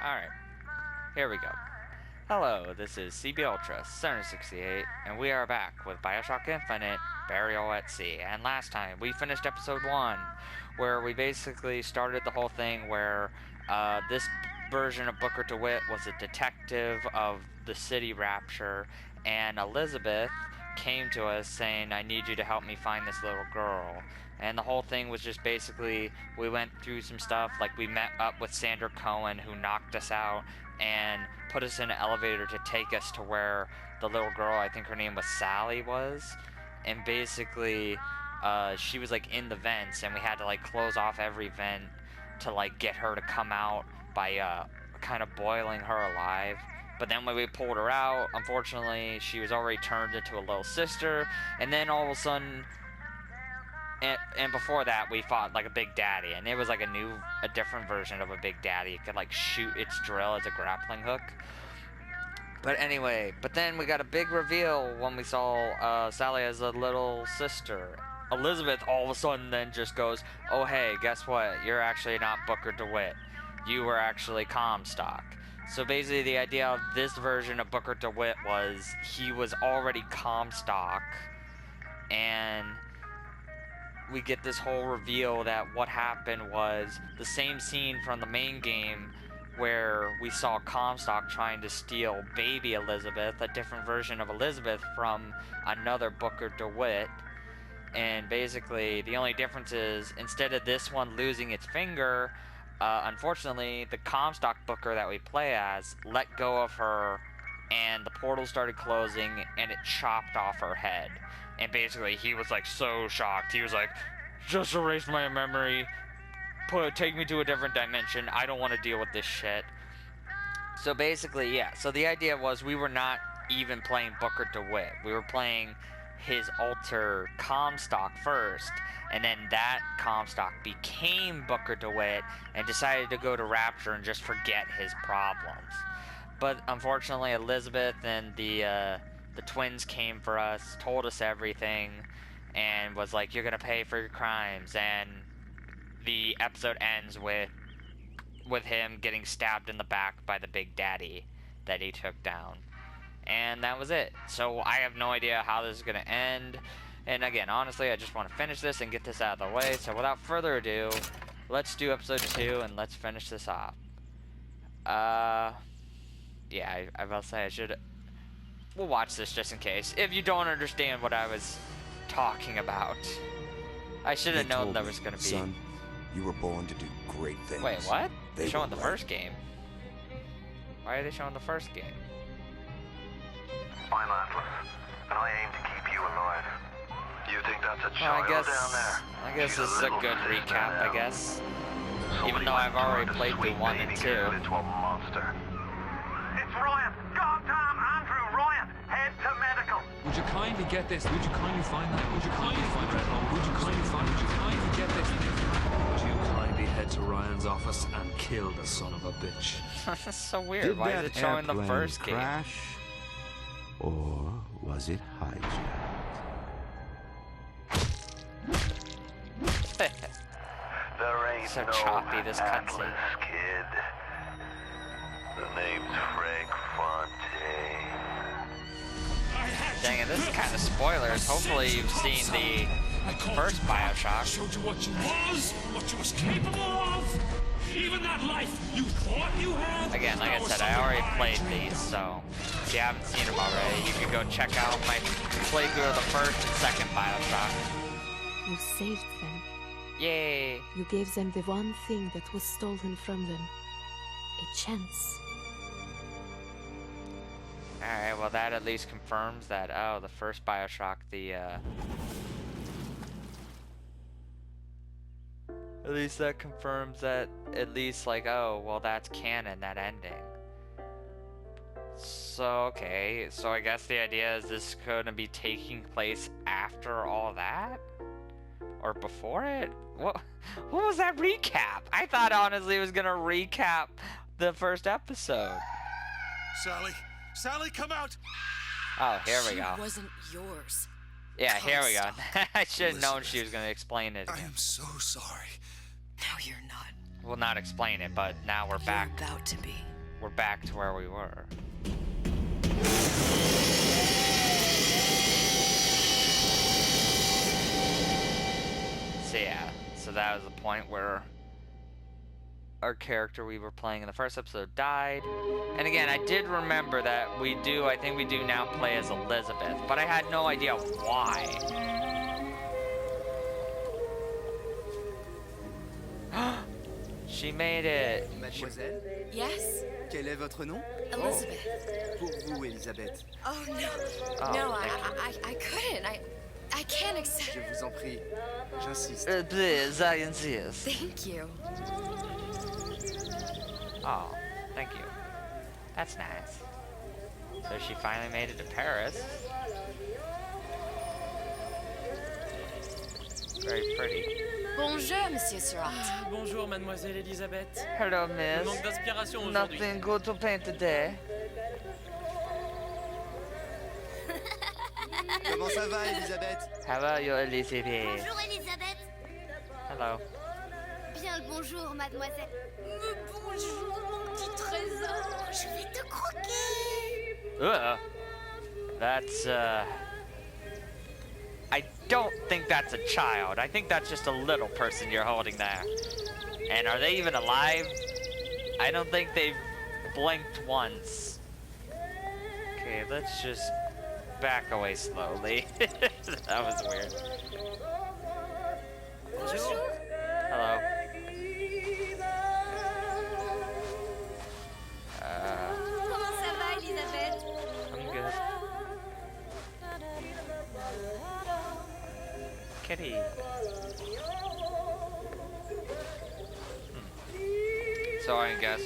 Alright, here we go. Hello, this is CB Ultra 768, and we are back with Bioshock Infinite Burial at Sea. And last time, we finished episode 1, where we basically started the whole thing where this version of Booker DeWitt was a detective of the city Rapture, and Elizabeth came to us saying, I need you to help me find this little girl. And the whole thing was just basically, we went through some stuff, like we met up with Sandra Cohen, who knocked us out and put us in an elevator to take us to where the little girl, I think her name was Sally, was. And basically, she was like in the vents, and we had to like close off every vent to like get her to come out by kind of boiling her alive. But then when we pulled her out, unfortunately, she was already turned into a little sister. And then all of a sudden, and before that, we fought like a Big Daddy. And it was like a different version of a Big Daddy. It could like shoot its drill as a grappling hook. But anyway, but then we got a big reveal when we saw Sally as a little sister. Elizabeth all of a sudden then just goes, oh hey, guess what? You're actually not Booker DeWitt. You were actually Comstock. So basically the idea of this version of Booker DeWitt was he was already Comstock, and we get this whole reveal that what happened was the same scene from the main game where we saw Comstock trying to steal baby Elizabeth, a different version of Elizabeth from another Booker DeWitt. And basically the only difference is instead of this one losing its finger, unfortunately, the Comstock Booker that we play as let go of her, and the portal started closing, and it chopped off her head. And basically, he was like so shocked. He was like, "Just erase my memory. Take me to a different dimension. I don't want to deal with this shit." So basically, yeah. So the idea was we were not even playing Booker DeWitt. We were playing his alter Comstock first, and then that Comstock became Booker DeWitt and decided to go to Rapture and just forget his problems. But unfortunately, Elizabeth and the twins came for us, told us everything, and was like, you're gonna pay for your crimes. And the episode ends with him getting stabbed in the back by the Big Daddy that he took down. And that was it. So I have no idea how this is going to end. And again, honestly, I just want to finish this and get this out of the way. So without further ado, let's do episode 2 and let's finish this off. Yeah, I will say I should... We'll watch this just in case. If you don't understand what I was talking about. I should have known there was going to be... Son, you were born to do great things. Wait, what? They're showing the first game. Why are they showing the first game? I'm Atlas, and I aim to keep you alive. You think that's a child down there? I guess this is a good recap, I guess. Even though I've already played through 1 and 2. Into a monster. It's Ryan! Goddamn Andrew Ryan! Head to medical! Would you kindly get this? Would you kindly find that? Would you kindly find Red Home? Would you kindly get this? Would you kindly head to Ryan's office and kill the son of a bitch? That's so weird. Why is it showing the first game? Crash? Or was it hijacked? There ain't so no choppy, this Atlas, cutscene. kid. The name's Frank Fontaine. Dang it, this is kind of spoilers. Hopefully you've seen the first Bioshock. Showed you what you was, what you was capable of. Even that life you thought you had. Again, like I said, I already played these, so if you haven't seen them already, you can go check out my playthrough of the first and second Bioshock. You saved them. Yay! You gave them the one thing that was stolen from them. A chance. Alright, well that at least confirms that, oh, the first Bioshock, at least that confirms that, at least like, oh, well that's canon, that ending. So, okay, so I guess the idea is this gonna be taking place after all that? Or before it? What was that recap? I thought honestly it was gonna recap the first episode. Sally, come out! Oh, here we go. She wasn't yours. Yeah, here we go. I should have known she was gonna explain it I again. am so sorry. Now you're not. Well, not explain it, but now we're back. You're about to be. we're back to where we were. So yeah, so that was the point where our character we were playing in the first episode died. And again, I did remember that I think we do now play as Elizabeth, but I had no idea why. She made it. Mademoiselle, Yes? quel est votre nom? Elizabeth. Pour vous, Elisabeth. Oh, no. Oh, No, thank I couldn't. I can't accept. Je vous en prie, j'insiste. Please, I insist. Thank you. Oh, thank you. That's nice. So she finally made it to Paris. Very pretty. Bonjour, Monsieur Surratt. Bonjour, mademoiselle Elisabeth. Hello, Je miss. manque d'inspiration aujourd'hui. Nothing good to paint today. Comment ça va, Elisabeth? How are you, Elizabeth? Bonjour Elisabeth. Hello. Bien le bonjour mademoiselle. Bonjour mon petit trésor. Je vais te croquer. That's, I don't think that's a child. I think that's just a little person you're holding there. And are they even alive? I don't think they've blinked once. Okay, let's just back away slowly. That was weird. Bonjour. Hello. Comment ça va Elisabeth? I'm good. Kitty. So I guess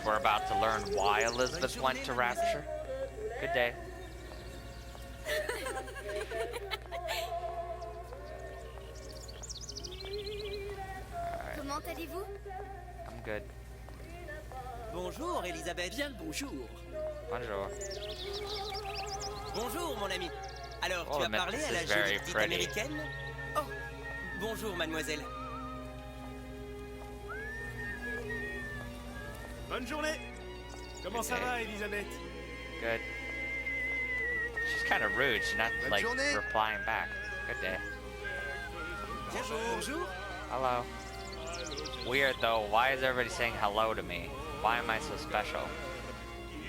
we're about to learn why Elizabeth went to Rapture. Good day. Alright, Comment allez-vous? I'm good. Bonjour, Elisabeth. Bien le bonjour. Bonjour. Bonjour, mon ami. Alors, Oh, tu as mais parlé this à la is very jolie petite pretty. américaine? Oh, bonjour, mademoiselle. Bonne journée. Comment ça Okay. va, Elisabeth? Good. She's kind of rude. She's not Bonne like journée. replying back. Good day. Bonjour. Hello. Weird though. Why is everybody saying hello to me? Why am I so special?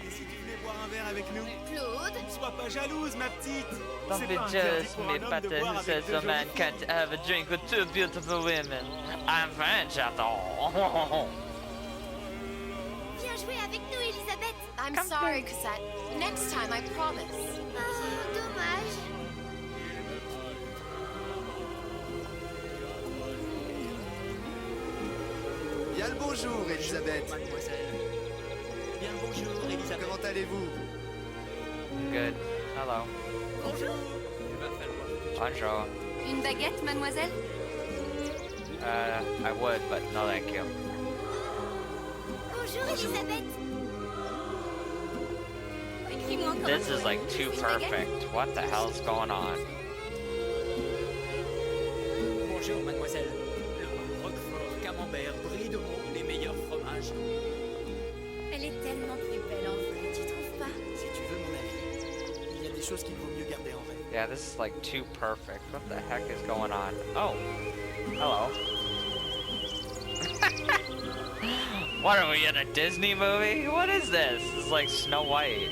Et si tu venais boire un verre avec nous? Claude? Sois pas jalouse, ma petite. Don't C'est be pas interdit jealous, pour me un homme de pattern boire who avec says deux a man jolies can't filles. have a drink with two beautiful women. I'm French after all. Viens jouer avec nous Elisabeth. I'm sorry, Cassette. Next time, I promise. Oh, dommage. Bien le bonjour, Elisabeth. Mademoiselle. Bien le bonjour, Elisabeth. Comment allez-vous? Good. Hello. Bonjour. Bonjour. Une baguette mademoiselle? I would, but no thank you. Bonjour Elisabeth. Écris-moi encore This un is like courrier. too Une baguette? perfect. What the hell's going on? Bonjour, mademoiselle. Le Roquefort, Camembert, Brie de Meaux, les meilleurs fromages. Elle est tellement plus belle en vrai, tu trouves pas? Si tu veux mon avis, il y a des choses qu'il vaut mieux garder en rêve. Yeah, this is like too perfect. What the heck is going on? Oh. Hello. What are we in a Disney movie? What is this? This is like Snow White.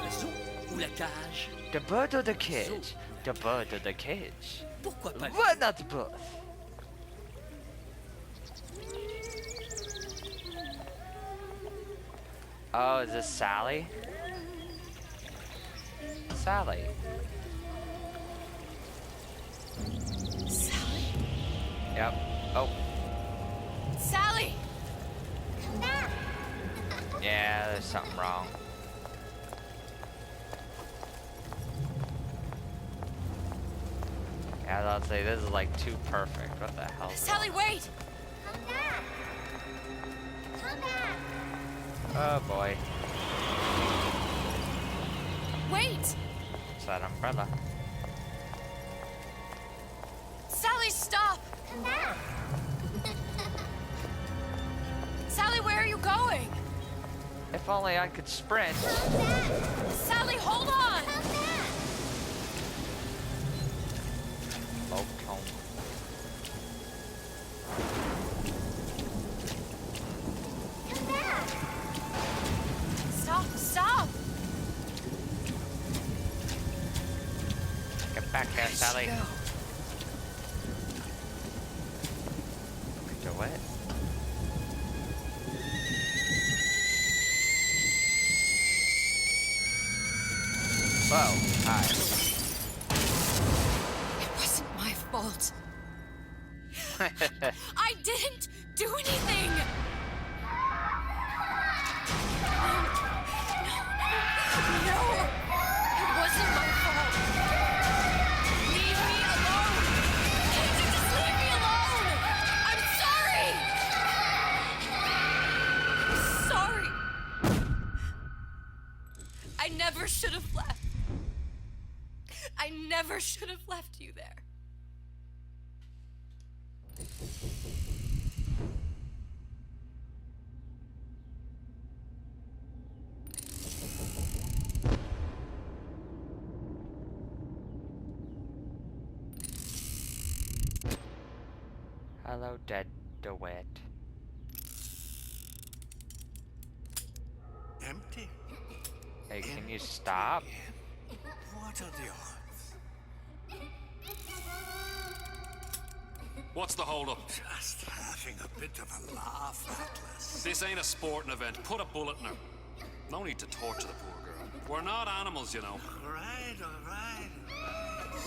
Le zoo ou la cage? The bird or the cage? The bird or the cage? Pourquoi pas? Why not both? Oh, is this Sally? Sally. Sally? Yep. Oh, Sally! yeah, there's something wrong. Yeah, I'll say this is like too perfect. What the hell? Sally, wait! Come back. Come back. Oh boy. Wait! It's that umbrella. Sally! stop! Come back. Sally, where are you going? If only I could sprint. Come back. Sally, hold on! Come back. Photon. Come back. Stop, stop! Get back here, Sally. Go. Do it. Whoa, hi. It wasn't my fault. I didn't do anything! No! It wasn't my fault! Leave me alone! Can't you just leave me alone? I'm sorry! Sorry! I never should have left. I never should have left you there. Hello, dead DeWitt. Empty? Hey, can you stop? What are the odds? What's the hold up? Just having a bit of a laugh, Atlas. This ain't a sporting event. Put a bullet in her. No need to torture the poor girl. We're not animals, you know. All right, all right.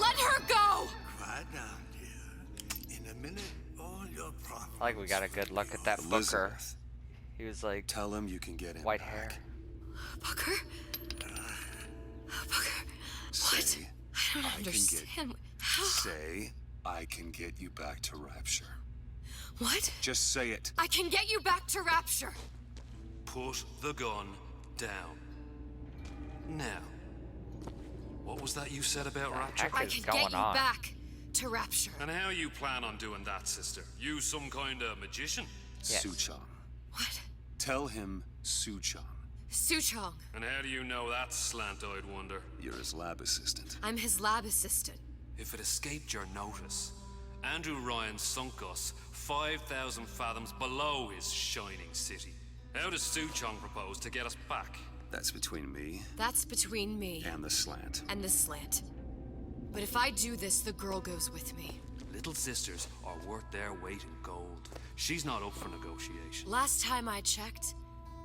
Let her go! Quiet down, dear. In a minute, all your problems. I like we got a good look at that Booker. Elizabeth, He was like tell him you can get him white back. hair. Booker? Booker? What? Say, I don't I can get- understand. How? Say, I can get you back to Rapture. What? Just say it. I can get you back to Rapture. Put the gun down. Now, what was that you said about Rapture? Heck I is can going get you on? back to Rapture. And how you plan on doing that, sister? You some kind of magician? Yes. Suchong. What? Tell him Suchong. Suchong. And how do you know that, slant-eyed wonder? You're his lab assistant. I'm his lab assistant. If it escaped your notice, Andrew Ryan sunk us 5,000 fathoms below his shining city. How does Suchong propose to get us back? That's between me That's between me and the slant. and the slant. But if I do this, the girl goes with me. Little sisters are worth their weight in gold. She's not up for negotiation. Last time I checked,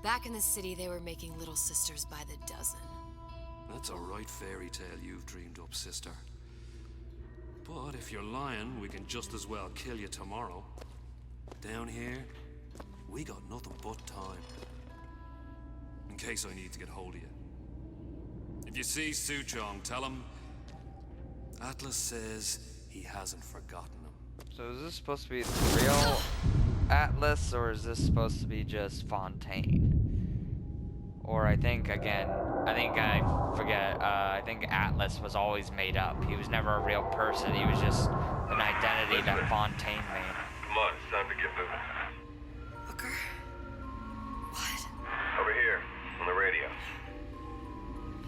back in the city they were making little sisters by the dozen. That's a right fairy tale you've dreamed up, sister. But if you're lying, we can just as well kill you tomorrow. Down here, we got nothing but time. In case I need to get hold of you. If you see Suchong, tell him Atlas says he hasn't forgotten him. So is this supposed to be the real Atlas, or is this supposed to be just Fontaine? Or I think I forget, I think Atlas was always made up. He was never a real person, he was just an identity that Fontaine made. Come on, it's time to get moving. Booker? What? Over here, on the radio.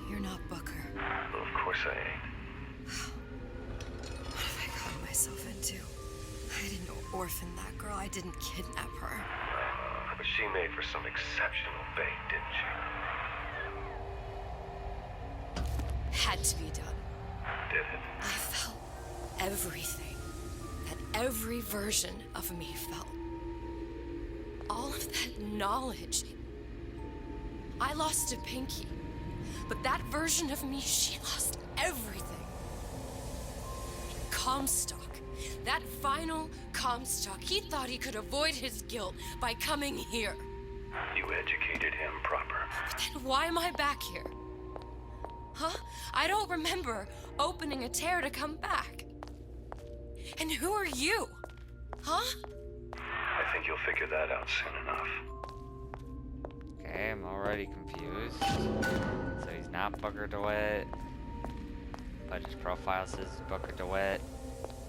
You're not Booker. Well, of course I ain't. What have I gotten myself into? I didn't orphan that girl. I didn't kidnap her. But she made for some exceptional bait, didn't she? Had to be done. Did it? I felt everything that every version of me felt. All of that knowledge. I lost a pinky, but that version of me, she lost everything. Comstock, that final Comstock, he thought he could avoid his guilt by coming here. You educated him proper. But then why am I back here? Huh? I don't remember opening a tear to come back. And who are you? Huh? I think you'll figure that out soon enough. Okay, I'm already confused. So he's not Booker DeWitt, but his profile says Booker DeWitt.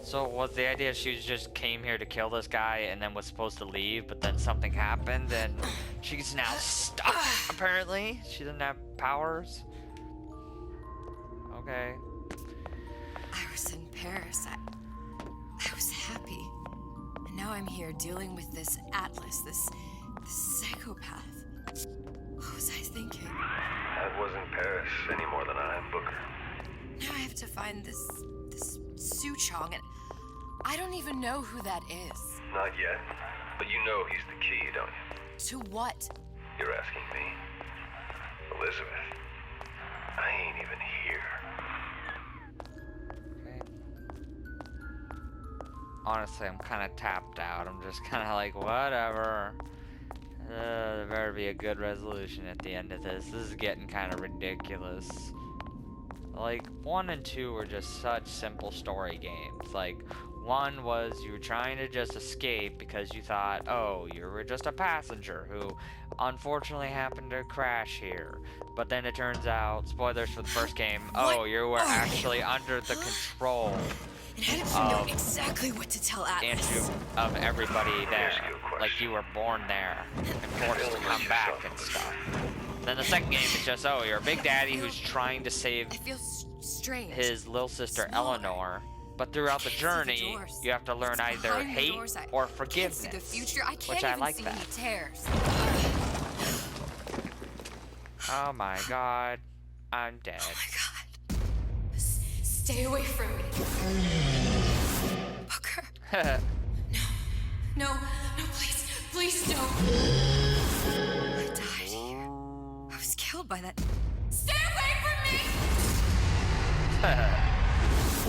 So was the idea she just came here to kill this guy and then was supposed to leave, but then something happened and she's now stuck, apparently? She doesn't have powers? Okay. I was in Paris. I was happy. And now I'm here dealing with this Atlas, this psychopath. What was I thinking? That wasn't Paris any more than I am Booker. Now I have to find this Su Chong, and I don't even know who that is. Not yet, but you know he's the key, don't you? To what? You're asking me. Elizabeth, I ain't even here. Okay. Honestly, I'm kind of tapped out. I'm just kind of like, whatever. There better be a good resolution at the end of this. This is getting kind of ridiculous. Like, 1 and 2 were just such simple story games. Like, 1 was you were trying to just escape because you thought, oh, you were just a passenger who unfortunately happened to crash here. But then it turns out, spoilers for the first game, oh, you were actually under the control And how did you know exactly what to tell Atlas? of everybody there. Like, you were born there and forced to come back and stuff. Then the second game is just, oh, you're a big daddy who's trying to save I feel strange. his little sister Eleanor, but throughout the journey, you have to learn either hate or forgiveness, The future. I can't which I even like see that. any tears. Oh my god, I'm dead. Oh my god. Stay away from me. Booker. No, please no. I died here. I was killed by that. Stay away from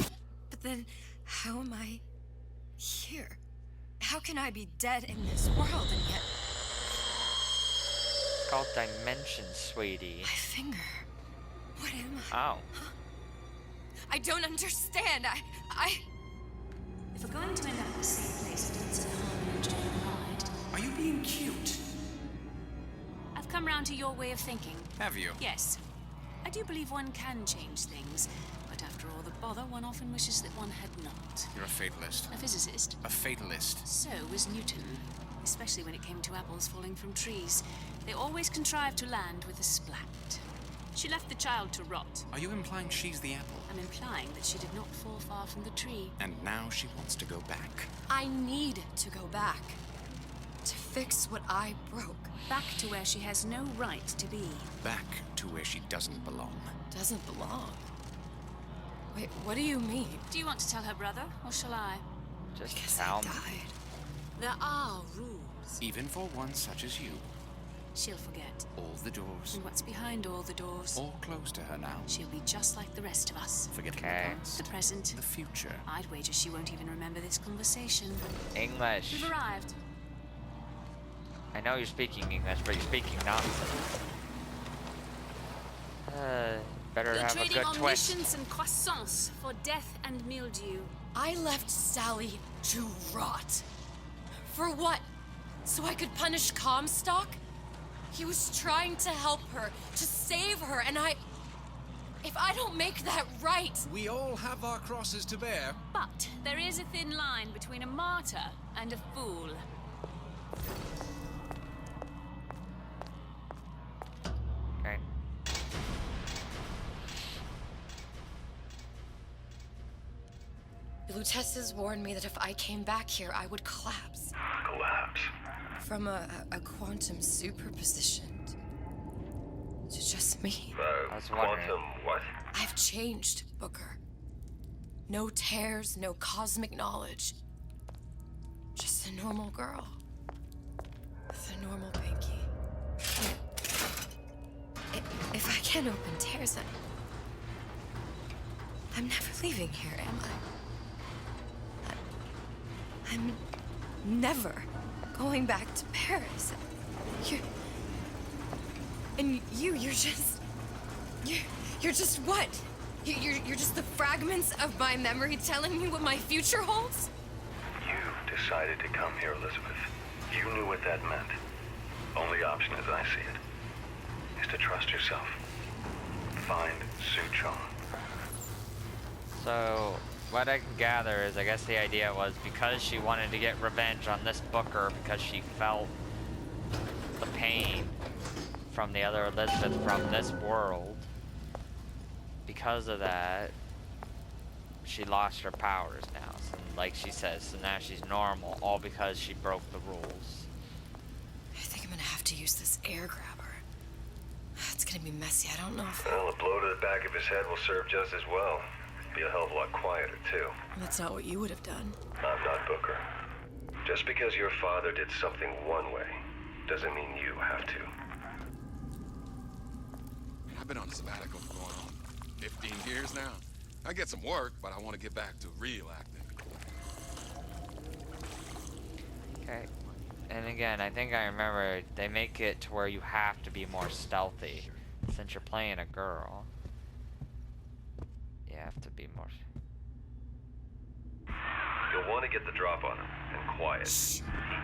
me! But then, how am I here? How can I be dead in this world and yet... It's called dimension, sweetie. My finger. What am I? Oh. Huh? I don't understand. I... If we're going to end up in the same place, it doesn't harm you to ride. Are you being cute? I've come round to your way of thinking. Have you? Yes. I do believe one can change things, but after all the bother, one often wishes that one had not. You're a fatalist. A physicist. A fatalist. So was Newton, especially when it came to apples falling from trees. They always contrived to land with a splat. She left the child to rot. Are you implying she's the apple? I'm implying that she did not fall far from the tree. And now she wants to go back. I need to go back. To fix what I broke. Back to where she has no right to be. Back to where she doesn't belong. Doesn't belong? Wait, what do you mean? Do you want to tell her brother, or shall I? Just Because tell I me. died. There are rules. Even for one such as you. She'll forget. All the doors. And what's behind all the doors? All closed to her now. She'll be just like the rest of us. Forgetting Okay. the past. The present. The future. I'd wager she won't even remember this conversation. English. We've arrived. I know you're speaking English, but you're speaking nonsense. Better You're have a trading good twist. omniscience and croissance for death and mildew. I left Sally to rot. For what? So I could punish Comstock? He was trying to help her, to save her, and if I don't make that right... We all have our crosses to bear. But there is a thin line between a martyr and a fool. Okay. Lutesses warned me that if I came back here, I would collapse. Collapse? From a quantum superposition to just me. Quantum what? I've changed, Booker. No tears, no cosmic knowledge. Just a normal girl. With a normal pinky. If I can't open tears, I'm never leaving here, am I? I'm never going back to Paris. You're just what? You're just the fragments of my memory telling me what my future holds? You decided to come here, Elizabeth. You knew what that meant. Only option, as I see it, is to trust yourself. Find Su Chong. So, what I can gather is, I guess the idea was because she wanted to get revenge on this Booker because she felt the pain from the other Elizabeth from this world. Because of that, she lost her powers now. So, like she says, so now she's normal, all because she broke the rules. I think I'm gonna have to use this air grabber. It's gonna be messy. I don't know if... Well, a blow to the back of his head will serve just as well. Be a hell of a lot quieter, too. That's not what you would have done. I'm not Booker. Just because your father did something one way, doesn't mean you have to. I've been on a sabbatical for going on 15 years now. I get some work, but I want to get back to real acting. Okay. And again, I think I remember they make it to where you have to be more stealthy since you're playing a girl. You have to be more... You'll want to get the drop on him, and quiet. He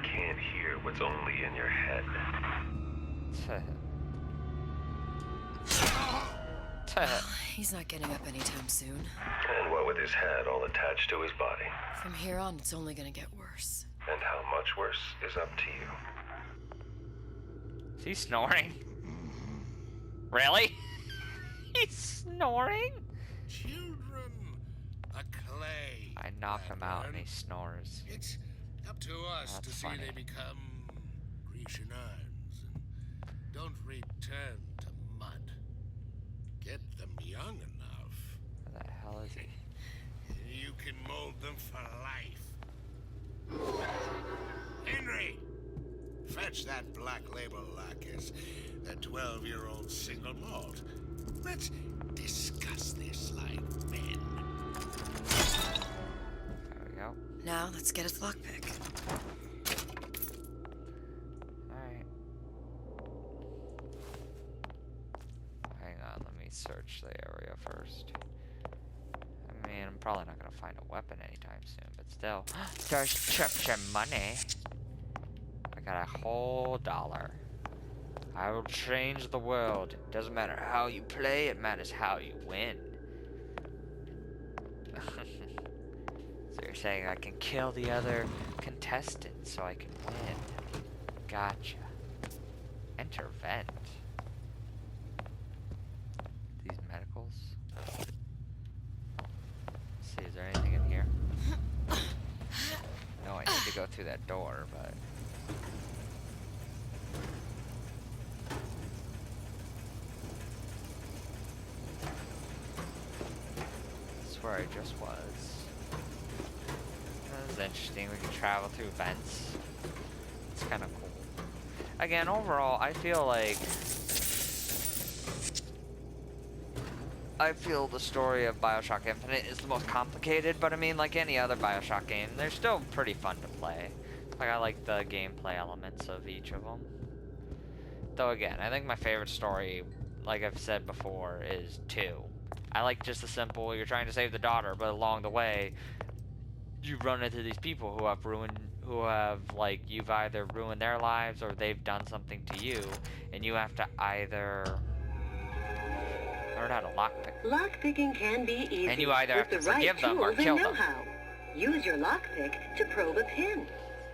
can't hear what's only in your head. He's not getting up anytime soon. And what with his head all attached to his body. From here on, it's only gonna get worse. And how much worse is up to you. Is he snoring? Really? He's snoring? Children, a clay. I knock him out and he snores. It's up to us That's to see funny. they become Grecian urns and don't return to mud. Get them young enough. Where the hell is he? You can mold them for life. Henry, fetch that black label lacquers, that 12-year-old single malt. Let's discuss this like men. There we go. Now, let's get his lockpick. Alright. Hang on, let me search the area first. I mean, I'm probably not gonna find a weapon anytime soon, but still. There's chip money. I got a whole $1. I will change the world. It doesn't matter how you play, it matters how you win. So you're saying I can kill the other contestants so I can win. Gotcha. Enter vent. These medicals. Let's see, is there anything in here? No, I need to go through that door, but... That's where I just was. That was interesting. We can travel through vents. It's kind of cool. Again, overall, I feel like... I feel the story of Bioshock Infinite is the most complicated, but I mean, like any other Bioshock game, they're still pretty fun to play. Like, I like the gameplay elements of each of them. Though again, I think my favorite story, like I've said before, is 2. I like just the simple, you're trying to save the daughter, but along the way, you run into these people who have like, you've either ruined their lives or they've done something to you, and you have to either learn how to lockpick. Lockpicking can be easy. And you either have with to the right forgive them or tools and kill them. know-how. Use your lockpick to probe a pin.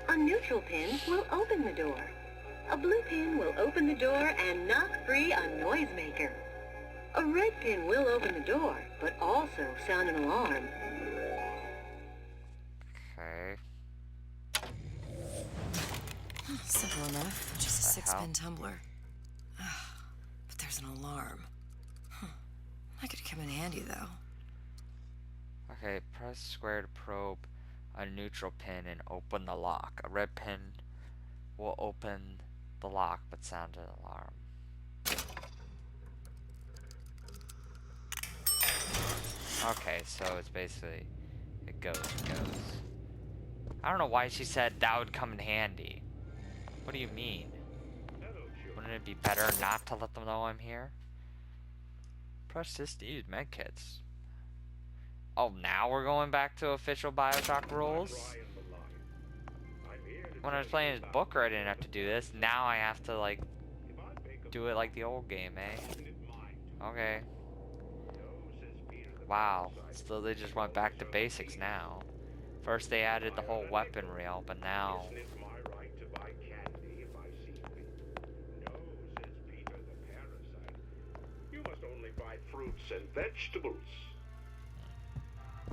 A neutral pin will open the door. A blue pin will open the door and knock free a noisemaker. A red pin will open the door, but also sound an alarm. Okay. Simple enough. Just a What the hell? 6-pin tumbler. But there's an alarm. That could come in handy, though. Okay, press square to probe a neutral pin and open the lock. A red pin will open the lock but sound an alarm. Okay, so it's basically, it goes. I don't know why she said that would come in handy. What do you mean? Wouldn't it be better not to let them know I'm here? Press this to use medkits. Oh, now we're going back to official Bioshock rules? When I was playing as Booker, I didn't have to do this. Now I have to, like, do it like the old game, eh? Okay. Wow, so they just went back to basics now. First they added the whole weapon reel, but now... Isn't it my right to buy candy if I see fit? No, says Peter the parasite. You must only buy fruits and vegetables.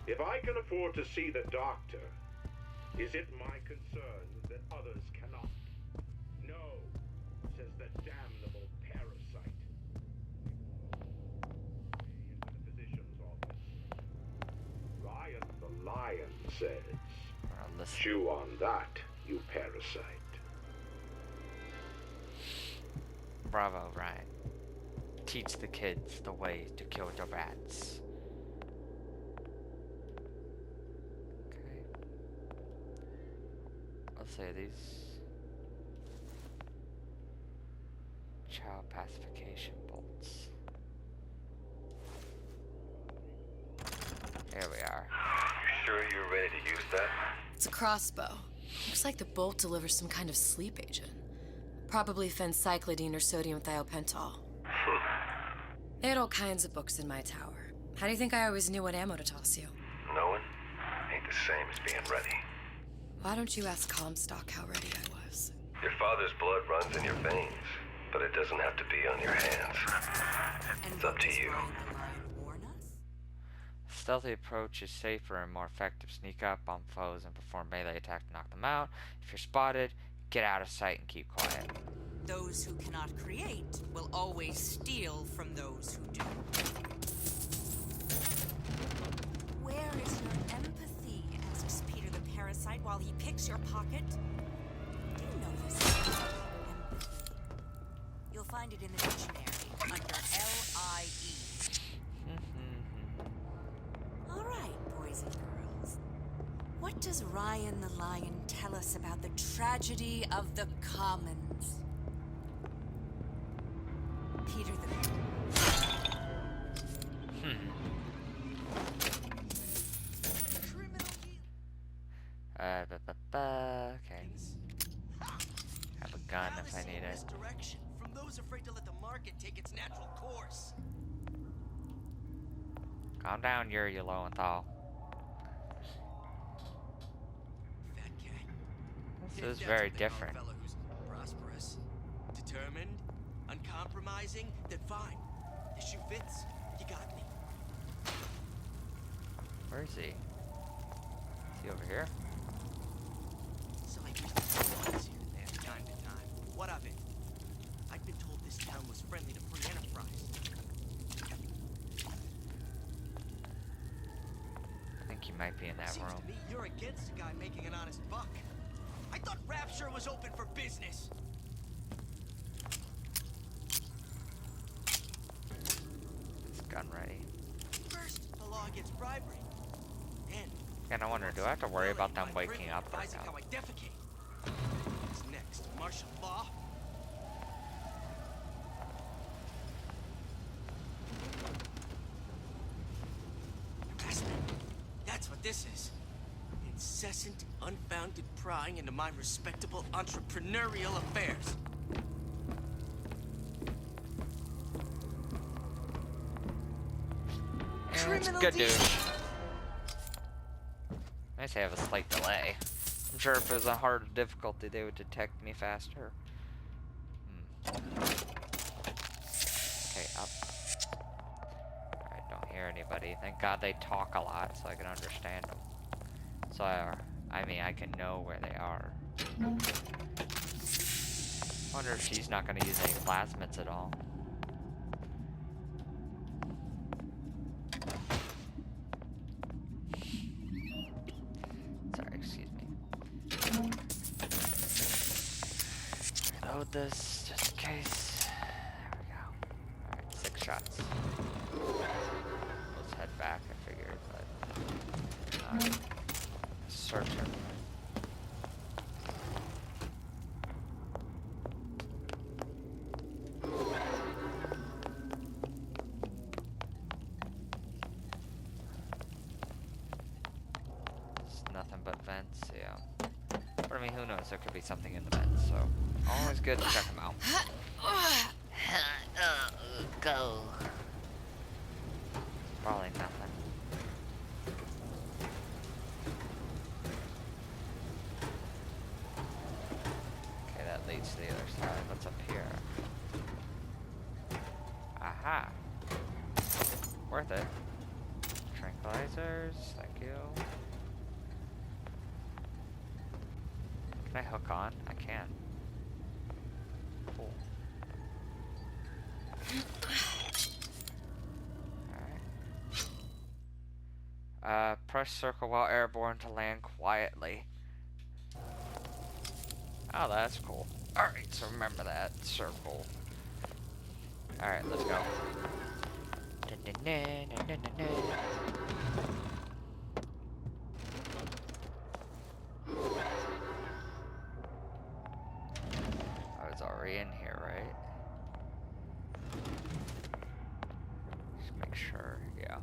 If I can afford to see the doctor, is it my concern that others cannot? No, says the damnable parasite. Into the physician's office. Ryan the lion says, chew on that, you parasite. Bravo, Ryan. Teach the kids the way to kill the rats. Okay. Let's say these child pacification bolts. There we are. You sure you're ready to use that? It's a crossbow. Looks like the bolt delivers some kind of sleep agent. Probably phencyclidine or sodium thiopental. They had all kinds of books in my tower. How do you think I always knew what ammo to toss you? Knowing ain't the same as being ready. Why don't you ask Comstock how ready I was? Your father's blood runs in your veins, but it doesn't have to be on your hands. It's up to you. Stealthy approach is safer and more effective. Sneak up on foes and perform melee attack to knock them out. If you're spotted, get out of sight and keep quiet. Those who cannot create will always steal from those who do. Where is your empathy? Asks Peter the parasite while he picks your pocket. Do you know this? Empathy. You'll find it in the dictionary under L-I-E. All right, boys and girls. What does Ryan the lion tell us about the tragedy of the commons? Peter the... Okay. Have a gun if I need it. From those afraid to let the market take its natural course. Calm down, Yuri Lowenthal. This is very different. Fellow who's prosperous, determined, uncompromising, then fine. The shoe fits. You got me. Where is he? Is he over here? So I used to see here and there, time to time. What of it? I'd been told this town was friendly to free enterprise. I think he might be in that Seems room. to me you're against a guy making an honest buck. I thought Rapture was open for business. Is gun ready? First, the law against bribery. Then, And I wonder, do I have to worry about them waking up or advising how no? I defecate. What's next? Martial law? Harassment. That's what this is. Incessant, unfounded prying into my respectable entrepreneurial affairs. It's good news. Nice to have a slight delay. I'm sure if it was a harder difficulty, they would detect me faster. Okay, up. I don't hear anybody. Thank God they talk a lot so I can understand them. So I mean, I can know where they are. Wonder if she's not going to use any plasmids at all. Sorry, excuse me. Reload this just in case. There we go. Alright, 6 shots. Let's head back, I figured, but search everywhere. It's nothing but vents, yeah. But I mean, who knows? There could be something in the vents, so always good to check them out. Go. Probably nothing. Ah. Worth it. Tranquilizers, thank you. Can I hook on? I can. Cool. Alright. Press circle while airborne to land quietly. Oh, that's cool. Alright, so remember that. Circle. Alright, let's go. I was already in here, right? Just make sure, yeah.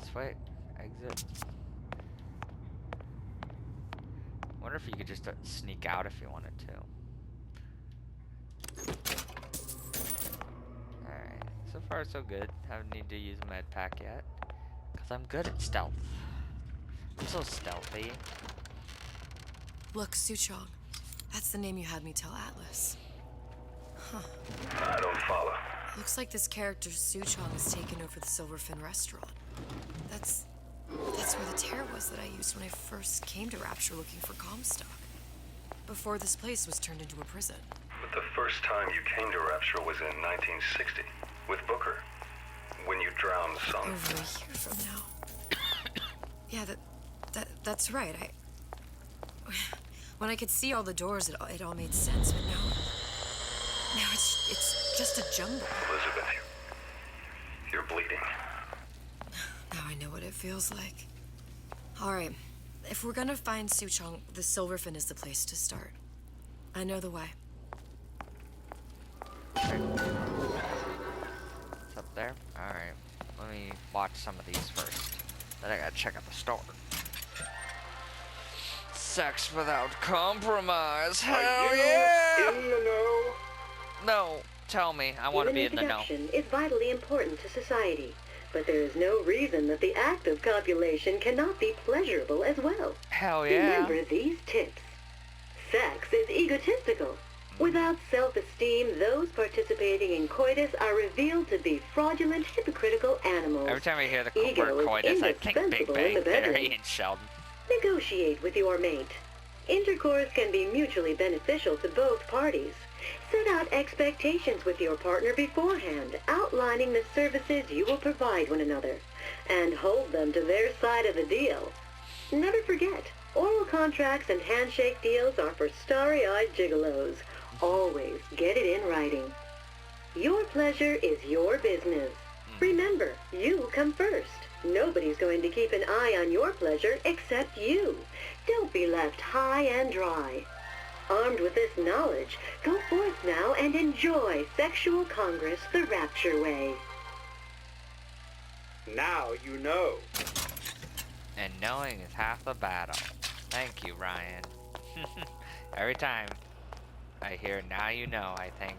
This way, exit. Wonder if you could just sneak out if you wanted to. Alright, so far so good. Haven't need to use a med pack yet. Cause I'm good at stealth. I'm so stealthy. Look, Suchong. That's the name you had me tell Atlas. Huh. I don't follow. Looks like this character Suchong has taken over the Silverfin restaurant. That's where the tear was that I used when I first came to Rapture looking for Comstock. Before this place was turned into a prison. But the first time you came to Rapture was in 1960, with Booker. When you drowned some... Over a year from now. Yeah, that's right. When I could see all the doors, it all made sense, but now it's just a jumble. Elizabeth, you're bleeding. Now I know what it feels like. All right, if we're gonna find Suchong, the Silverfin is the place to start. I know the way. It's up there? Alright. Let me watch some of these first. Then I gotta check out the store. Sex without compromise. Hell yeah! In the know? No, tell me. I want to be in the know. Reproduction is vitally important to society, but there is no reason that the act of copulation cannot be pleasurable as well. Hell yeah. Remember these tips. Sex is egotistical. Without self-esteem, those participating in coitus are revealed to be fraudulent, hypocritical animals. Every time I hear the Ego word is coitus, I think Big indispensable in Bang the bedroom. Theory and Sheldon. Negotiate with your mate. Intercourse can be mutually beneficial to both parties. Set out expectations with your partner beforehand, outlining the services you will provide one another, and hold them to their side of the deal. Never forget, oral contracts and handshake deals are for starry-eyed gigolos. Always get it in writing. Your pleasure is your business. Remember, you come first. Nobody's going to keep an eye on your pleasure except you. Don't be left high and dry. Armed with this knowledge, go forth now and enjoy Sexual Congress the Rapture way. Now you know. And knowing is half the battle. Thank you, Ryan. Every time I hear now you know, I think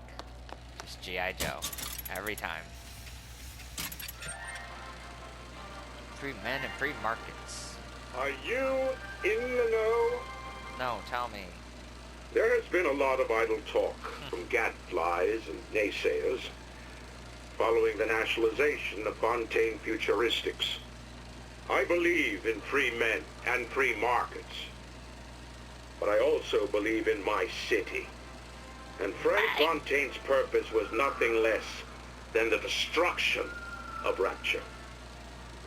just G.I. Joe. Every time. Free men and free markets. Are you in the know? No, tell me. There has been a lot of idle talk from gadflies and naysayers following the nationalization of Fontaine Futuristics. I believe in free men and free markets. But I also believe in my city. And Frank Fontaine's purpose was nothing less than the destruction of Rapture.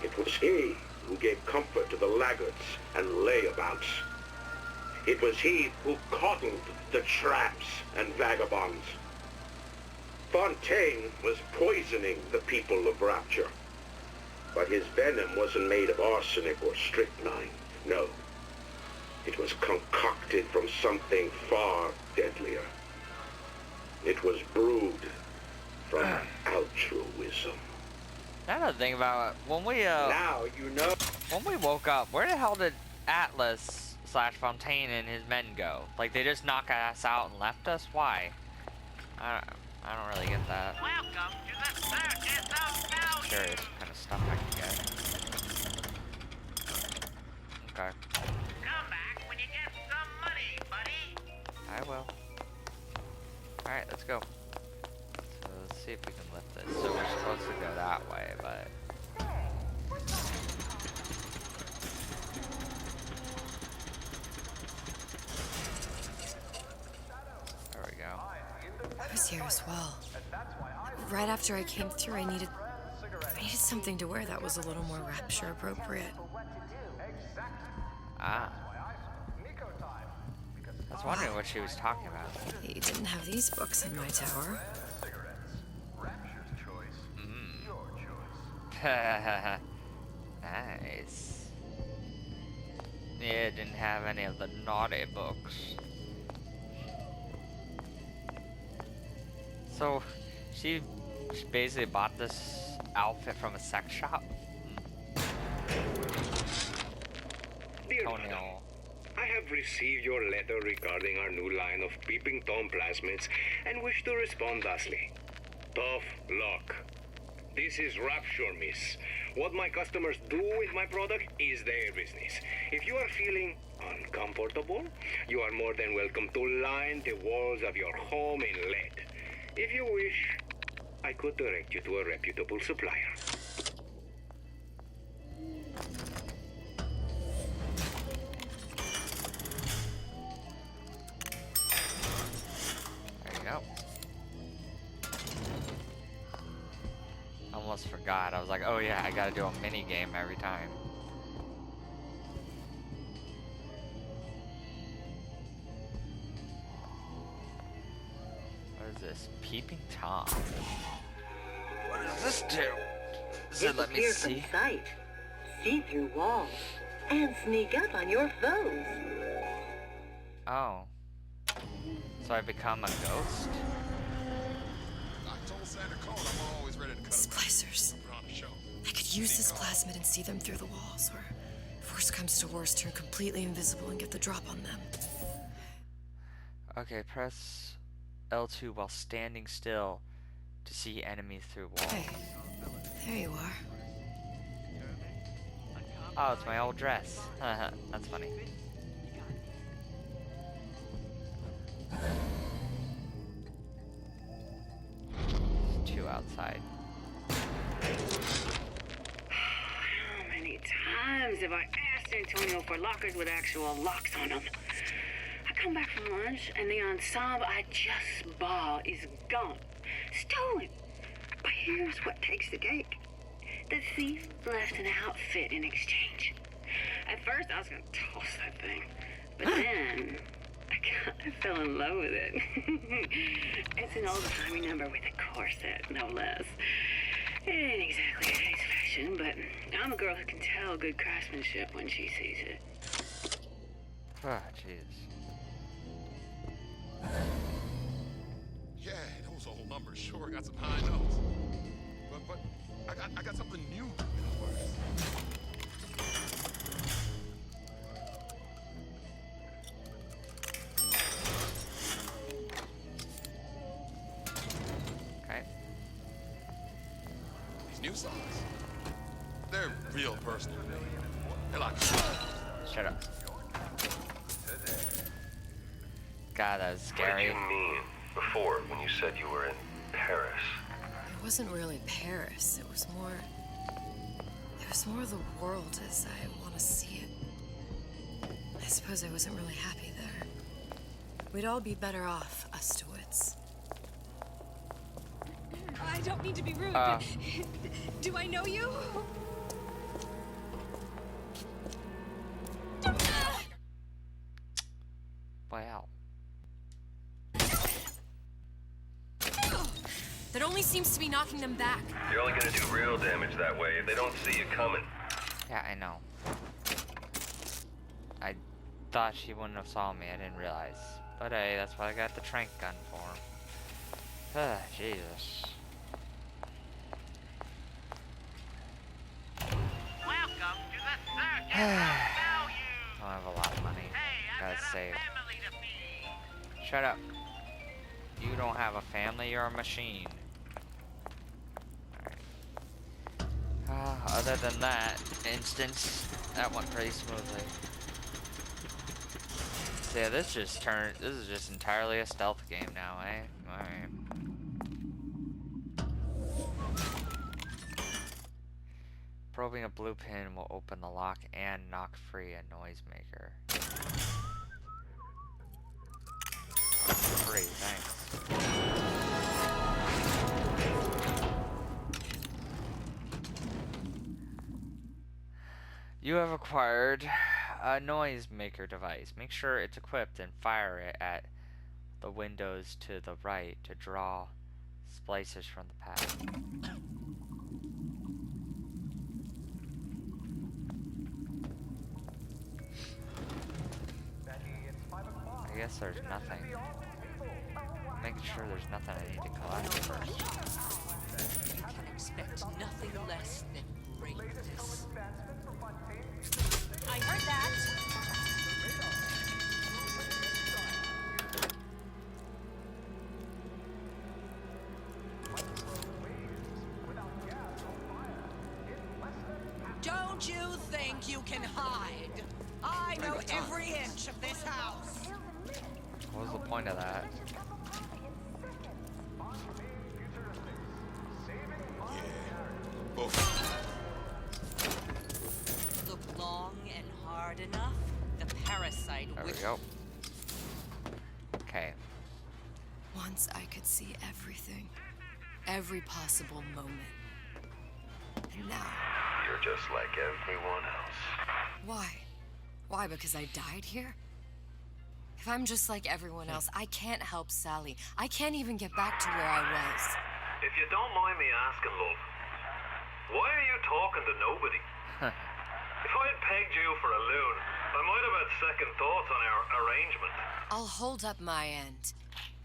It was he who gave comfort to the laggards and layabouts. It was he who coddled the tramps and vagabonds. Fontaine was poisoning the people of Rapture. But his venom wasn't made of arsenic or strychnine. No. It was concocted from something far deadlier. It was brewed from altruism. Another thing about it, when we now you know. When we woke up, where the hell did Atlas / Fontaine and his men go? Like they just knocked us out and left us? Why? I don't really get that. Welcome to the circus of value. Curious what kind of stuff I can get. Okay. Come back when you get some money, buddy. I will. Alright, let's go. So see if we can lift this. So we're supposed to go that way, but... There we go. I was here as well. Right after I came through, I needed something to wear that was a little more rapture appropriate. Ah. I was wondering what she was talking about. You didn't have these books in my tower. Nice. Yeah, it didn't have any of the naughty books. So, she basically bought this outfit from a sex shop? Dear Toenail. I have received your letter regarding our new line of peeping Tom plasmids and wish to respond thusly. Tough luck. This is Rapture, miss. What my customers do with my product is their business. If you are feeling uncomfortable, you are more than welcome to line the walls of your home in lead. If you wish, I could direct you to a reputable supplier. There you go. Almost forgot. I was like, oh yeah, I gotta do a mini game every time. What is this? Peeping Tom. What does this do? Does it let me Disappear see? from sight, see through walls, and sneak up on your foes. Oh. So I become a ghost? I told Santa Claus I'm always ready to cut Splicers. on a show. I could use this plasmid and see them through the walls, or if worst comes to worst, turn completely invisible and get the drop on them. Okay, press L2 while standing still to see enemies through walls. Hey, there you are. Oh, it's my old dress. That's funny. There's two outside. How many times have I asked Antonio for lockers with actual locks on them? I come back from lunch and the ensemble I just bought is gone. Stolen. But here's what takes the cake. The thief left an outfit in exchange. At first I was gonna toss that thing, but then I kind of fell in love with it. It's an old-timey number with a corset, no less. It ain't exactly today's fashion, but I'm a girl who can tell good craftsmanship when she sees it. Ah, jeez. Yeah, those old numbers sure got some high notes. But I got something new in the works. Okay. These new songs, they're real personal to me. They're like... Shut up. God, that was scary. What did you mean before when you said you were in Paris? It wasn't really Paris. It was more of the world as I want to see it. I suppose I wasn't really happy there. We'd all be better off, us to wits. I don't mean to be rude, but do I know you? Wow. That only seems to be knocking them back. You're only gonna do real damage that way if they don't see you coming. Yeah, I know. I thought she wouldn't have saw me. I didn't realize. But hey, that's what I got the trank gun for. Ah, Jesus. Welcome to the circus I don't have a lot of money. Gotta save. Shut up. You don't have a family, you're a machine. Alright. Other than that instance, that went pretty smoothly. So yeah, this is just entirely a stealth game now, eh? Alright. Probing a blue pin will open the lock and knock free a noisemaker. Free, thanks. You have acquired a noisemaker device. Make sure it's equipped and fire it at the windows to the right to draw splices from the path. I guess there's nothing. Making sure there's nothing I need to collect first. You can expect nothing less than greatness. I heard that! Don't you think you can hide? I know every inch of this house. What was the point of that? Look long and hard enough, the parasite There we will... go. Okay. Once I could see everything. Every possible moment. And now... You're just like everyone else. Why? Why, because I died here? If I'm just like everyone else, I can't help Sally. I can't even get back to where I was. If you don't mind me asking, love, why are you talking to nobody? If I had pegged you for a loon, I might have had second thoughts on our arrangement. I'll hold up my end,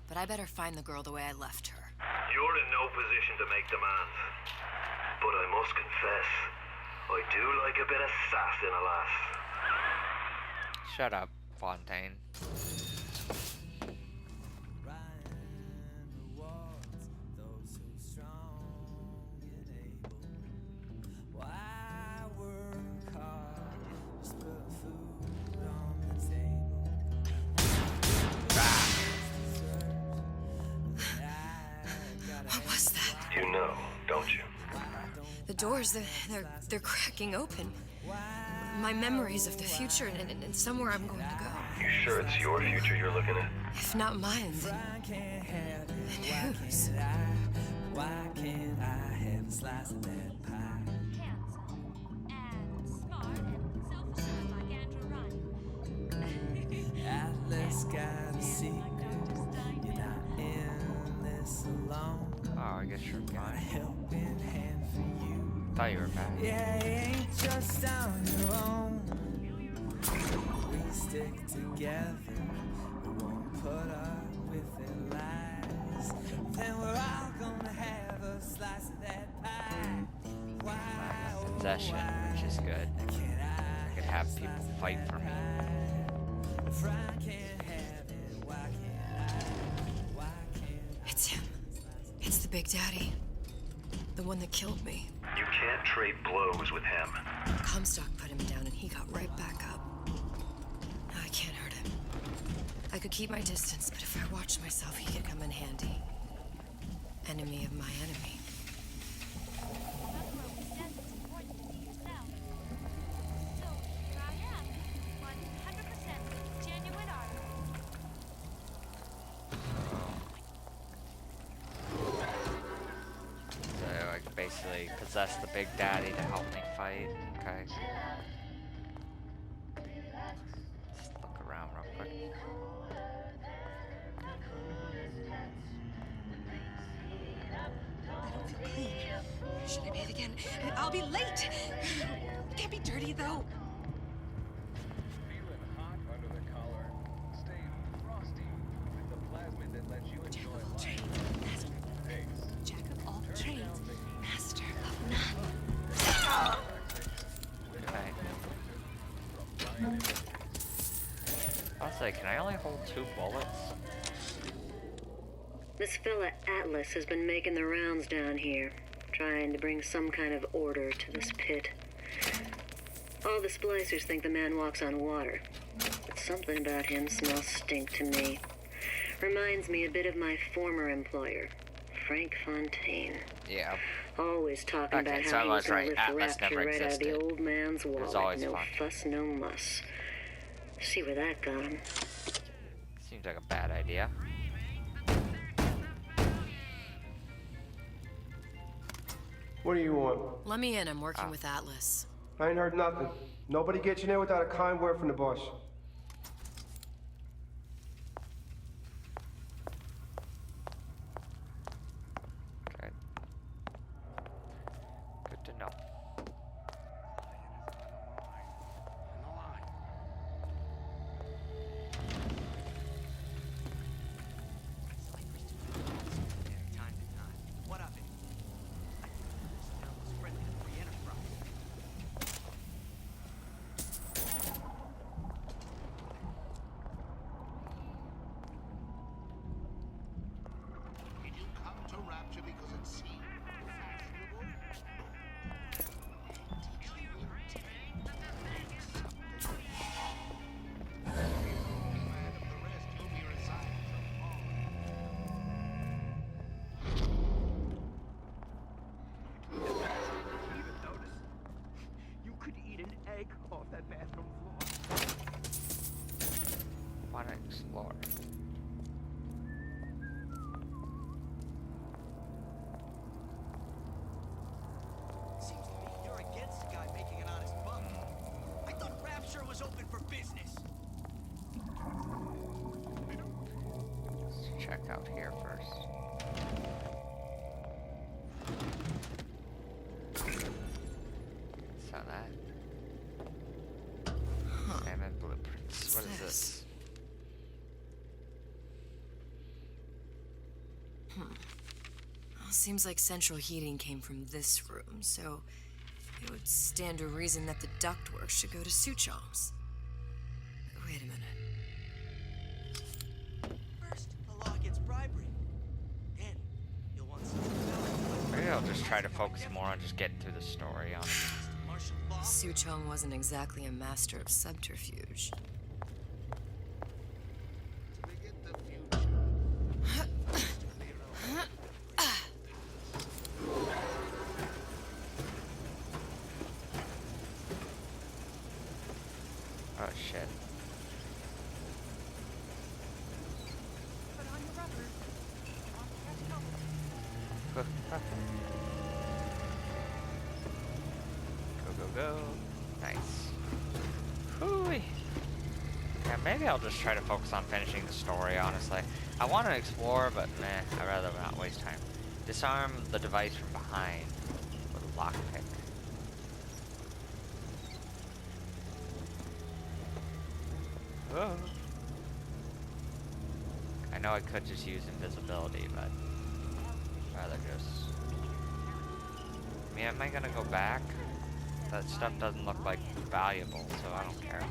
but I better find the girl the way I left her. You're in no position to make demands. But I must confess, I do like a bit of sass in a lass. Shut up, Fontaine. What was that? You know, don't you? The doors, they're cracking open. My memories of the future and somewhere I'm going to go. You sure it's your future you're looking at? If not mine, then whose? Why can't I have a slice of that pie? Atlas got a secret. You're not in this alone. Oh, I guess you're Got a fine. helping hand for you. Thought you were back. Yeah, you ain't just on your own. We stick together. We won't put up with their lies. Then we're all gonna have a slice of that pie. Why, oh, Possession, which is good. I could have people fight for me. if I can't have it, why can't I? Why can't It's him. It's the Big Daddy. The one that killed me. You can't trade blows with him. Comstock put him down and he got right back up. No, I can't hurt him. I could keep my distance, but if I watched myself, he could come in handy. Enemy of my enemy. So I can basically possess the Big Daddy to help me fight. Okay. Just look around real quick. I don't feel clean. Should I bathe again? I'll be late. Can't be dirty though. Jack of all trades, master of none. Okay. I'll say, can I only hold 2 bullets? This fella Atlas has been making the rounds down here, trying to bring some kind of order to this pit. All the splicers think the man walks on water, but something about him smells stink to me. Reminds me a bit of my former employer, Frank Fontaine. Yeah. Always talking Okay, about so how I he was was gonna right. lift Atlas Rapture never right out of the existed. old man's It was wallet. always No fun. fuss, no muss. See where that got him. Seems like a bad idea. What do you want? Let me in. I'm working with Atlas. I ain't heard nothing. Nobody gets in there without a kind word from the boss. Okay. Good to know. Time to time. What of it? I thought this town was friendly to free enterprise. Did you come to Rapture because it seemed fashionable? Even notice? You could eat an egg off that bathroom floor. Want to explore? Seems to me you're against a guy making an honest buck. I thought Rapture was open for business. Let's check out here first. Saw that. Salmon blueprints. What is this? Well, seems like central heating came from this room, so it would stand to reason that the ductwork should go to Suchong's. Wait a minute. First, the law against bribery. Then, you'll want some Maybe I'll just try to focus more on just getting through the story, honestly. martial law. Suchong wasn't exactly a master of subterfuge. To begin the future. Oh shit. Go, go, go. Nice. Hooey. Yeah, maybe I'll just try to focus on finishing the story, honestly. I want to explore, but meh, I'd rather not waste time. Disarm the device from behind with a lockpick. Whoa. I know I could just use invisibility, but I'd rather just... I mean, am I gonna go back? That stuff doesn't look like valuable, so I don't care.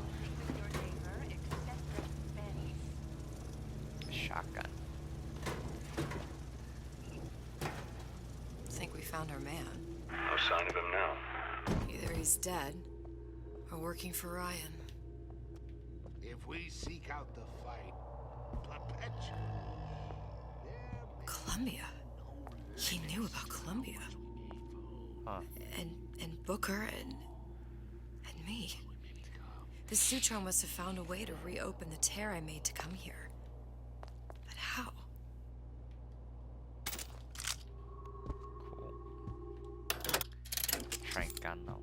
Shotgun. Think we found our man. No sign of him now. Either he's dead, or working for Ryan. If we seek out the fight, perpetually, Columbia. He knew about Columbia. Huh. And Booker and me. The Sutron must have found a way to reopen the tear I made to come here. But how? Trank gun though.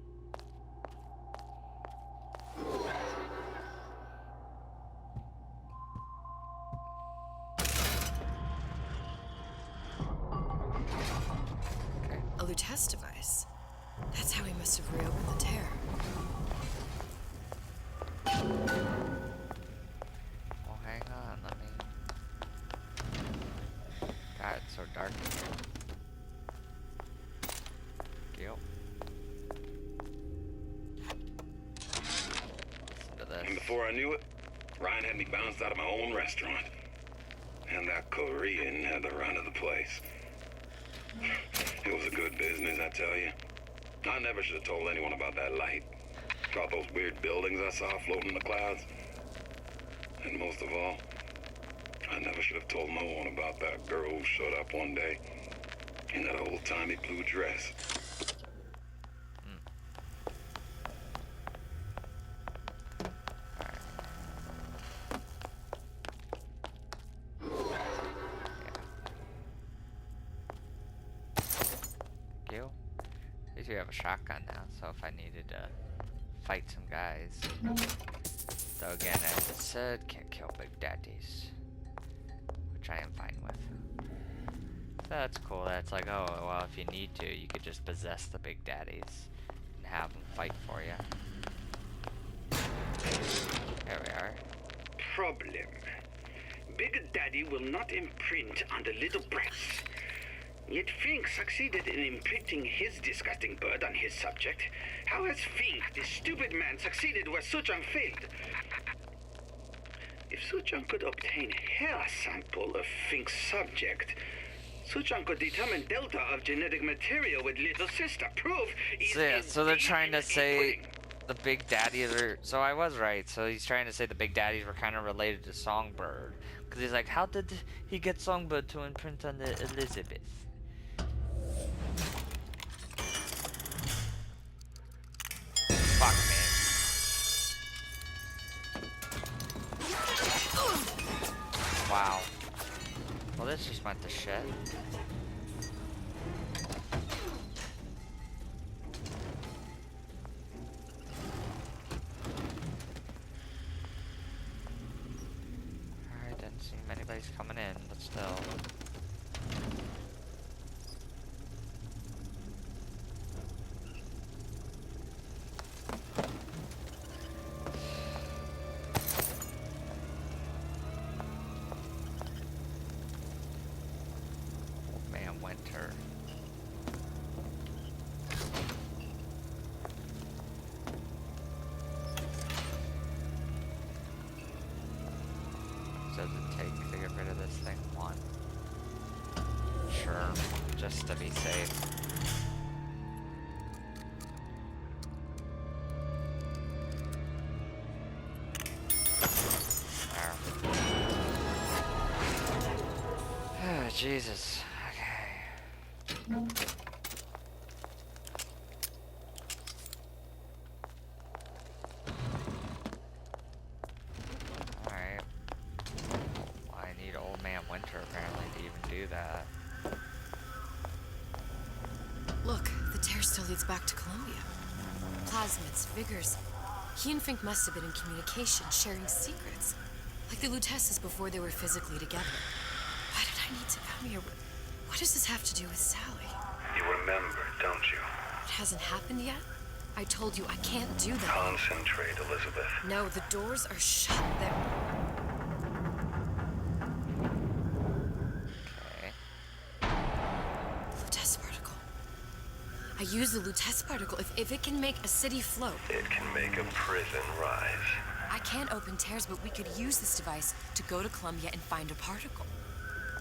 Okay. A Lutece device. That's how he must have reopened the tear. Well, hang on, let me... God, it's so dark in here. Yep. Listen to this. And before I knew it, Ryan had me bounced out of my own restaurant. And that Korean had the run of the place. It was a good business, I tell you. I never should have told anyone about that light. About those weird buildings I saw floating in the clouds. And most of all, I never should have told no one about that girl who showed up one day in that old-timey blue dress. You? At least you have a shotgun now, so if I needed to fight some guys. Though again, as it said, can't kill big daddies. Which I am fine with. So that's cool. That's like, oh, well, if you need to, you could just possess the big daddies and have them fight for you. There we are. Problem. Big Daddy will not imprint on the little brats. Yet Fink succeeded in imprinting his disgusting bird on his subject. How has Fink, this stupid man, succeeded where Suchong failed? If Suchong could obtain hair sample of Fink's subject, Suchong could determine delta of genetic material with little sister. Proof is So yeah, so they're trying to say the big daddies are... So I was right. So he's trying to say the big daddies were kind of related to Songbird. Because he's like, how did he get Songbird to imprint on the Elizabeth? Fuck, man. Wow. Well, this just went to shit. Alright, didn't seem anybody's coming in, but still. Man, Winter. Does it take to get rid of this thing? One. Sure, just to be safe. There. Oh, Jesus. Okay. Alright. Well, I need Old Man Winter apparently to even do that. Look, the tear still leads back to Columbia. Plasmids, Vigors. He and Fink must have been in communication, sharing secrets. Like the Lutesses before they were physically together. Why did I need to come here? What does this have to do with Sally? You remember, don't you? It hasn't happened yet? I told you I can't do that. Concentrate, Elizabeth. No, the doors are shut. They're... Okay. Lutece particle. I use the Lutece particle. If it can make a city float. It can make a prison rise. I can't open tears, but we could use this device to go to Columbia and find a particle.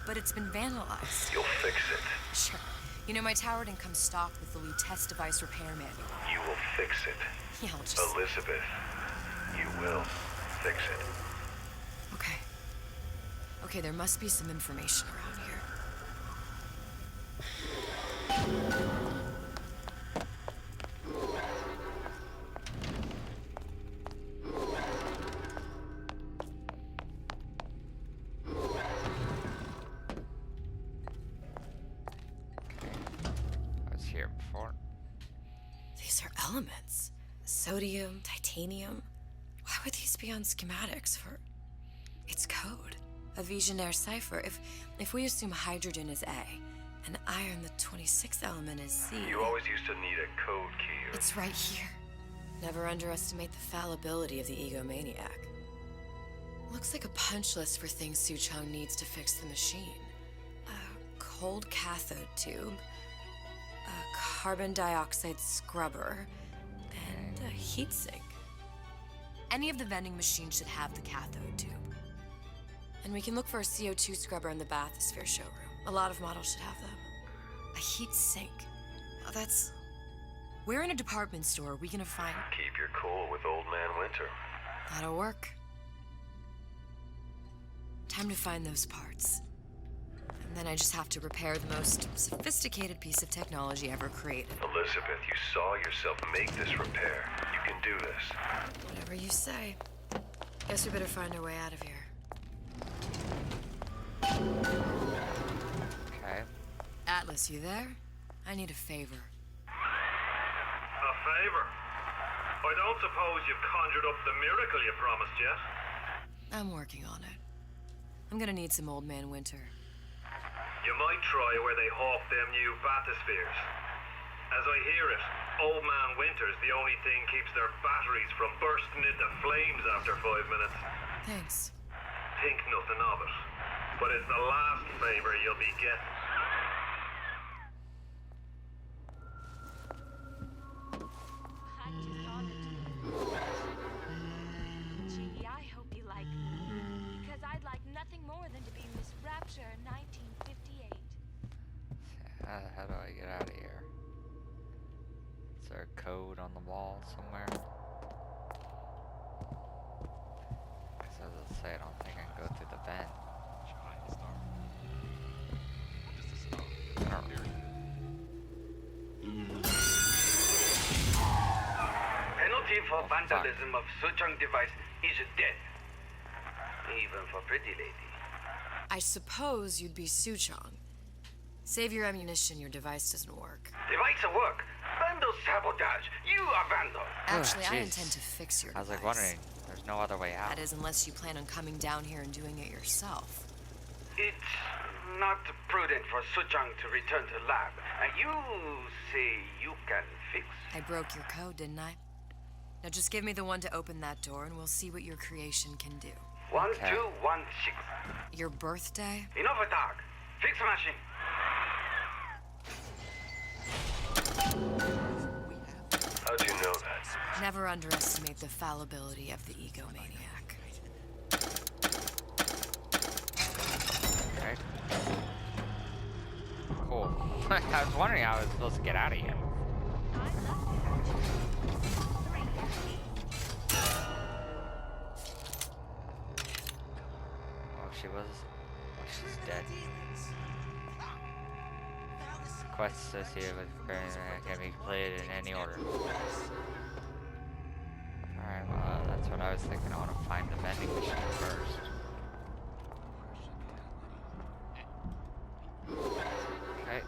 But it's been vandalized. You'll fix it. Sure. You know, my tower didn't come stocked with the Lutece device repair manual. You will fix it. Yeah, I'll just... Elizabeth, you will fix it. Okay. Okay, there must be some information around here. Here before. These are elements. Sodium, titanium. Why would these be on schematics for... It's code. A Visionaire cipher. If we assume hydrogen is A, and iron, the 26th element, is C... You always used to need a code key. It's right here. Never underestimate the fallibility of the egomaniac. Looks like a punch list for things Suchong needs to fix the machine. A cold cathode tube, a carbon dioxide scrubber, and a heatsink. Any of the vending machines should have the cathode tube. And we can look for a CO2 scrubber in the bathysphere showroom. A lot of models should have them. A heatsink. Oh, that's... Where in a department store are we gonna find... Keep your cool with Old Man Winter. That'll work. Time to find those parts. And Then I just have to repair the most sophisticated piece of technology ever created. Elizabeth, you saw yourself make this repair. You can do this. Whatever you say. Guess we better find our way out of here. Okay. Atlas, you there? I need a favor. A favor? I don't suppose you've conjured up the miracle you promised yet? I'm working on it. I'm gonna need some Old Man Winter. You might try where they hawk them new bathyspheres. As I hear it, Old Man Winter's the only thing keeps their batteries from bursting into flames after 5 minutes. Thanks. Think nothing of it. But it's the last favor you'll be getting. Gee, I hope you like me. Because I'd like nothing more than to be Miss Rapture in 1958. How do I get out of here? Is there a code on the wall somewhere? Because as I say, I don't think I can go through the vent. Penalty for vandalism of Suchong device is death. Even for pretty lady. I suppose you'd be Suchong. Save your ammunition, your device doesn't work. Device work. Vandal sabotage. You are vandal. Actually, I jeez. intend to fix your I was like device. wondering, there's no other way out. That is, unless you plan on coming down here and doing it yourself. It's not prudent for Suchong to return to lab. You say you can fix. I broke your code, didn't I? Now just give me the one to open that door and we'll see what your creation can do. 1216. Your birthday? Enough talk. Fix machine. How'd you know that? Never underestimate the fallibility of the egomaniac. Okay. Cool. I was wondering how I was supposed to get out of here. Oh, she was. Oh, she's dead. Quest associated with can be completed in any order. Alright, well, that's what I was thinking. I want to find the vending machine first. Okay.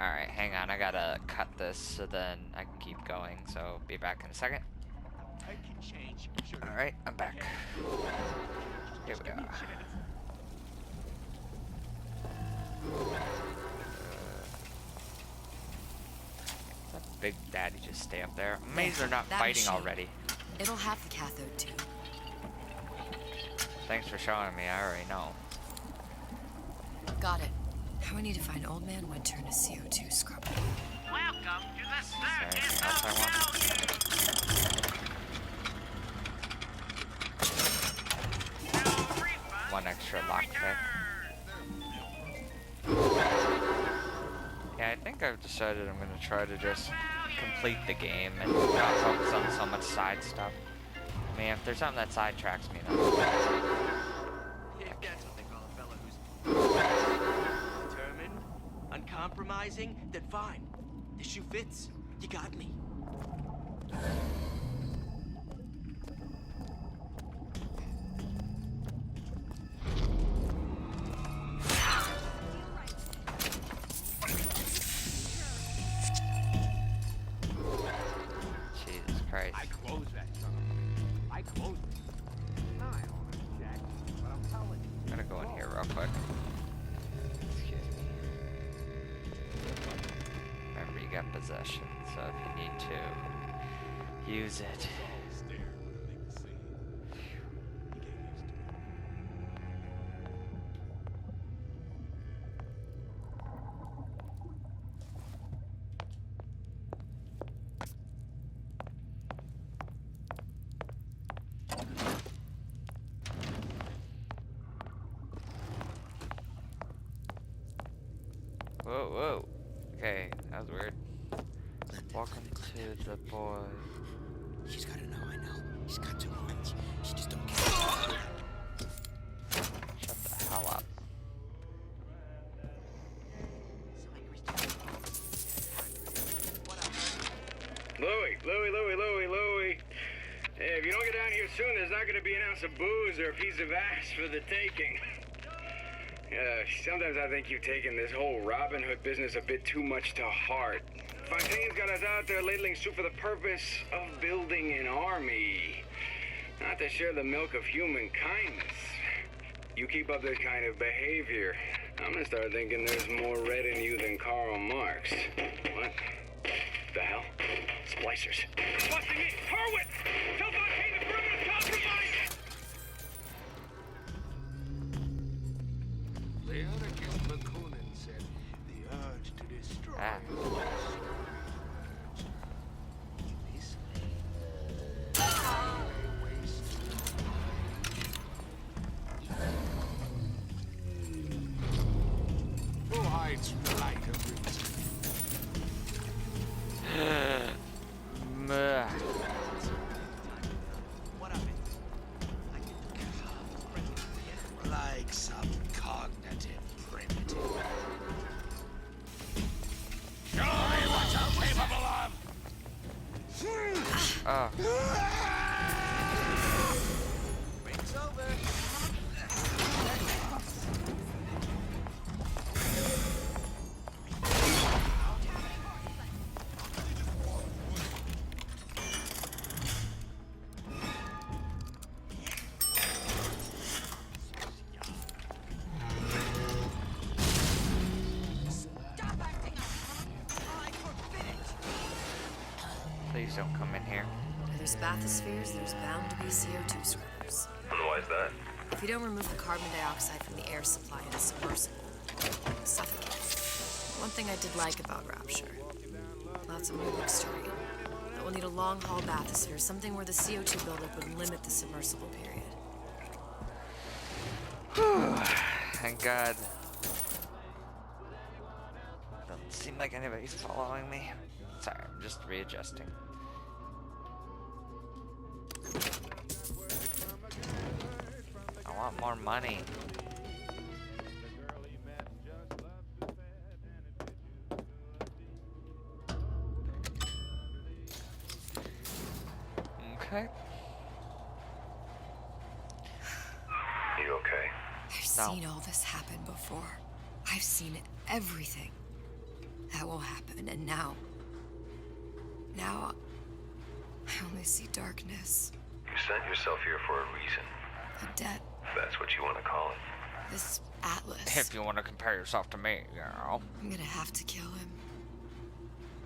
Alright, hang on. I gotta cut this so then I can keep going. So, be back in a second. Alright, I'm back. Here we are. That Big Daddy just stay up there. I'm amazed they're not That fighting machine. already. It'll have the cathode too. Thanks for showing me. I already know. Got it. Now we need to find Old Man Winter in a CO2 scrubber. Welcome to the Is there anything else I want? One extra lockpick. Yeah, I think I've decided I'm gonna try to just complete the game and not focus on so much side stuff. I mean, if there's something that sidetracks me, then If that's what they call a fella who's determined, uncompromising, then fine. The shoe fits. You got me. Jesus Christ. I closed that son of a... I closed it. Nah, I don't know, Jack. But I'm telling you. I'm gonna go in here real quick. Excuse me. Remember, you got possession, so if you need to use it. Whoa, whoa. Okay, that was weird. Welcome to the boy. She's gotta know, I know. She's got to know. She just don't care. Shut the hell up. glass of booze or a piece of ass for the taking. Sometimes I think you've taken this whole Robin Hood business a bit too much to heart. Fontaine's got us out there ladling soup for the purpose of building an army, not to share the milk of human kindness. You keep up this kind of behavior, I'm gonna start thinking there's more red in you than Karl Marx. What the hell? Splicers. Busting it! Horwitz! Tell Fontaine the perimeter's compromised! The Anarchist McCoonan said the urge to destroy. This who hides from the light of reason? What of it? Like some cognitive primitive. Show me what you're capable of! Break's over. Please don't come in here. Where there's bathyspheres, there's bound to be CO2 scrubbers. And why is that? If you don't remove the carbon dioxide from the air supply in the submersible, it'll suffocate. One thing I did like about Rapture, lots of new bookstory. That we'll need a long-haul bathysphere, something where the CO2 buildup would limit the submersible period. Thank God. Doesn't seem like anybody's following me. Sorry, I'm just readjusting. I want more money. Okay. You okay? I've seen all this happen before. I've seen everything that will happen, and now I only see darkness. You sent yourself here for a reason. A debt. That's what you want to call it. This Atlas. If you want to compare yourself to me, girl. I'm gonna have to kill him.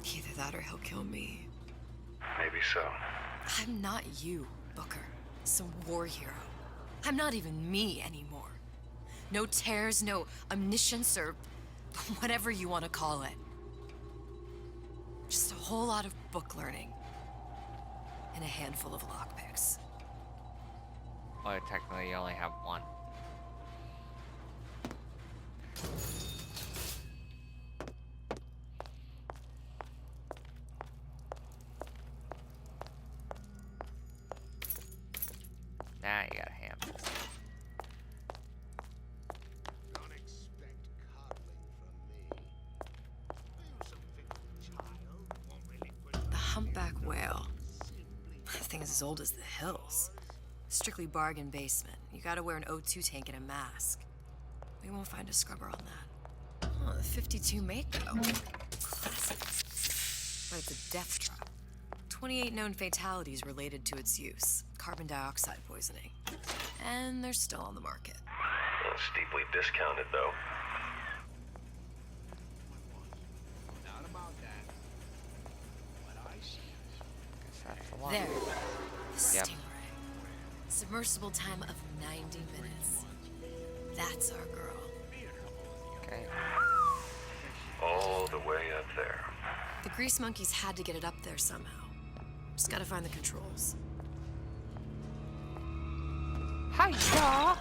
Either that or he'll kill me. Maybe so. I'm not you, Booker. Some war hero. I'm not even me anymore. No tears, no omniscience, or whatever you want to call it. Just a whole lot of book learning. And a handful of lockpicks. Well, technically you only have one. Now you got a handful. Don't expect coddling from me. You some fickle child won't really push. The humpback whale. That thing is as old as the hills. Strictly bargain basement. You gotta wear an O2 tank and a mask. We won't find a scrubber on that. Oh, the 52 Mako. Classic. But it's a death trap. 28 known fatalities related to its use. Carbon dioxide poisoning. And they're still on the market. Steeply discounted, though. Not about that. What I see. That's the one. There. The Yep. Stingray. Submersible time of 90 minutes. That's our girl. Okay. All the way up there. The grease monkeys had to get it up there somehow. Just gotta find the controls. Hiya!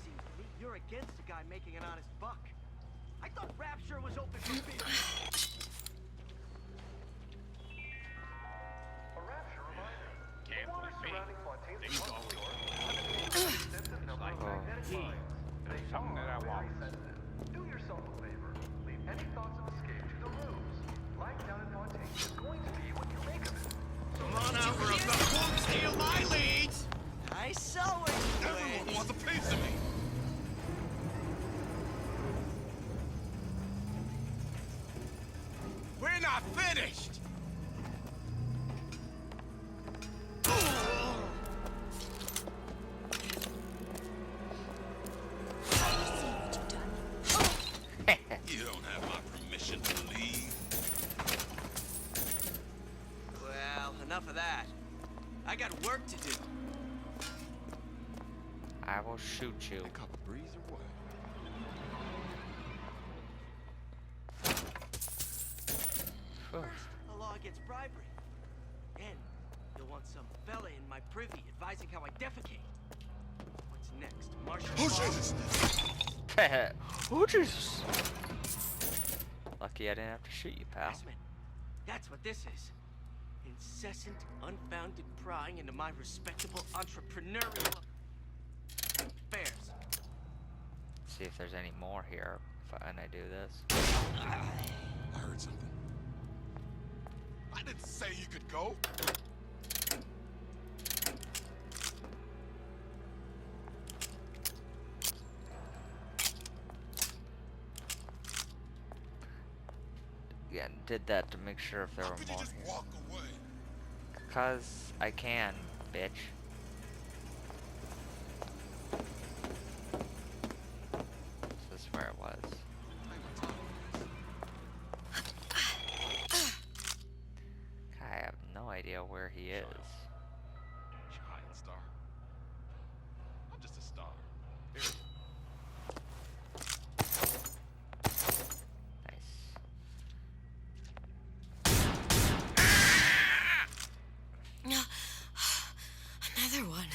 Seems to me you're against a guy making an honest buck. I thought Rapture was open for business. Can't believe me. These always like me. There's something that I want. not finished! You don't have my permission to leave. Well, enough of that. I got work to do. I will shoot you. A cup of breeze or what? First, a law against bribery. Then, you'll want some fella in my privy advising how I defecate. What's next? Martial Oh, law? Jesus! Oh, Jesus! Lucky I didn't have to shoot you, pal. Yes, man. That's what this is. Incessant, unfounded prying into my respectable entrepreneurial affairs. See if there's any more here when I do this. I heard something. I didn't say you could go. Yeah, did that to make sure if there How were could more you just here. walk away? Cause I can, bitch. This is where it was. I have no idea where he is. Giant star. I'm just a star. Period. Another one.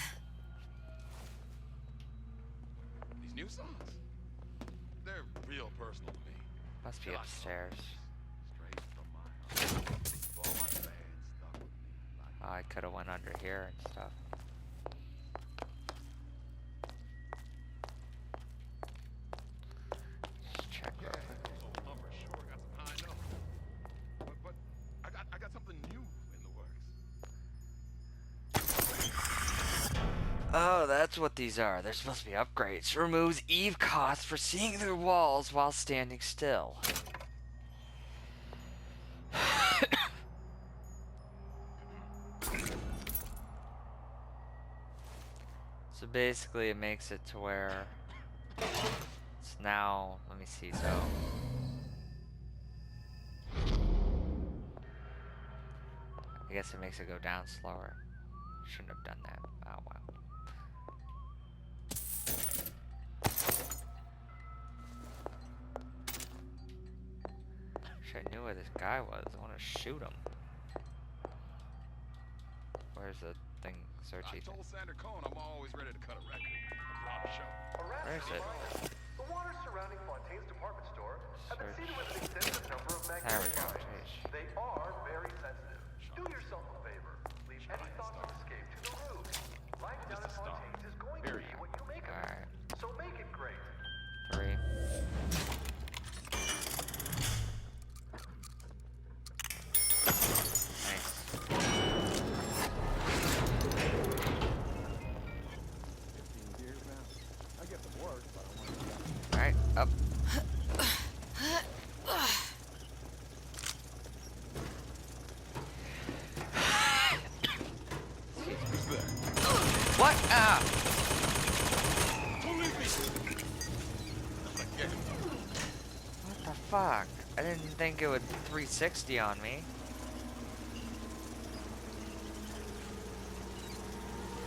These new songs, they're real personal to me. Must be upstairs. Straight from my heart. All my fans stuck with me. Oh, I could have went under here and stuff. Just check real quick. Old number sure got some high notes. But I got something new in the works. Oh, that's what these are. They're supposed to be upgrades. Removes Eve cost for seeing through walls while standing still. So basically it makes it to where it's now, let me see, so I guess it makes it go down slower. Shouldn't have done that. Oh wow. Wish I knew where this guy was. I want to shoot him. Where's the thing? Searchy I thing. told Sander Cohen I'm always ready to cut a record. I'm proud to show. Where is it? The waters surrounding Fontaine's department store have been seeded with an extensive number of There we magnetic go. lines. Jeez. They are very sensitive. Do yourself a favor. Leave any thoughts of escape to the roof. Life down at Fontaine's is going to be what you make of it. Alright. So make it great. 3. Alright, up. What? Ah! Don't leave me. What the fuck? I didn't think it would 360 on me.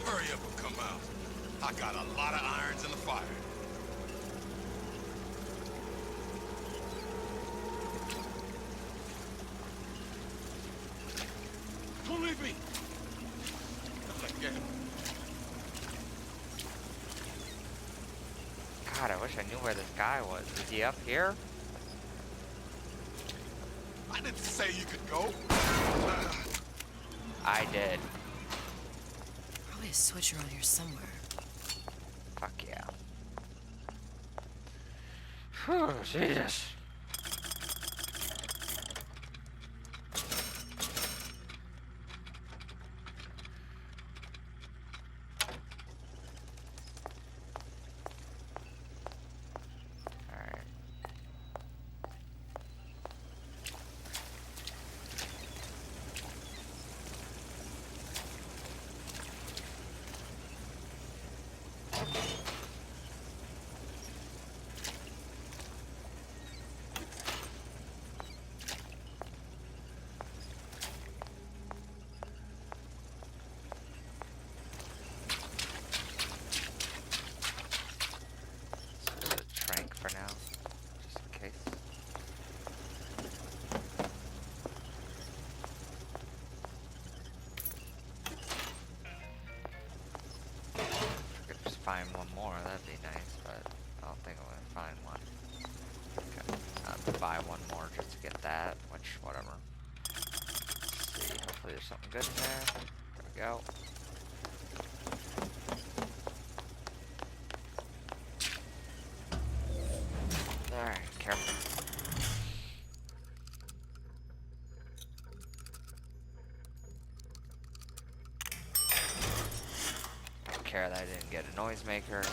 Hurry up and come out. I got a lot of irons in the fire. Don't leave me. God, I wish I knew where this guy was. Is he up here? I didn't say you could go. I did. Probably a switch around here somewhere. Fuck yeah. Whew, Jesus. to buy one more just to get that, which, whatever. Let's see, hopefully there's something good in there. There we go. Alright, careful. Don't care that I didn't get a noisemaker.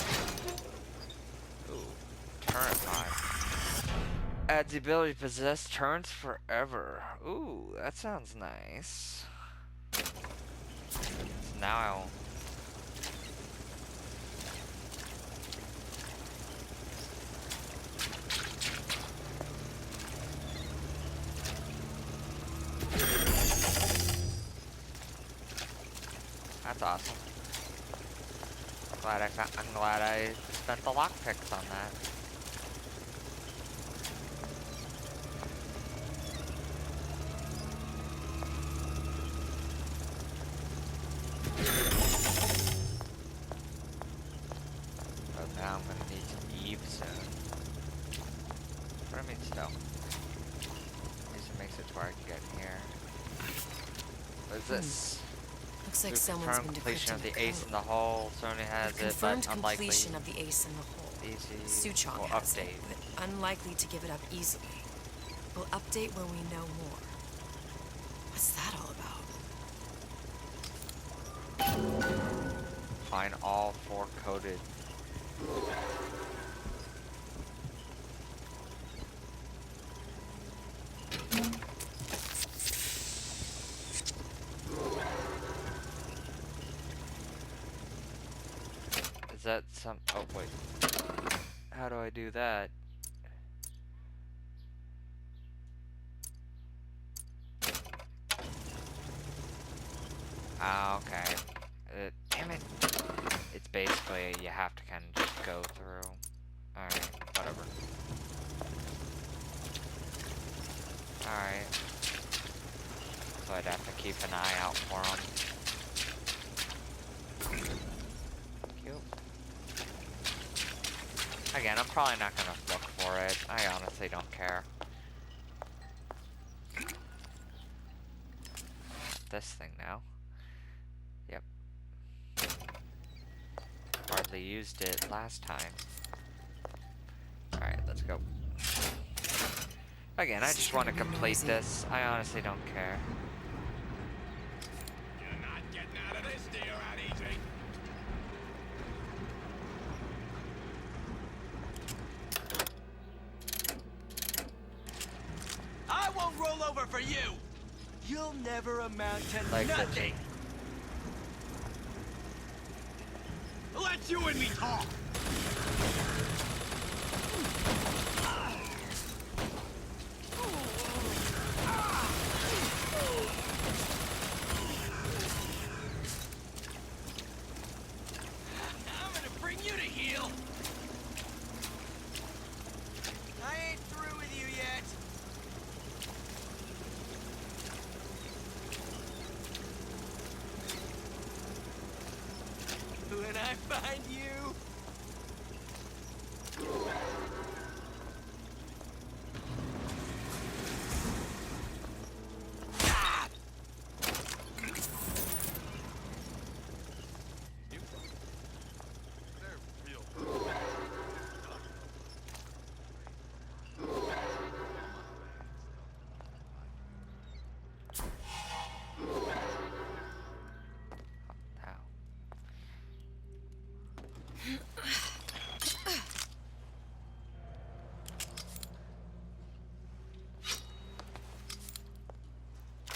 Ooh, turret mod. Adds the ability to possess turrets forever. Ooh, that sounds nice. So now I'll... That's awesome. I'm glad I spent the lockpicks on that. But now I'm gonna need some Eve soon. But I mean still. At least it makes it to where I can get in here. What is this? Looks like We've someone's confirmed been completion of decrypting the ace in the hole. Sony has it, confirmed but unlikely. completion of the ace in the hole. Easy. Suchong Will has update. it, but unlikely to give it up easily. We'll update when we know more. What's that all about? Find all 4 coded. Is that some... Oh, wait. How do I do that? Ah, okay. Damn it. It's basically, you have to kind of just go through. Alright, whatever. Alright. So I'd have to keep an eye out for them. Cute. Again, I'm probably not gonna look for it. I honestly don't care. This thing now. Yep. Hardly used it last time. Alright, let's go. Again, I just want to complete this. I honestly don't care. You're not getting out of this deal that easy. I won't roll over for you! You'll never amount to Like nothing! Let you and me talk! I'm gonna bring you to heel! I ain't through with you yet! When I find you...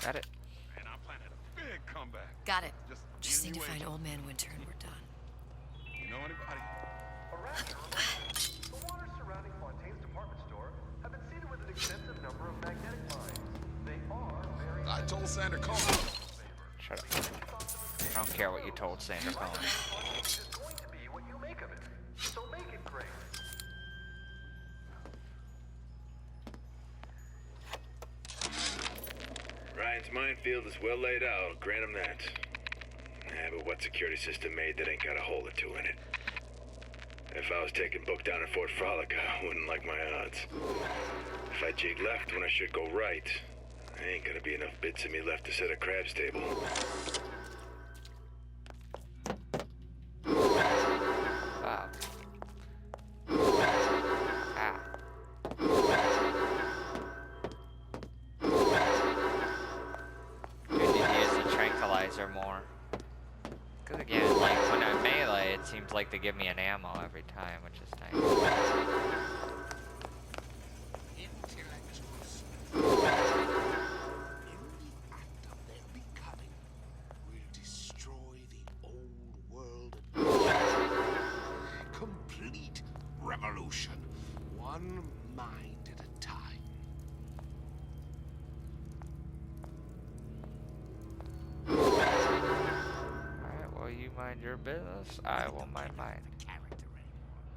Got it. Man, I'm planning a big comeback. Got it. Just need to you find wait. Old Man Winter and we're done. You know anybody? The waters surrounding Fontaine's department store have been seeded with an extensive number of magnetic mines. They are very... I told Sandra Cohen. Shut up. I don't care what you told Sandra Cohen. It's going to be what you make of it. So make it great. Ryan's minefield is well laid out, grant him that. Yeah, but what security system made that ain't got a hole or two in it? If I was taking book down in Fort Frolic, I wouldn't like my odds. If I jig left when I should go right, there ain't gonna be enough bits of me left to set a crab's table. Wow. Ah. We need to use the tranquilizer more. Because again, like when I melee, it seems like they give me an ammo every time, which is nice. Complete revolution. One mind at a time. Alright, well you mind your business, I will mind mine.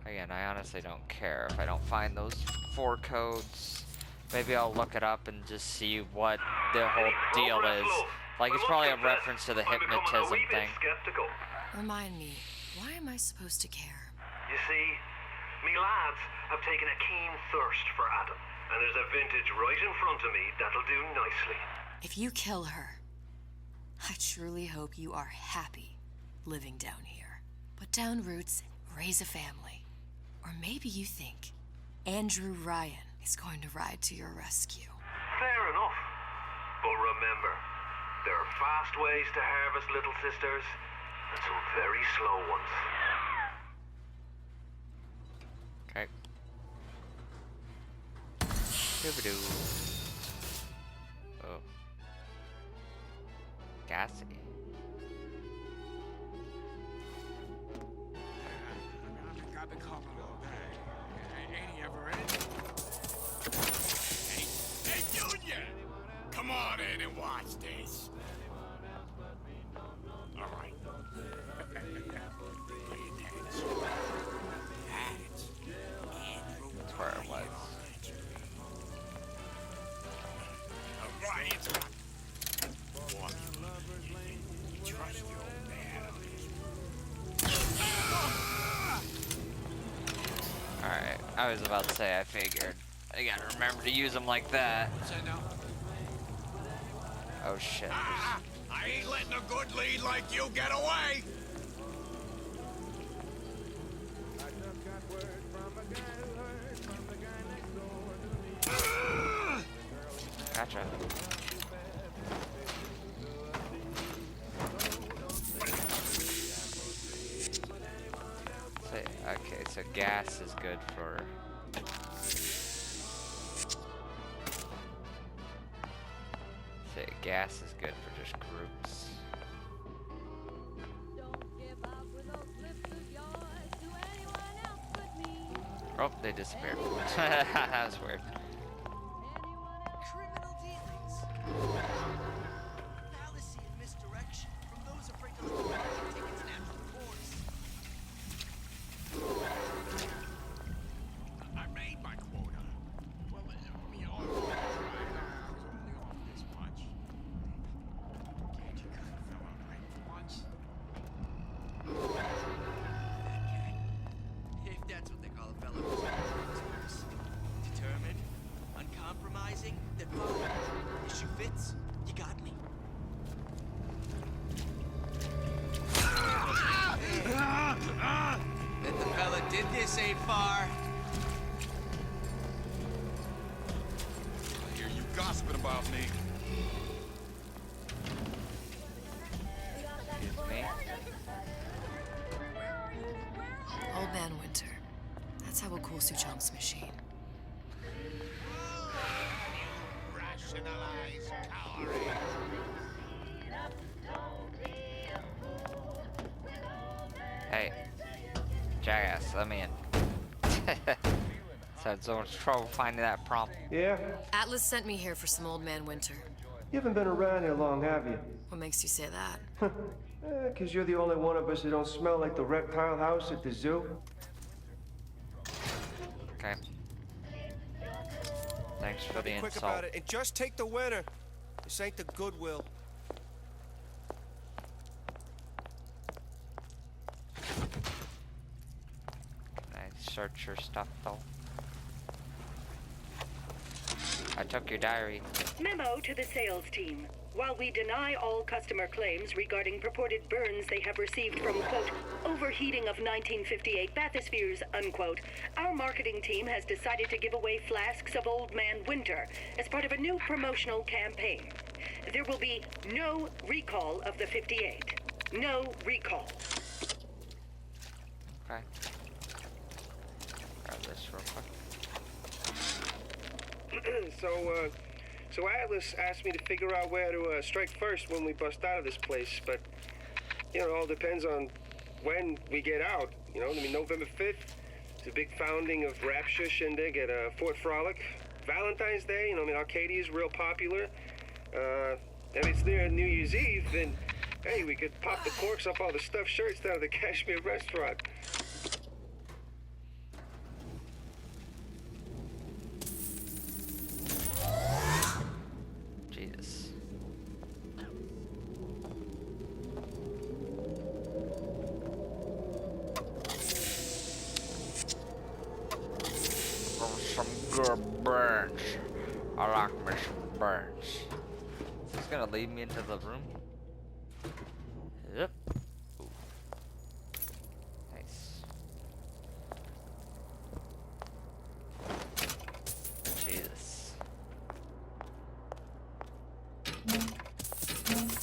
Again, I honestly don't care if I don't find those 4 codes. Maybe I'll look it up and just see what the whole deal is. Like, it's probably a reference to the hypnotism thing. Remind me, why am I supposed to care? You see, me lads have taken a keen thirst for Adam, and there's a vintage right in front of me that'll do nicely. If you kill her, I truly hope you are happy living down here. Put down roots, raise a family. Or maybe you think Andrew Ryan is going to ride to your rescue. Fair enough. But remember, there are fast ways to harvest little sisters, and some very slow ones. Okay. Doo-ba-doo. Oh. Gassy. Got the couple of ain't he ever in? Hey, Junior! Come on in and watch this. All right. That's where it was. All right. Trust your old man on this. Alright, I was about to say, I figured. I gotta remember to use them like that. Oh shit. I ain't letting a good lead like you get away! Gotcha. Okay, so gas is good for... Say, gas is good for just groups. Oh, they disappeared. That was weird. Criminal dealings. Fallacy and misdirection from those afraid to let the market take its natural course. I made my quota. Well, I mean, all right, I was only off this much. Can't you kind of fell out right for once? If that's what they call a fellow who's determined, uncompromising, then fine. The shoe fits, you got me. Bet the fella did this ain't far. I hear you gossiping about me. Excuse me. Old Man Winter. That's how we'll cool Suchong's machine. Rationalize cowering. Hey. Jackass, let me in. So had so much trouble finding that prompt. Yeah? Atlas sent me here for some Old Man Winter. You haven't been around here long, have you? What makes you say that? 'Cause you're the only one of us that don't smell like the reptile house at the zoo. Okay. Thanks for the Be quick insult. about it and just take the winner. This ain't the Goodwill. Can I search your stuff though? I took your diary. Memo to the sales team. While we deny all customer claims regarding purported burns they have received from, quote, overheating of 1958 bathyspheres, unquote, our marketing team has decided to give away flasks of Old Man Winter as part of a new promotional campaign. There will be no recall of the 58. No recall. Okay. Grab this real quick. So Atlas asked me to figure out where to strike first when we bust out of this place, but, you know, it all depends on when we get out. You know, I mean, November 5th is a big founding of Rapture Shindig at Fort Frolic. Valentine's Day, you know, I mean, Arcadia is real popular. If it's near New Year's Eve, then, hey, we could pop the corks off all the stuffed shirts down at the Kashmir restaurant. Jesus. Some good burns. I like me some burns. Is this gonna lead me into the room? Yep. Ooh. Nice. Jesus.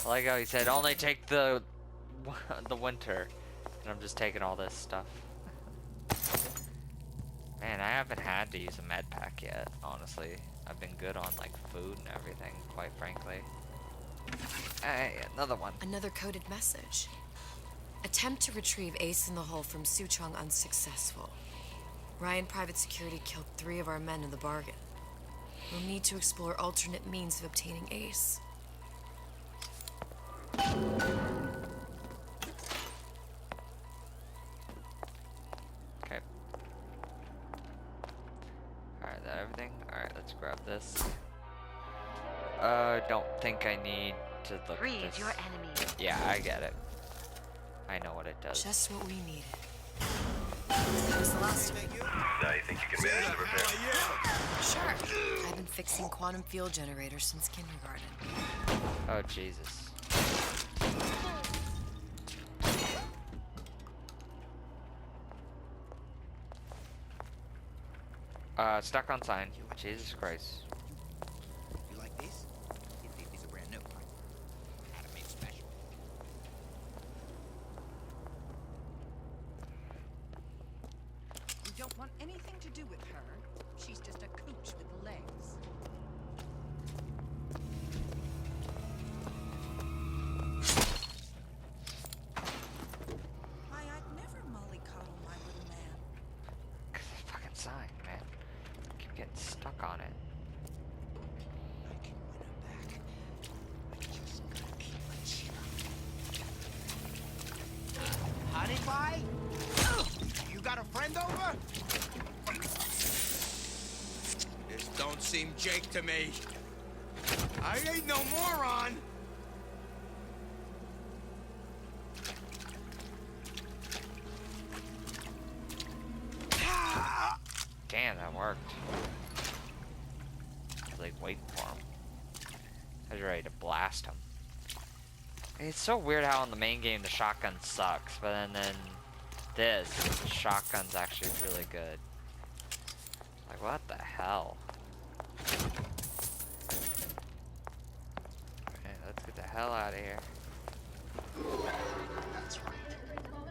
I like how he said only take the winter, and I'm just taking all this stuff. Man, I haven't had to use a med pack yet, honestly. I've been good on like food and everything, quite frankly. Hey, another one. Another coded message. Attempt to retrieve Ace in the Hole from Suchong unsuccessful. Ryan Private Security killed 3 of our men in the bargain. We'll need to explore alternate means of obtaining Ace. Okay. Alright, that everything? Alright, let's grab this. Don't think I need to look Freeze at this. your enemy. Yeah, I get it. I know what it does. Just what we needed. That was the last of it. Now you think you can manage the repair? Sure. I've been fixing quantum field generators since kindergarten. Oh, Jesus. Stuck on sign. Jesus Christ. You like these? These are brand new. Had them made special. We don't want anything to do with her. She's just a cooch with legs. Why, I'd never mollycoddle my little man. Fucking sign, man. Keep getting stuck on it. I can win her back. I just gotta keep my chin up. Honey pie? You got a friend over? This don't seem Jake to me. I ain't no moron. Damn, that worked. I was like waiting for him. I was ready to blast him. It's so weird how in the main game the shotgun sucks, but then this, the shotgun's actually really good. Like, what the hell? Okay, let's get the hell out of here. That's right.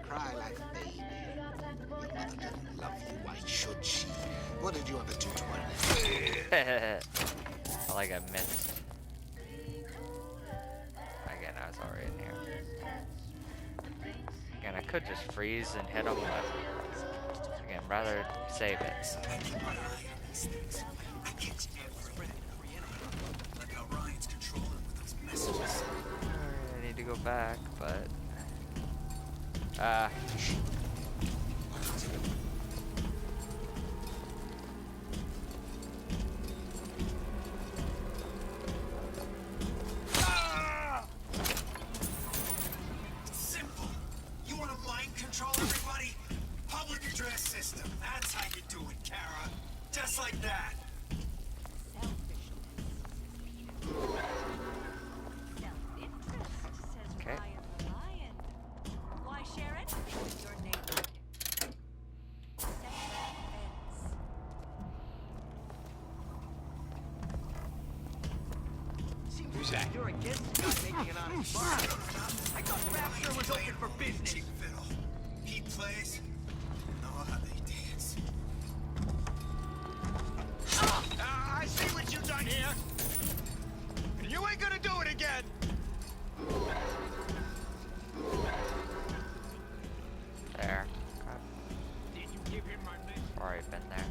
Cry like a baby. Your mother didn't love you. Why should she? What did you ever do to her? I like I missed. Again, I was already in here. Again, I could just freeze and hit him, but again, rather save it. I keep my eye on these things. I catch every enemy. Like how Ryan's controlling with those messages. I need to go back, but Simple. You want to mind control everybody? Public address system. That's how you do it, Kara. Just like that. Selfish was that? You're against the guy making an honest bargain. I thought Rapture was open for business. Cheap fiddle. He plays. Oh, how they dance. I see what you done here. And you ain't gonna do it again. There. Did you give him my message? Alright, been there.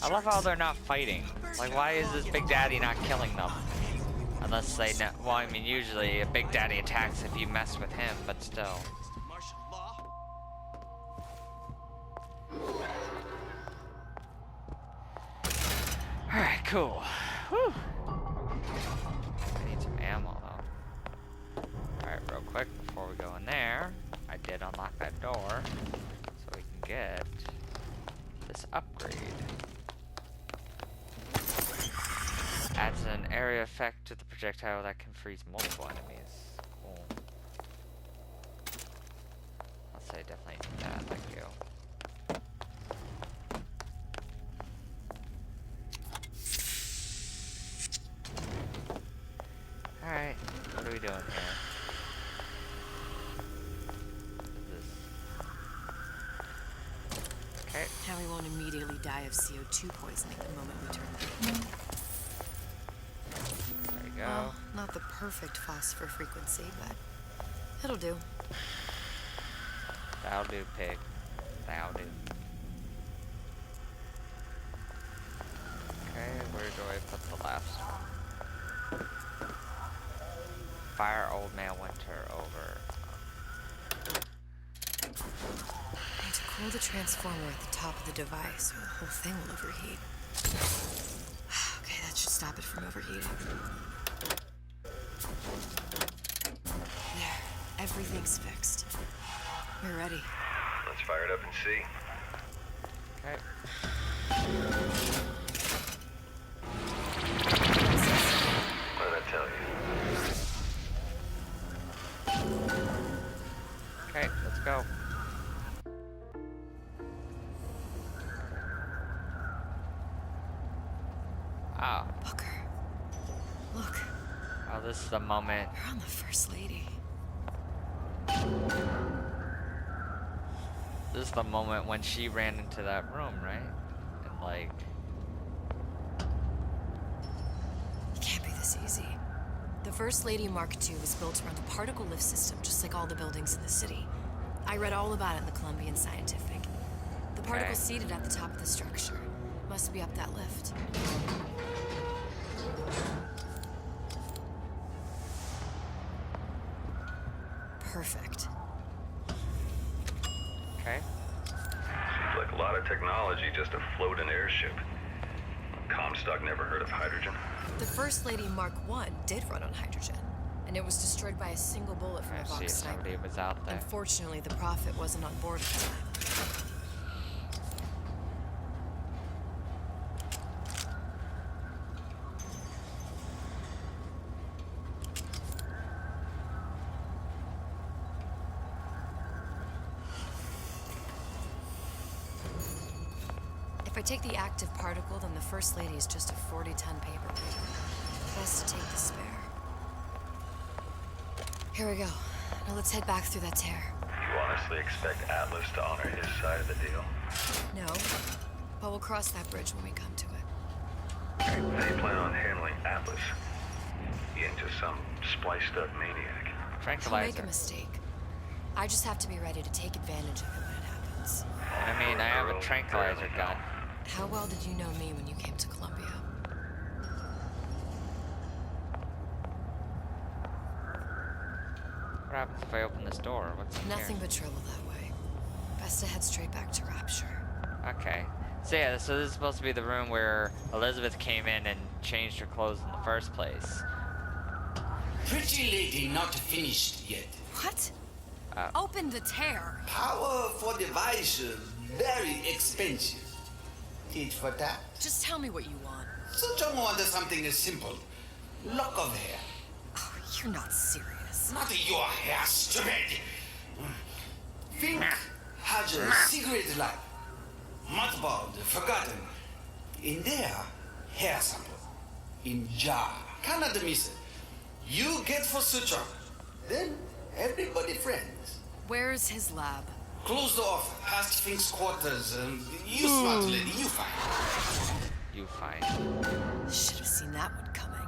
I love how they're not fighting. Like, why is this Big Daddy not killing them? Unless they know. Well, I mean, usually a Big Daddy attacks if you mess with him, but still. Martial law? Alright, cool. Whew. I need some ammo, though. Alright, real quick, before we go in there, I did unlock that door, so we can get this upgrade. Adds an area effect to the projectile that can freeze multiple enemies. Cool. I'll say definitely need that, thank you. Alright, what are we doing here? Okay. Now we won't immediately die of CO2 poisoning the moment we turn green. There you go. Well, not the perfect phosphor frequency, but it'll do. That'll do, pig. That'll do. Okay, where do I put the last one? Fire Old Man Winter over. I need to cool the transformer at the top of the device, or the whole thing will overheat. Okay, that should stop it from overheating. There, everything's fixed. We're ready. Let's fire it up and see. Okay. What did I tell you? Okay, let's go. Ah. Booker. Look. Oh, this is the moment. You're on the First Lady. This is the moment when she ran into that room, right? And like... It can't be this easy. The First Lady Mark II was built around a particle lift system, just like all the buildings in the city. I read all about it in the Columbian Scientific. The particle's seated at the top of the structure. Must be up that lift. Perfect. Okay. Seems like a lot of technology just to float an airship. Comstock never heard of hydrogen. The First Lady Mark I did run on hydrogen, and it was destroyed by a single bullet from a See if Vox sniper. somebody was out there. Unfortunately, the Prophet wasn't on board at the time. If I take the active particle, then the First Lady is just a 40-ton paperweight. Best to take the spare. Here we go. Now let's head back through that tear. You honestly expect Atlas to honor his side of the deal? No, but we'll cross that bridge when we come to it. How do you plan on handling Atlas? He ain't just some spliced-up maniac. He'll make a mistake. I just have to be ready to take advantage of it when it happens. I mean, I have a tranquilizer gun. How well did you know me when you came to Columbia? What happens if I open this door? What's in Nothing here? but trouble that way. Best to head straight back to Rapture. Okay. So yeah, so this is supposed to be the room where Elizabeth came in and changed her clothes in the first place. Pretty lady not finished yet. What? Open the tear. Power for device very expensive. Tit for tat. Just tell me what you want. Such a want something simple. Lock of hair. Oh, you're not serious. Not your hair, stupid. Think has a cigarette light. Mothballed, forgotten. In there, hair sample. in jar. Canada mise. You get for Suchong. Then everybody friends. Where's his lab? Closed off, past Fink's quarters. You smart lady, you find. You find. Should have seen that one coming.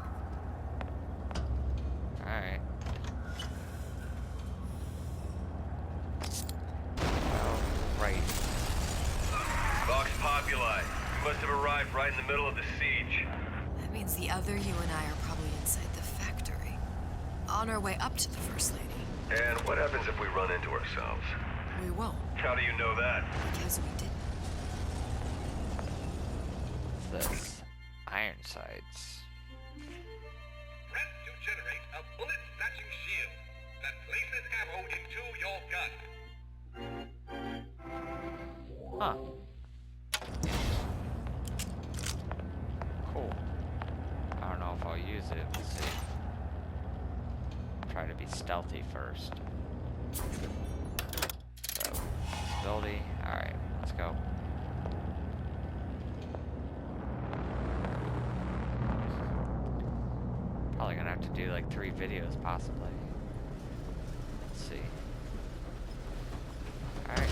Alright. Oh, right. Vox Populi. You must have arrived right in the middle of the siege. That means the other you and I are probably inside the factory. On our way up to the First Lady. And what happens if we run into ourselves? We won't. How do you know that? Because we didn't. This Ironsides. Press to generate a bullet-snatching shield that places ammo into your gun. Huh. Cool. I don't know if I'll use it. Let's see. Try to be stealthy first. So, ability. Alright, let's go. Probably gonna have to do like 3 videos, possibly. Let's see. Alright.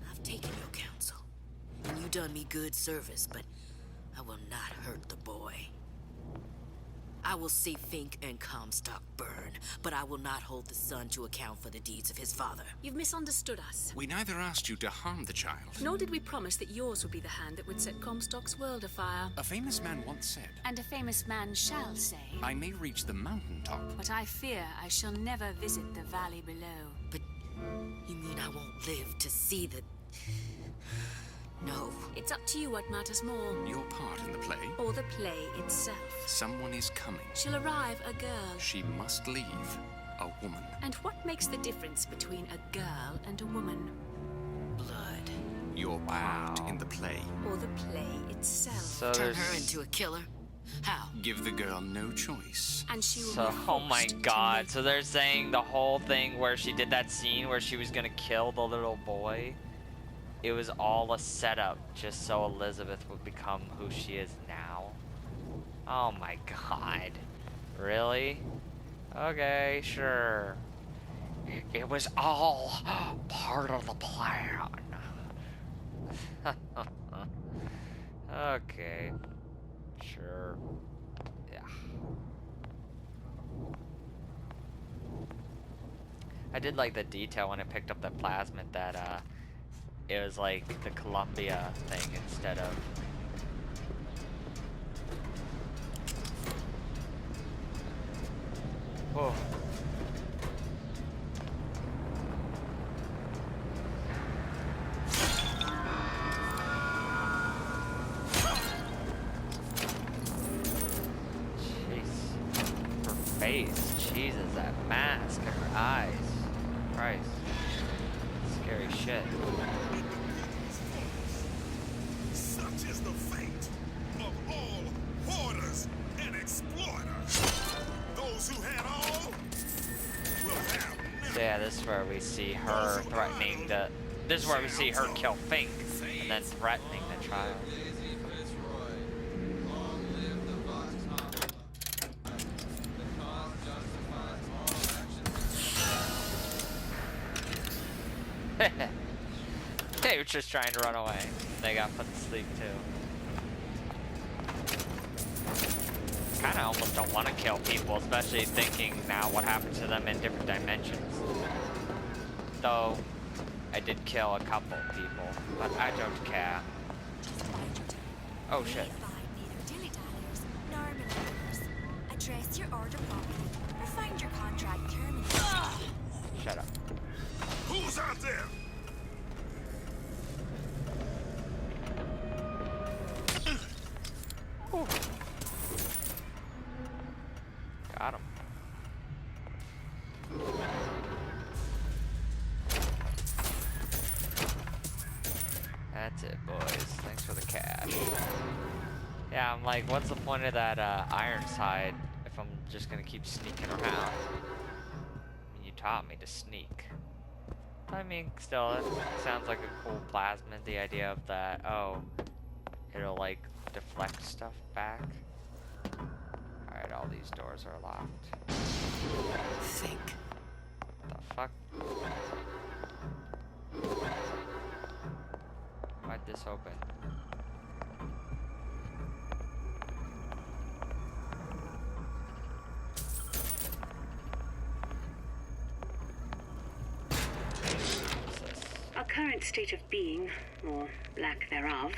I've taken your counsel, and you done me good service, but I will not hurt the boy. I will see Fink and Comstock burn, but I will not hold the son to account for the deeds of his father. You've misunderstood us. We neither asked you to harm the child. Nor did we promise that yours would be the hand that would set Comstock's world afire. A famous man once said, And a famous man shall say, I may reach the mountaintop, but I fear I shall never visit the valley below. But you mean I won't live to see the... No. It's up to you what matters more. Your part in the play? Or the play itself. Someone is coming. She'll arrive, a girl. She must leave, a woman. And what makes the difference between a girl and a woman? Blood. Your part in the play. Or the play itself. So turn her into a killer? How? Give the girl no choice. And she will So, oh my god, so they're saying the whole thing where she did that scene where she was gonna kill the little boy, it was all a setup just so Elizabeth would become who she is now? Oh my god. Really? Okay, sure. It was all part of the plan. Okay. Sure. Yeah. I did like the detail when it picked up the plasmid that it was like the Columbia thing instead of whoa. Face. Jesus, that mask and her eyes. Christ. Scary shit. Such is the fate of all hoarders and exploiters. Those who had all will have none. So yeah, this is where we see her threatening the... This is where we see her kill Fink, and then threatening the child. They were just trying to run away. They got put to sleep too. Kinda almost don't want to kill people, especially thinking now what happened to them in different dimensions. Though, I did kill a couple people, but I don't care. Oh shit. Address your order properly or find your contract terminated. Shut up. Who's out there? Ooh. Got him. That's it, boys. Thanks for the cash. Yeah, I'm like, what's the point of that Ironside if I'm just gonna keep sneaking around? I mean, you taught me to sneak. What I mean, still, it sounds like a cool plasmid. The idea of that, oh, it'll like deflect stuff back. Alright, all these doors are locked. Think. What the fuck? Why'd this open? Our current state of being, or lack thereof,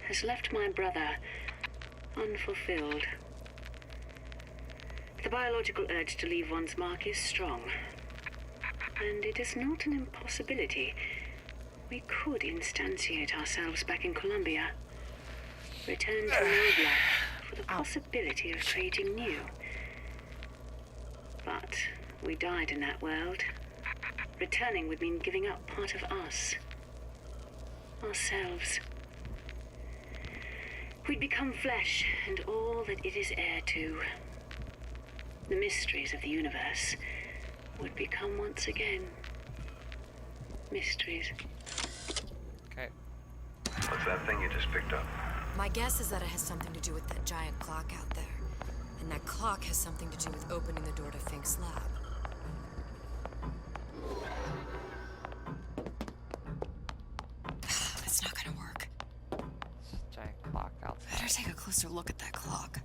has left my brother unfulfilled. The biological urge to leave one's mark is strong, and it is not an impossibility. We could instantiate ourselves back in Columbia, return to an old life for the possibility of creating new. But we died in that world. Returning would mean giving up part of us. Ourselves. We'd become flesh and all that it is heir to. The mysteries of the universe would become once again mysteries. Okay. What's that thing you just picked up? My guess is that it has something to do with that giant clock out there. And that clock has something to do with opening the door to Fink's lab. That's not gonna work. Giant clock outside. Better take a closer look at that clock.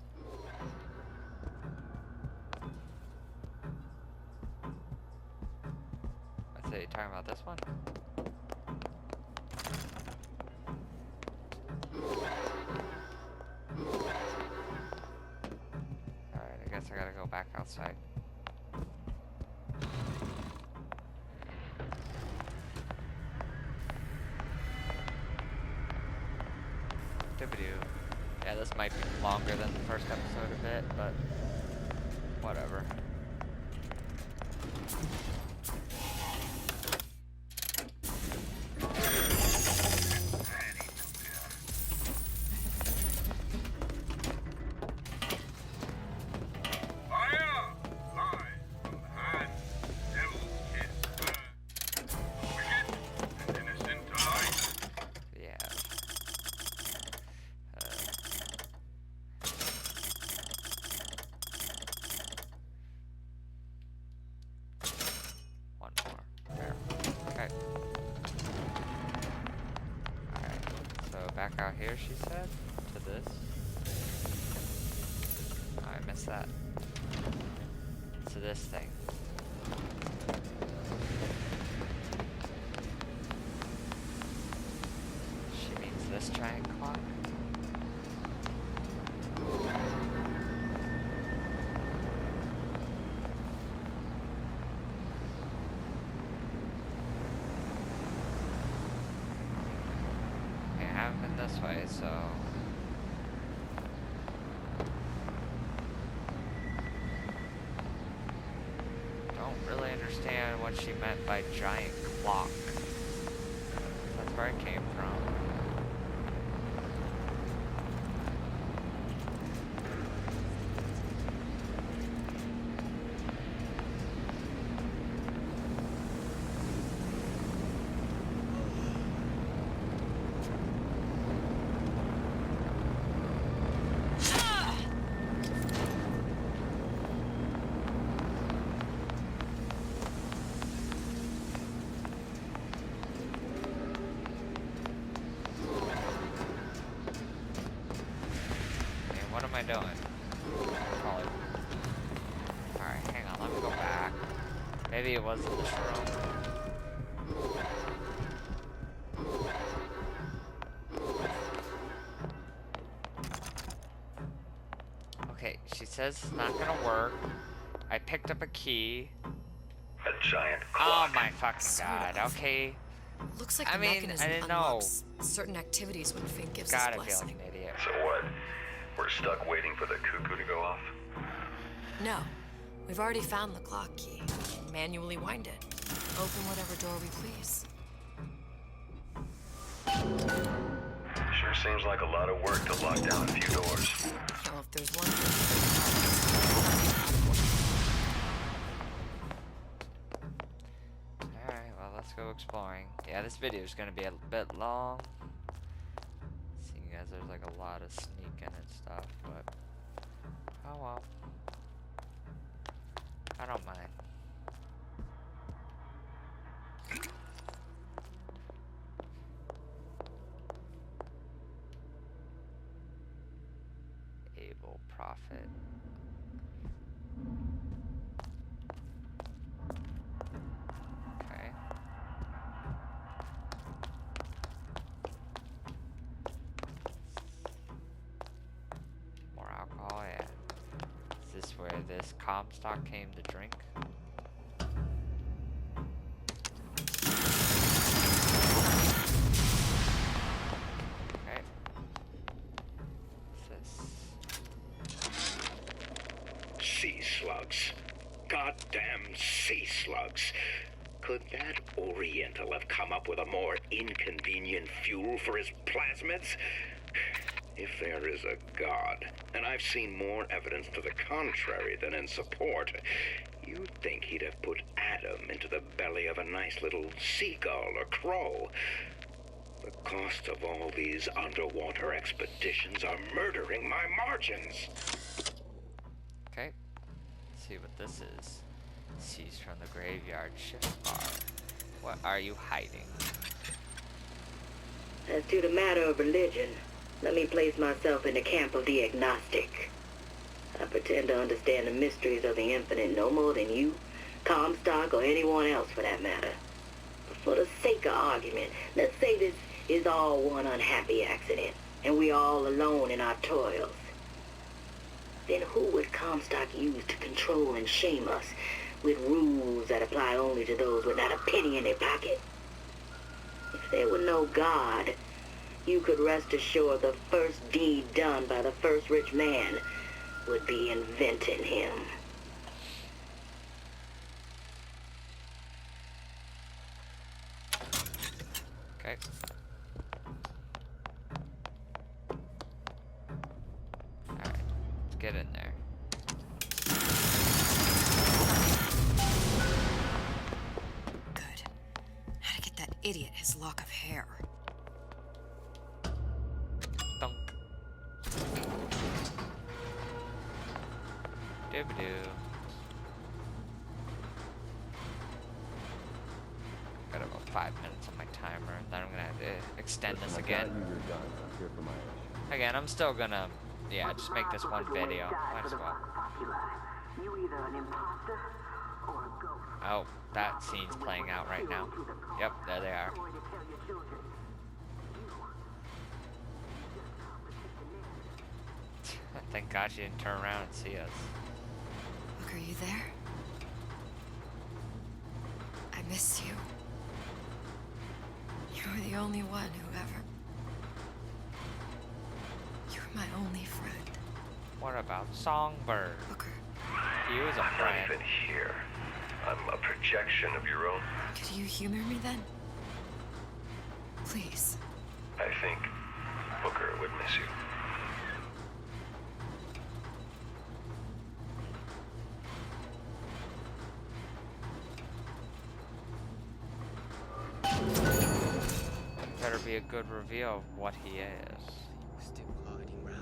I say, you talking about this one? Alright, I guess I gotta go back outside. Yeah, this might be longer than the first episode a bit, but whatever. Back out here, she said, to this. Oh, I missed that. To this thing. She means this giant clock. This way, so don't really understand what she meant by giant clock. That's where I came from. What am I doing? Probably. Alright, hang on, let me go back. Maybe it was in this room. Okay, she says it's not gonna work. I picked up a key. A giant clock. Oh my fucking god, okay. Looks like the mechanism I didn't know. unlocks certain activities when Fink gives Gotta his feel blessing. like an idiot. So what? We're stuck waiting for the cuckoo to go off? No. We've already found the clock key. Manually wind it. Open whatever door we please. Sure seems like a lot of work to lock down a few doors. Well, if there's one thing. Alright, well, let's let's go exploring. Yeah, this video is gonna be a bit long, seeing as there's like a lot of sneaking and stuff, but oh well. I don't mind. Able Prophet. Okay. More alcohol, yeah. Is this where this Comstock came to drink? Okay. What's this? Sea slugs. Goddamn sea slugs. Could that Oriental have come up with a more inconvenient fuel for his plasmids? If there is a God, and I've seen more evidence to the contrary than in support, you'd think he'd have put Adam into the belly of a nice little seagull or crow. The cost of all these underwater expeditions are murdering my margins. Okay. Let's see what this is. Seized from the graveyard shift bar. What are you hiding? As to the matter of religion, let me place myself in the camp of the agnostic. I pretend to understand the mysteries of the infinite no more than you, Comstock, or anyone else for that matter. But for the sake of argument, let's say this is all one unhappy accident, and we're all alone in our toils. Then who would Comstock use to control and shame us with rules that apply only to those with not a penny in their pocket? If there were no God, you could rest assured the first deed done by the first rich man would be inventing him. Okay. Alright, let's get in there. Good. How to get that idiot his lock of hair. Dunk. Doo-doo. Got about 5 minutes on my timer, and then I'm gonna have to extend this again. Again, I'm still gonna, yeah, just make this one video. Might as well. Oh, that scene's playing out right now. Yep, there they are. Thank God she didn't turn around and see us. Look, are you there? I miss you. You were the only one who ever... You were my only friend. What about Songbird? Booker. He was a I'm friend. not even here. I'm a projection of your own. Could you humor me then? Please. I think Booker would miss you. Better be a good reveal of what he is. Still hiding round.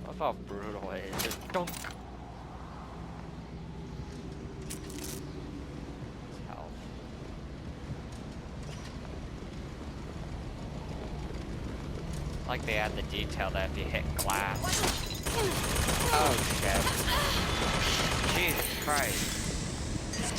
I love how brutal it is. Just dunk. Hell. Like they add the detail that if you hit glass. Oh shit. Jesus Christ. Just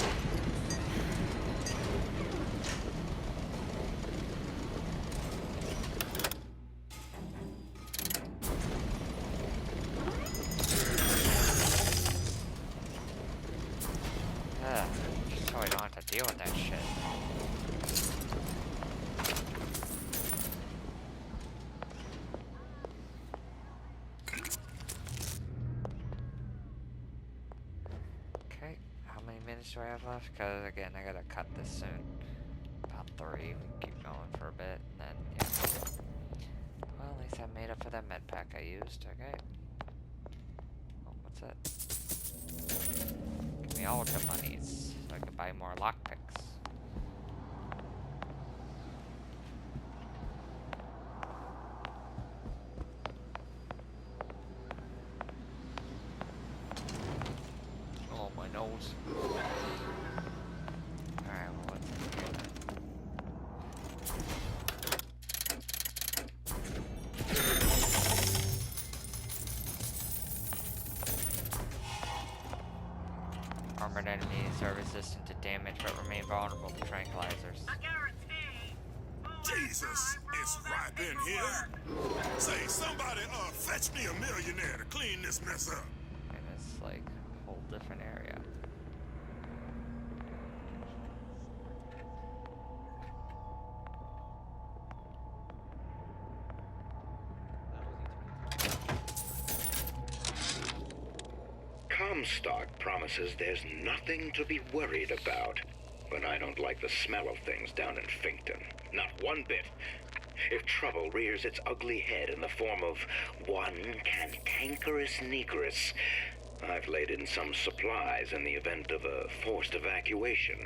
so I don't have to deal with that shit. do I have left? Because again, I gotta cut this soon. About 3. We can keep going for a bit, and then yeah. Well, at least I made up for that med pack I used. Okay. Oh, what's that? Give me all the monies so I can buy more lockpicks. Oh, my nose. Alright, well, what's in here then? Armored enemies are resistant to damage but remain vulnerable to tranquilizers. Jesus, it's right in here. Say, somebody fetch me a millionaire to clean this mess up. And it's like a whole different area. Comstock promises there's nothing to be worried about. But I don't like the smell of things down in Finkton. Not one bit. If trouble rears its ugly head in the form of one cantankerous negress, I've laid in some supplies in the event of a forced evacuation.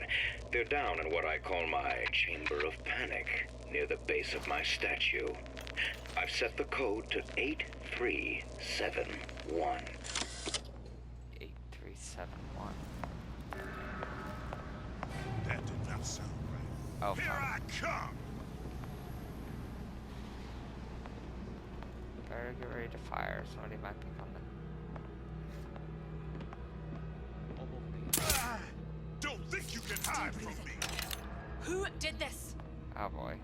They're down in what I call my chamber of panic, near the base of my statue. I've set the code to 8371. 8371. That did not sound right. Oh, here I come! Better get ready to fire. Somebody might be coming. Don't think you can hide from me! Who did this? Oh boy.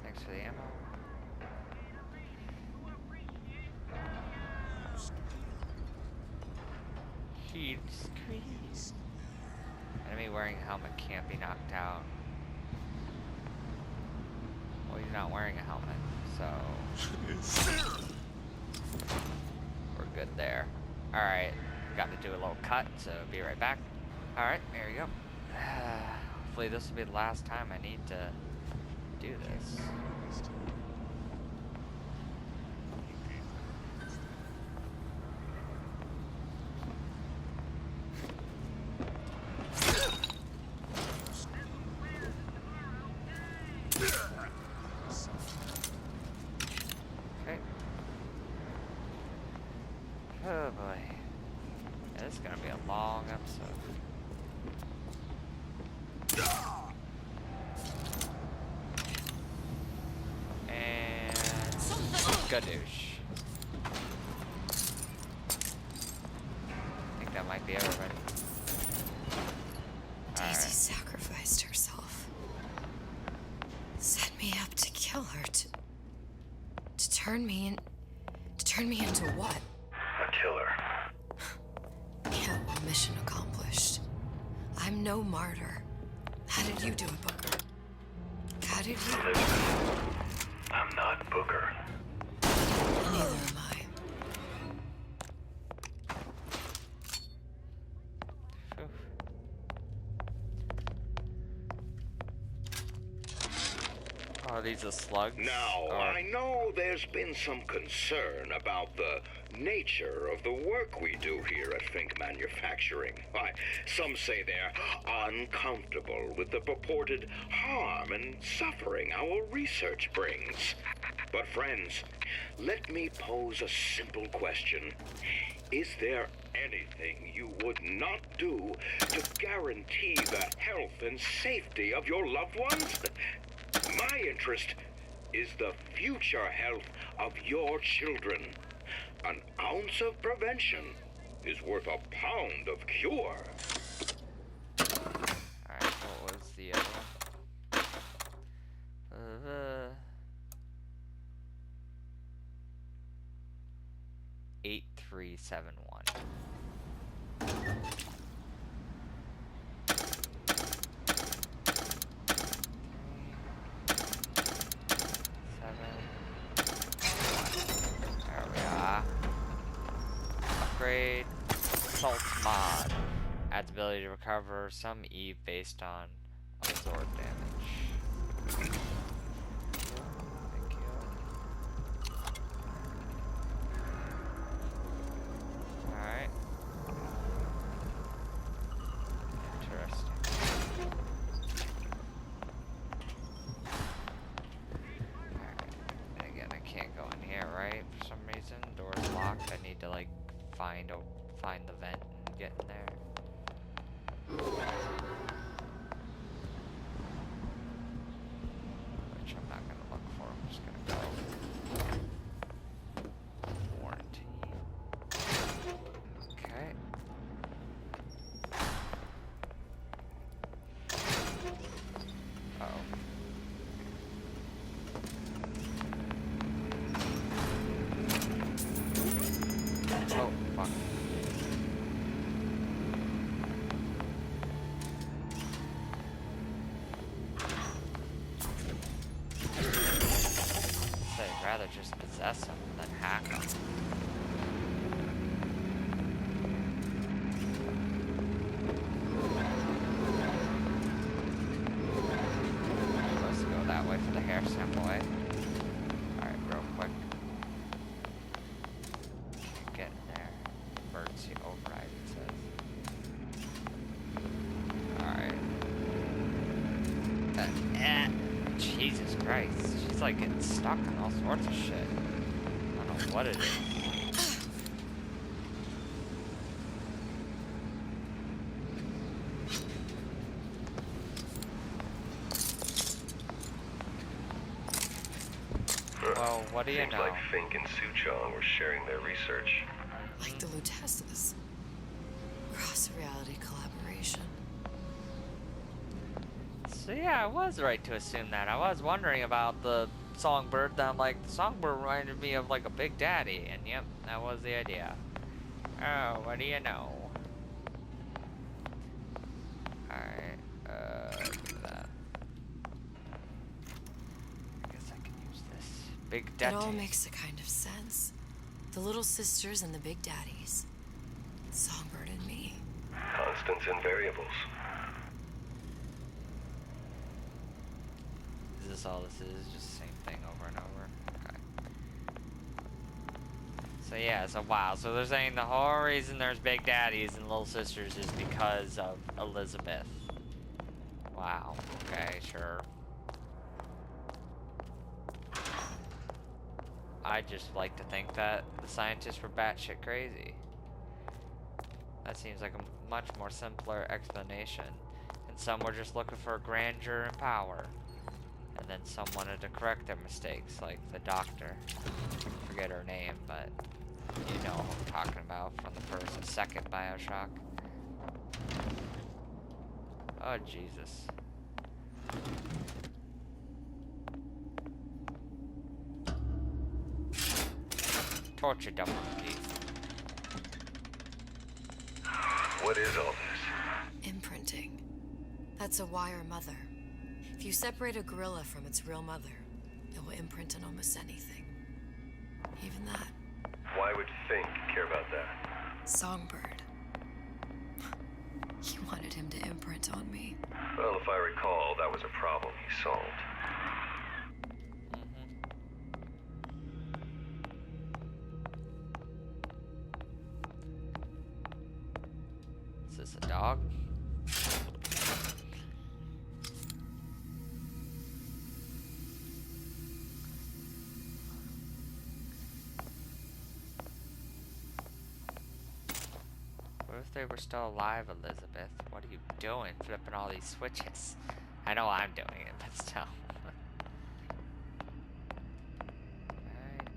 Thanks for the ammo. Heat screens. Enemy wearing a helmet can't be knocked out. Well, he's not wearing a helmet, so we're good there. Alright, got to do a little cut, so be right back. Alright, there we go. Hopefully this will be the last time I need to do this. Okay. Oh boy. Yeah, this is gonna be a long episode. And Gadoosh. I think that might be everybody. Daisy sacrificed herself. Set me up to kill her, to turn me into what? A killer. Yeah, well, mission accomplished. I'm no martyr. How did you do it, Booker? How did you? I'm not Booker. Neither am I. Oh, these are slugs? Now, I know there's been some concern about the nature of the work we do here at Fink Manufacturing. Why, some say they're uncomfortable with the purported harm and suffering our research brings. But friends, let me pose a simple question. Is there anything you would not do to guarantee the health and safety of your loved ones? My interest is the future health of your children. An ounce of prevention is worth a pound of cure. Alright, what was the other one? 8371. 371. There we are. Upgrade. Assault mod. Adds ability to recover some Eve based on absorbed damage. Thank you. Alright. Interesting. Alright. And again, I can't go in here, right? For some reason. Door's locked. I need to like find the vent and get in there. Which I'm not gonna look for. I'm just gonna go. Warranty. Okay. Uh-oh. Oh, fuck. I'd rather just possess him than hack him. Supposed to go that way for the hair sample, eh? Alright, real quick. Can't get in there. Emergency override, it says. Alright. Jesus Christ. She's like getting stuck in all sorts of shit. I don't know what it is. Well, what do you know? Seems like Fink and Suchong were sharing their research. Like the Lutesses. Cross-reality collaboration. So yeah, I was right to assume that. I was wondering about the songbird. Then I'm like, the songbird reminded me of like a Big Daddy. And yep, that was the idea. Oh, what do you know? Alright, do that. I guess I can use this. Big Daddy. It all makes a kind of sense. The little sisters and the big daddies. Songbird and me. Constants and variables. Is this all this is? Just the same thing over and over? Okay. So yeah, so wow. So they're saying the whole reason there's big daddies and little sisters is because of Elizabeth. Wow. Okay, sure. I just like to think that the scientists were batshit crazy. That seems like a much more simpler explanation. And some were just looking for grandeur and power. And then some wanted to correct their mistakes, like the doctor. I forget her name, but you know who I'm talking about from the first and second Bioshock. Oh, Jesus. Torture dumb monkey. What is all this? Imprinting. That's a wire mother. If you separate a gorilla from its real mother, it will imprint on almost anything. Even that. Why would Fink care about that? Songbird. He wanted him to imprint on me. Well, if I recall, that was a problem he solved. Is this a dog? What if they were still alive, Elizabeth? What are you doing, flipping all these switches? I know I'm doing it, but still. Alright,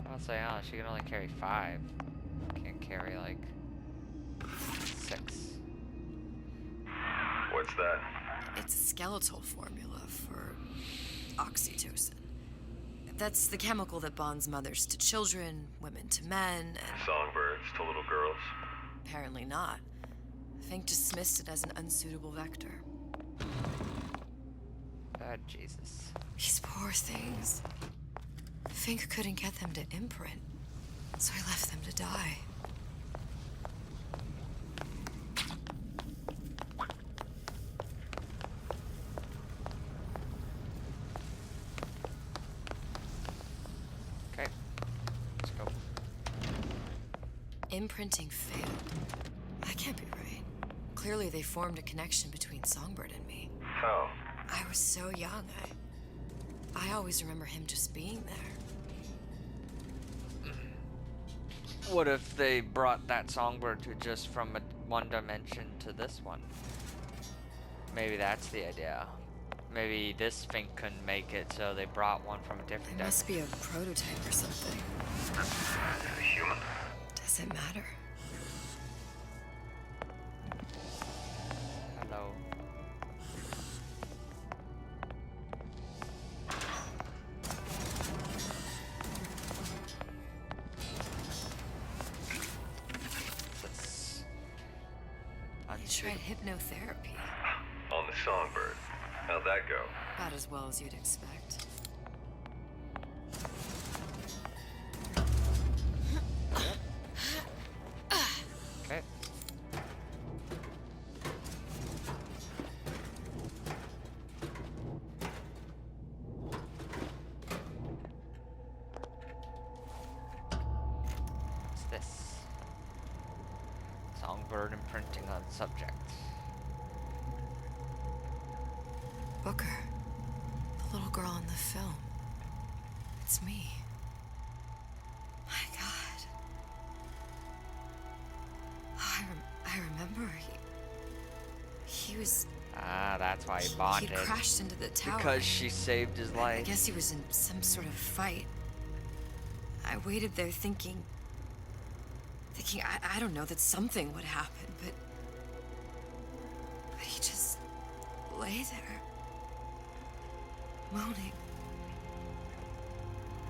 I'll say, oh, she can only carry 5. Can't carry, like, 6. What's that? It's a skeletal formula for oxytocin. That's the chemical that bonds mothers to children, women to men, and... Songbirds to little girls. Apparently not. Fink dismissed it as an unsuitable vector. God, Jesus. These poor things. Fink couldn't get them to imprint, so he left them to die. Okay, let's go. Imprinting failed. That can't be right. Clearly they formed a connection between Songbird and me. How? I was so young, I always remember him just being there. What if they brought that songbird to just from one dimension to this one? Maybe that's the idea. Maybe this Fink couldn't make it, so they brought one from a different It must be a prototype or something. A human? Does it matter? Hello. I tried hypnotherapy. On the Songbird. How'd that go? About as well as you'd expect. Okay. What's this? Songbird imprinting on subject. Booker. The little girl in the film. It's me. My God. Oh, I remember he was... Ah, that's why he bonded. He crashed into the tower. Because she saved his life. I guess he was in some sort of fight. I waited there thinking I don't know, that something would happen, but he just lay there, moaning.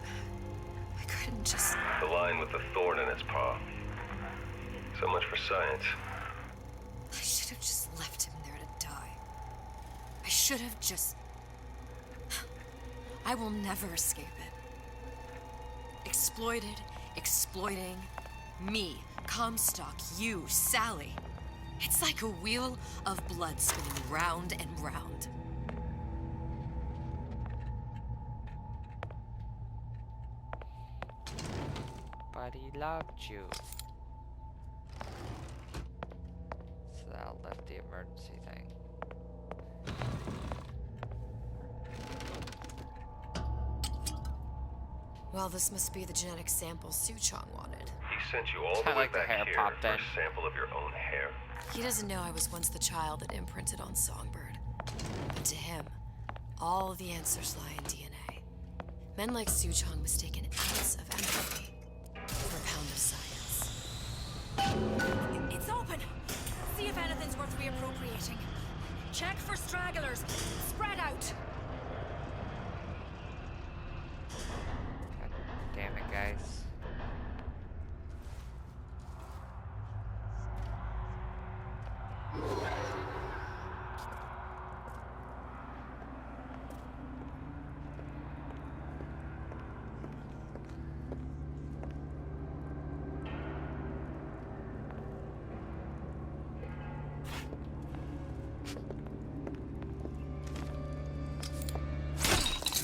I couldn't just... The lion with the thorn in its paw. So much for science. I should have just left him there to die. I should have just... I will never escape it. Exploited, exploiting, me, Comstock, you, Sally. It's like a wheel of blood spinning round and round. But he loved you. So that left the emergency thing. Well, this must be the genetic sample Suchong wanted. He sent you all the way like the back hair here popped for in. a sample of your own hair. He doesn't know I was once the child that imprinted on Songbird. But to him, all the answers lie in DNA. Men like Suchong mistake an ounce of empathy for a pound of science. It's open. See if anything's worth reappropriating. Check for stragglers. Spread out. God damn it, guys.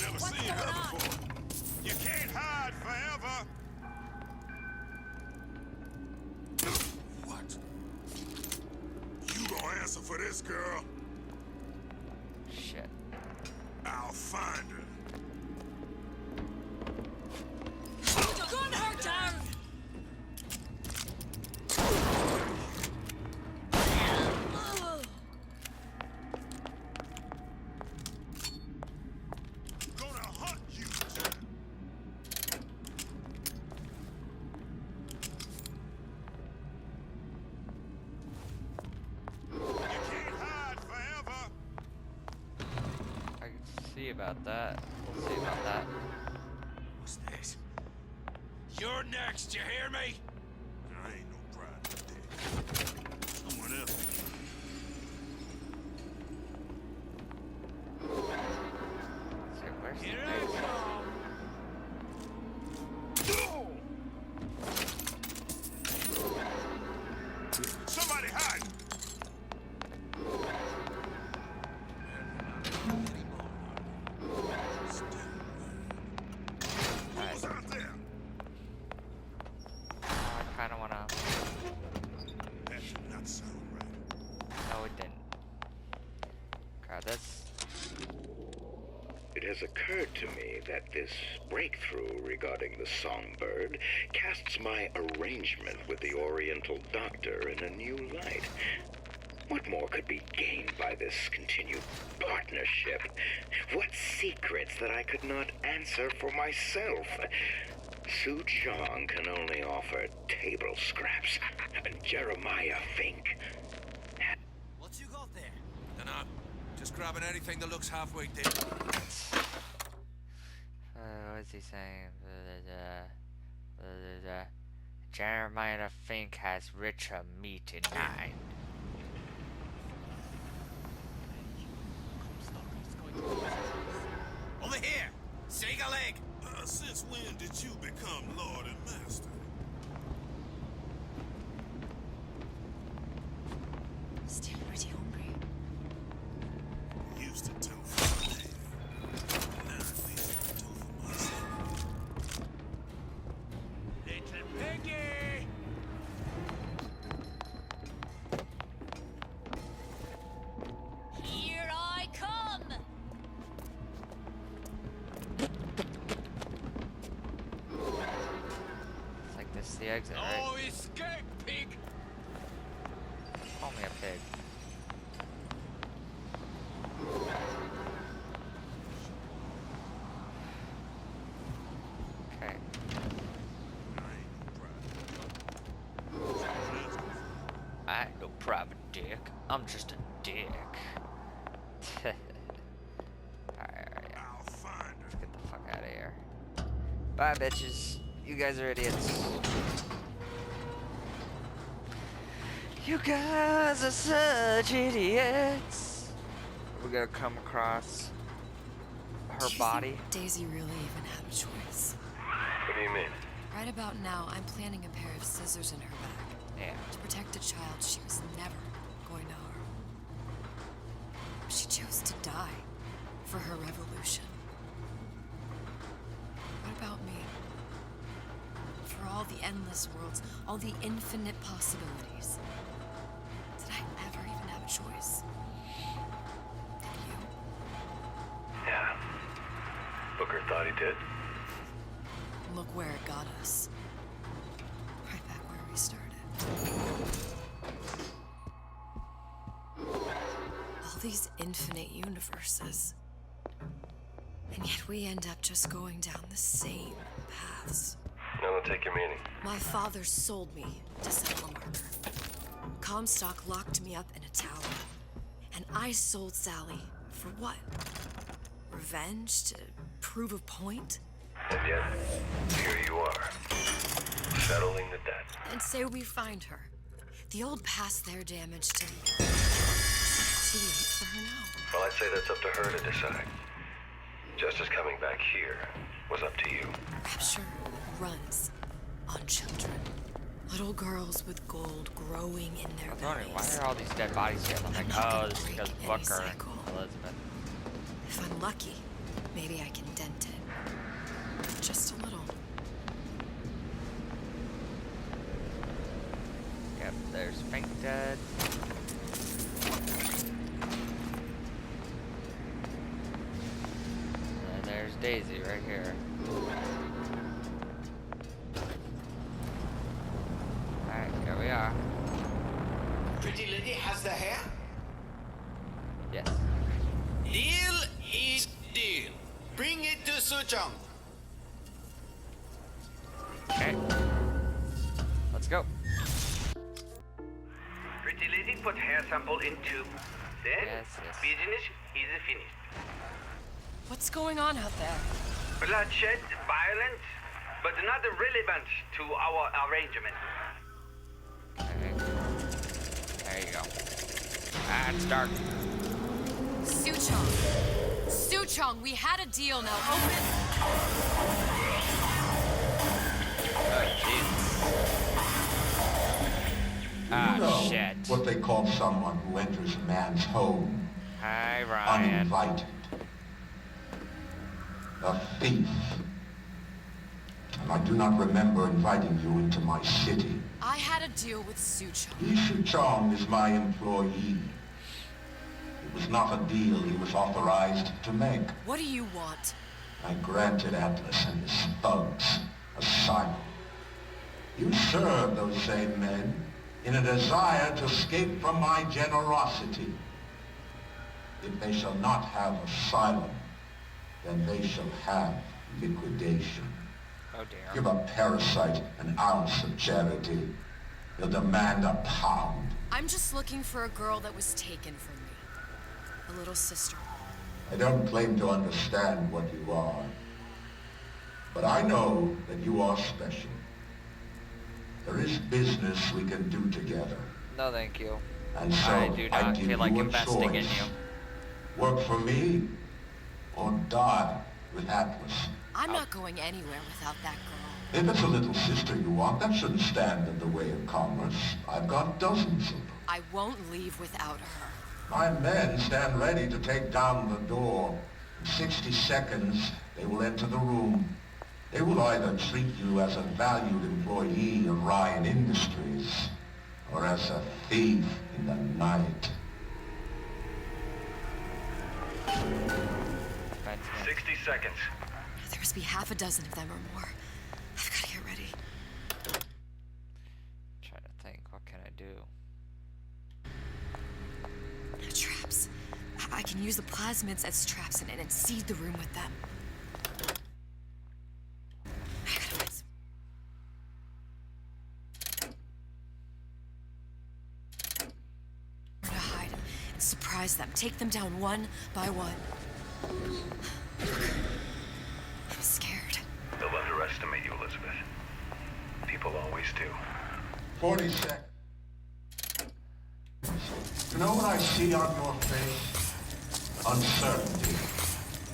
Never seen her before. You can't hide forever. What? You gonna answer for this, girl? Shit. I'll find her. Gun her down. Gonna hunt you. You can't hide forever. I can see about that. We'll see about that. You're next, you hear me? I ain't no private dick. Someone else. So where's the Here I exit? come. Somebody hide! Who's out there? I kind of want to... That should not sound right. No, it didn't. Grab this. It has occurred to me that this breakthrough regarding the songbird casts my arrangement with the Oriental Doctor in a new light. What more could be gained by this continued partnership? What secrets that I could not answer for myself? Su Chong can only offer table scraps, and Jeremiah Fink. What you got there? Dunno. Just grabbing anything that looks halfway dead. What's he saying? Jeremiah Fink has richer meat in mind. Over here! Shake a leg! Since when did you become Lord and Master? Still pretty hungry. Used to tell for my name. Now at least I can tell for myself. Little piggy! Here I come! It's like this is the exit, right? Oh, escape, pig! Call me a pig. Okay. I ain't no private dick. I'm just a dick. Alright. Let's get the fuck out of here. Bye, bitches. You guys are idiots. You guys are such idiots. We're gonna come across her body. Daisy really even had a choice. What do you mean? Right about now, I'm planting a pair of scissors in her back. Yeah. To protect a child she was never going to harm. She chose to die for her revolution. What about me? For all the endless worlds, all the infinite possibilities. Did I ever even have a choice? Did you? Yeah. Booker thought he did. Look where it got us. Right back where we started. All these infinite universes. And yet we end up just going down the same paths. I don't take your meaning. My father sold me to settle a marker. Comstock locked me up in a tower. And I sold Sally for what? Revenge? To prove a point? And yet, here you are, settling the debt. And say we find her. The old past their damage to me. It's too late for her now. Well, I'd say that's up to her to decide. Justice coming back here was up to you. Rapture runs on children. Little girls with gold growing in their I was wondering, why bellies. are all these dead bodies here? I'm like, oh, this is because Booker and cycle. Elizabeth. If I'm lucky, maybe I can dent it. Just a little. Yep, there's Pink dead. And there's Daisy right here. Alright, here we are. Pretty lady has the hair? Yes. Deal is deal. Bring it to Suchong. Okay. Let's go. Pretty lady put hair sample in tube. Then Yes. business is finished. What's going on out there? Bloodshed, violence, but not relevant to our arrangement. Okay. There you go. Ah, it's dark. Suchong! Suchong, we had a deal, now open! Oh, Jesus. Ah, You know shit. what they call someone who enters a man's home Hi, Ryan. uninvited. A thief. And I do not remember inviting you into my city. I had a deal with Suchong. Ishu Chong is my employee. It was not a deal he was authorized to make. What do you want? I granted Atlas and his thugs asylum. You serve those same men in a desire to escape from my generosity. If they shall not have asylum, then they shall have liquidation. Oh dear. Give a parasite an ounce of charity. He'll demand a pound. I'm just looking for a girl that was taken from me. A little sister. I don't claim to understand what you are, but I know that you are special. There is business we can do together. No, thank you. And so I do not give feel like you a investing in choice. you. Work for me, or die with Atlas. I'm not going anywhere without that girl. If it's a little sister you want, that shouldn't stand in the way of commerce. I've got dozens of them. I won't leave without her. My men stand ready to take down the door. In 60 seconds, they will enter the room. They will either treat you as a valued employee of Ryan Industries, or as a thief in the night. 60 seconds. There must be half a dozen of them or more. I've got to get ready. Trying to think, what can I do? Traps. I can use the plasmids as traps and seed the room with them. I gotta find some. Where to hide and surprise them. Take them down one by one. I'm scared. They'll underestimate you, Elizabeth. People always do. 40 seconds. You know what I see on your face? Uncertainty.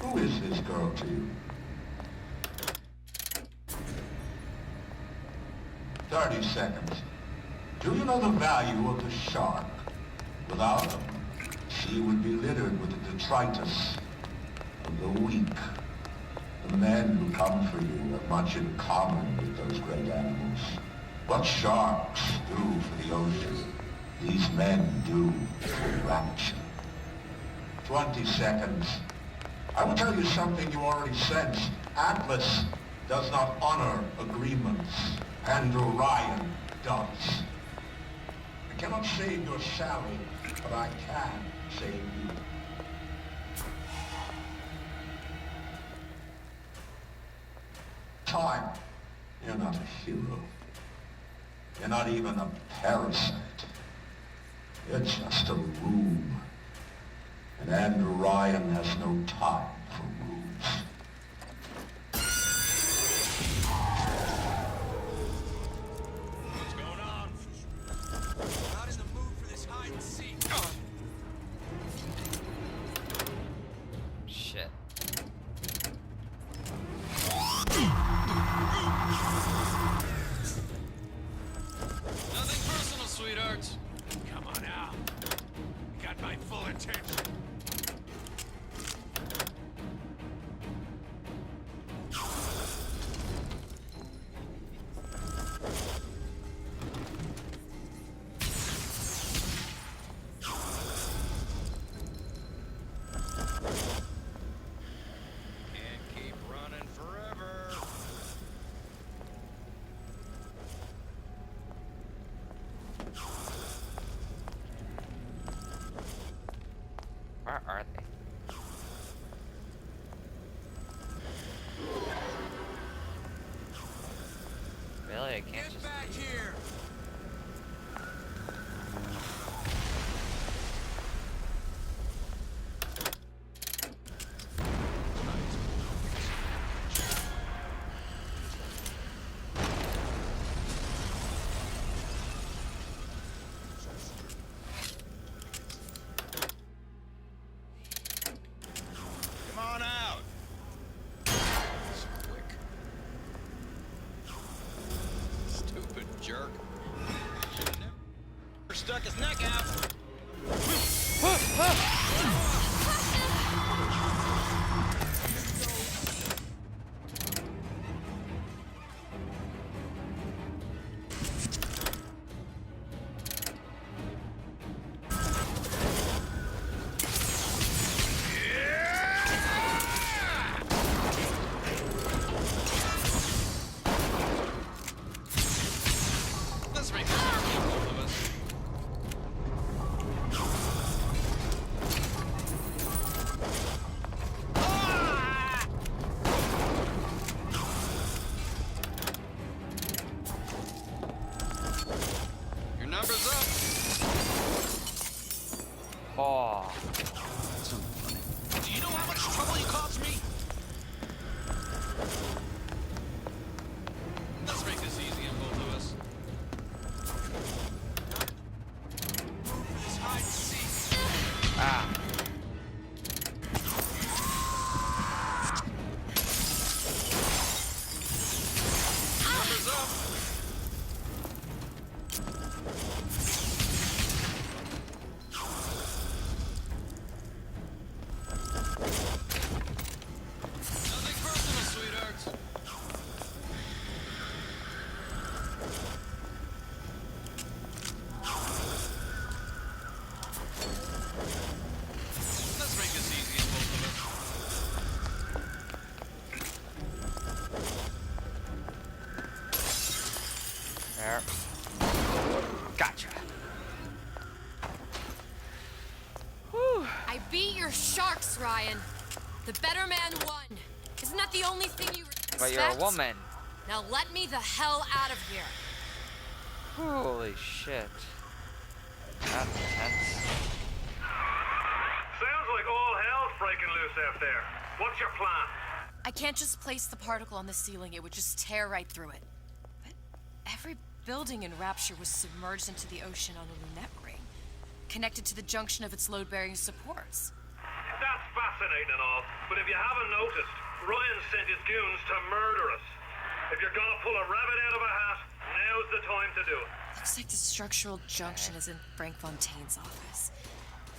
Who is this girl to you? 30 seconds. Do you know the value of the shark? Without them, she would be littered with the detritus of the weak. The men who come for you have much in common with those great animals. What sharks do for the ocean, these men do for rapture. 20 seconds. I will tell you something you already sense. Atlas does not honor agreements. Andrew Ryan does. I cannot save your Sally, but I can save you. Time. You're not a hero. You're not even a parasite. You're just a room. And Andrew Ryan has no time for rooms. What's going on? Not in the mood for this hide and seek. Shit. Nothing personal, sweetheart. Come on out. You got my full attention. stuck his neck out. Let's make this both of us. Your number's up. Oh. That's unfunny. Do you know how much trouble you caused me? Let's make this easy on both of us. It's hide and seek. Ah. Numbers up. Nothing personal, sweethearts. Let's make this easy on both of us. There. Gotcha. Whew. I beat your sharks, Ryan. The better man won. Isn't that the only thing you respect? But you're a woman. Now let me the hell out of here. Holy shit. That's intense. Sounds like all hell's breaking loose out there. What's your plan? I can't just place the particle on the ceiling. It would just tear right through it. But every building in Rapture was submerged into the ocean on a lunette ring, connected to the junction of its load-bearing supports. That's fascinating and all, but if you haven't noticed, Ryan sent his goons to murder us. If you're gonna pull a rabbit out of a hat, now's the time to do it. Looks like the structural junction is in Frank Fontaine's office.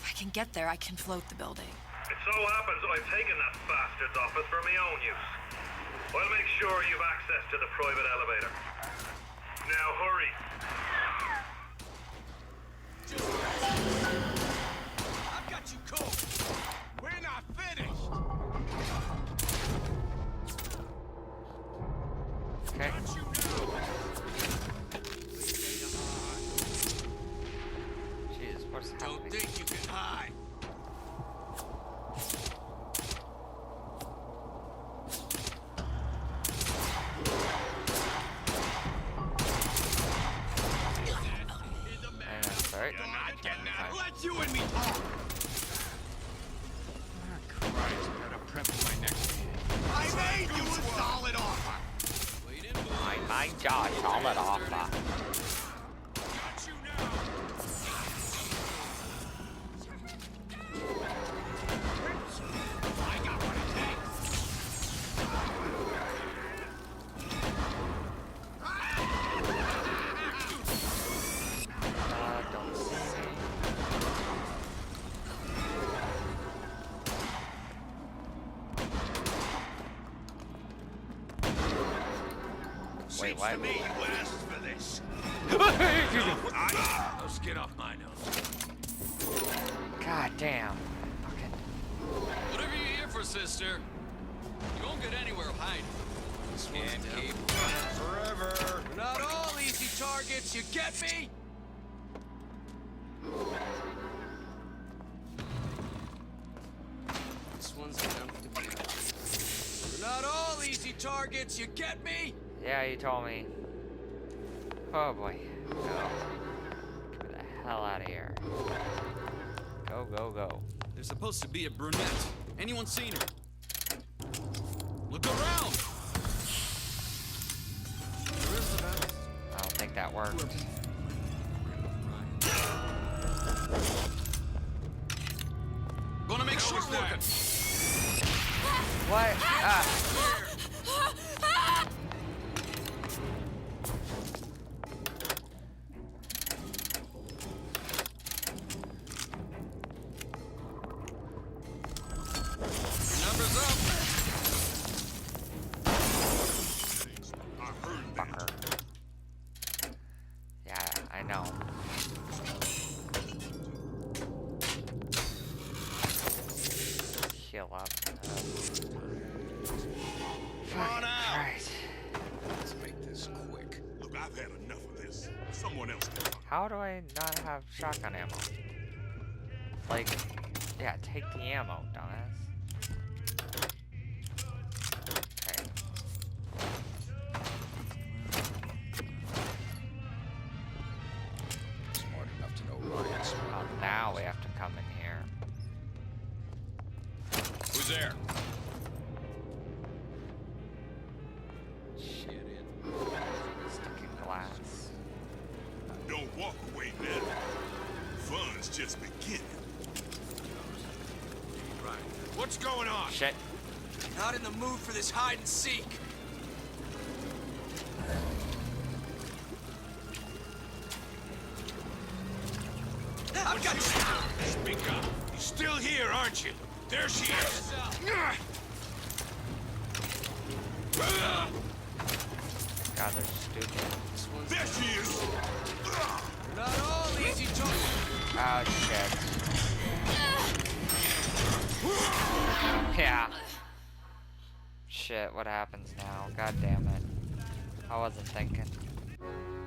If I can get there, I can float the building. It so happens I've taken that bastard's office for my own use. I'll make sure you've access to the private elevator. Now hurry. I've got you cold. We're not finished. Okay. Don't you know? Jesus, what's Don't happening? think you can hide. Sorry. You're not getting out. Let you and me talk. Christ, better prep for my next meeting. I made you a solid offer. I mind Josh all it off. Got you now. I got what it takes. Don't see me. Wait, what? To me, you asked for this. Let's get off my nose. God damn. Fucking. Whatever you're here for, sister, you won't get anywhere hiding. This one's Can't down. keep running forever. We're not all easy targets, you get me? This one's comfortable. We're not all easy targets, you get me? Yeah, you told me. Oh boy. Go. Get me the hell out of here. Go, go, go. There's supposed to be a brunette. Anyone seen her? Look around! I don't think that worked. Gonna make sure it's working. What? Ah. someone else can talk. How do I not have shotgun ammo? Like, yeah, take the ammo, dumbass. Okay. Smart enough to know Ryan's Well, now we have to come in here. Who's there? Shit. Sticking glass. Don't walk away now. Fun's just beginning. Right. What's going on? Shit. Not in the mood for this hide and seek. I've got you. Speak up. You're still here, aren't you? There she is. God, they're stupid. There she is. Not all easy talking. Oh, shit. Yeah. Shit, what happens now? God damn it. I wasn't thinking.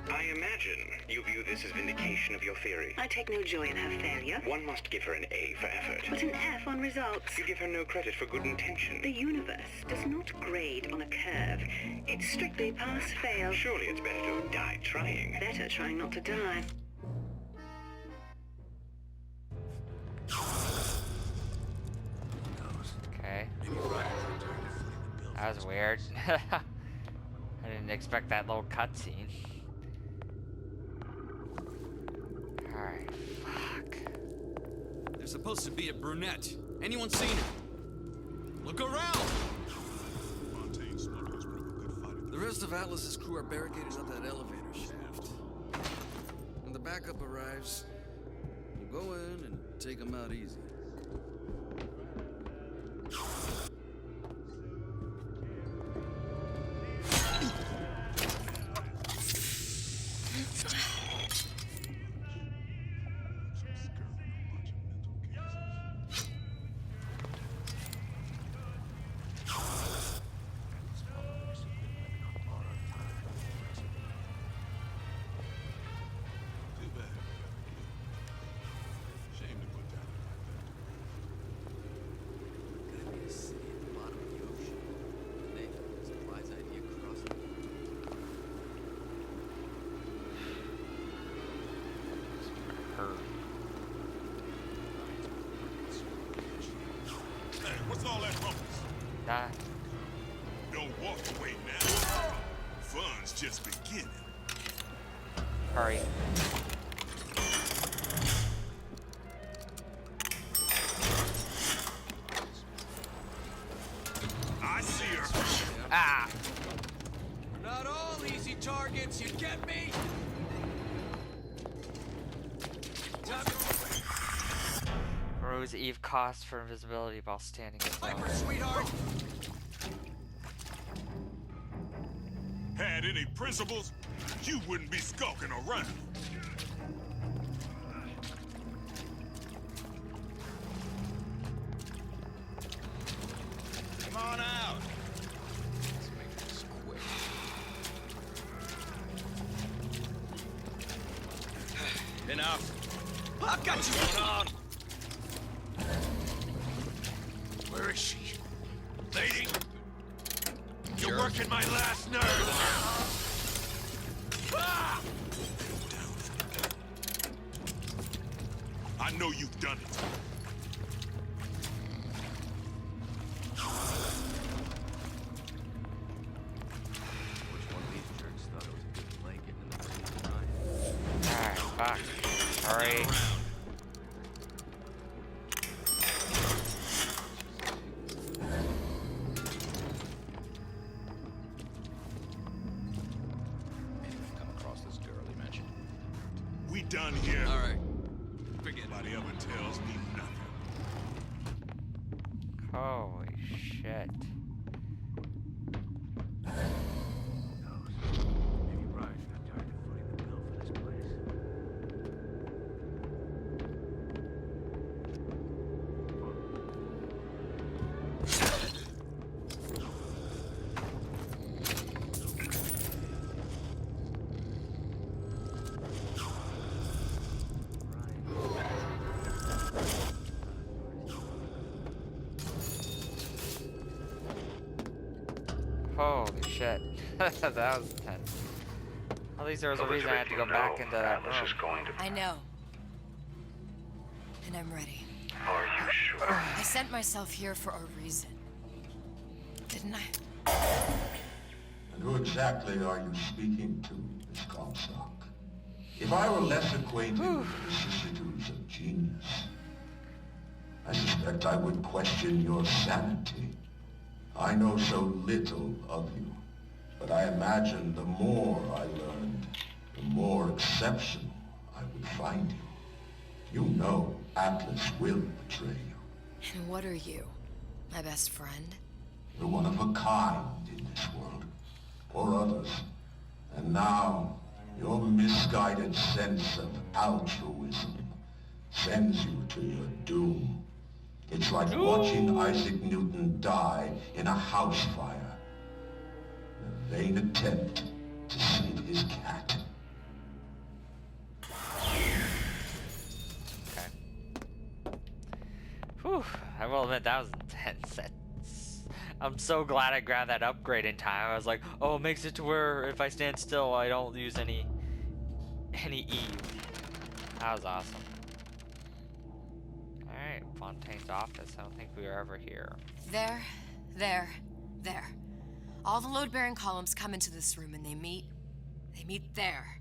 I imagine you view this as vindication of your theory. I take no joy in her failure. One must give her an A for effort. But an F on results. You give her no credit for good intention. The universe does not grade on a curve. It's strictly pass-fail. Surely it's better to die trying. Better trying not to die. Okay. That was weird. I didn't expect that little cutscene. Alright, fuck. There's supposed to be a brunette. Anyone seen her? Look around! The rest of Atlas's crew are barricaded up that elevator shaft. When the backup arrives, we'll go in and take them out easy. What's all that rumpus? Nah. Don't walk away now. Fun's just beginning. Hurry. I see her. Ah! We're not all easy targets, you get me? Rose Eve costs for invisibility while standing still. Sniper, sweetheart! Had any principles, you wouldn't be skulking around. Come on out. Let's make this quick. Enough. I've got you! What's going on? Where is she? Lady, you're working my last nerve. Ah! I know you've done it. Which one of these jerks thought it was a good play getting in the middle of the night? Alright, fuck. Hurry. Come across this girl he mentioned. We done here. All right. Forget Nobody ever tells me nothing. Holy shit. Maybe Ryan's got tired of footing the bill for this place. Holy shit. That was intense. At least there was a reason I had to go back into that room. I know. And I'm ready. Are you sure? I sent myself here for a reason. Didn't I? And who exactly are you speaking to, Miss Comstock? If I were less acquainted with the vicissitudes of genius, I suspect I would question your sanity. I know so little of you, but I imagine the more I learned, the more exceptional I would find you. You know Atlas will betray you. And what are you? My best friend? You're one of a kind in this world, or others. And now, your misguided sense of altruism sends you to your doom. It's like watching Isaac Newton die in a house fire. In a vain attempt to save his cat. Okay. Whew. I will admit that was intense. I'm so glad I grabbed that upgrade in time. I was like, oh, it makes it to where if I stand still, I don't use any E. That was awesome. Alright, Fontaine's office. I don't think we were ever here. There. All the load-bearing columns come into this room and they meet there.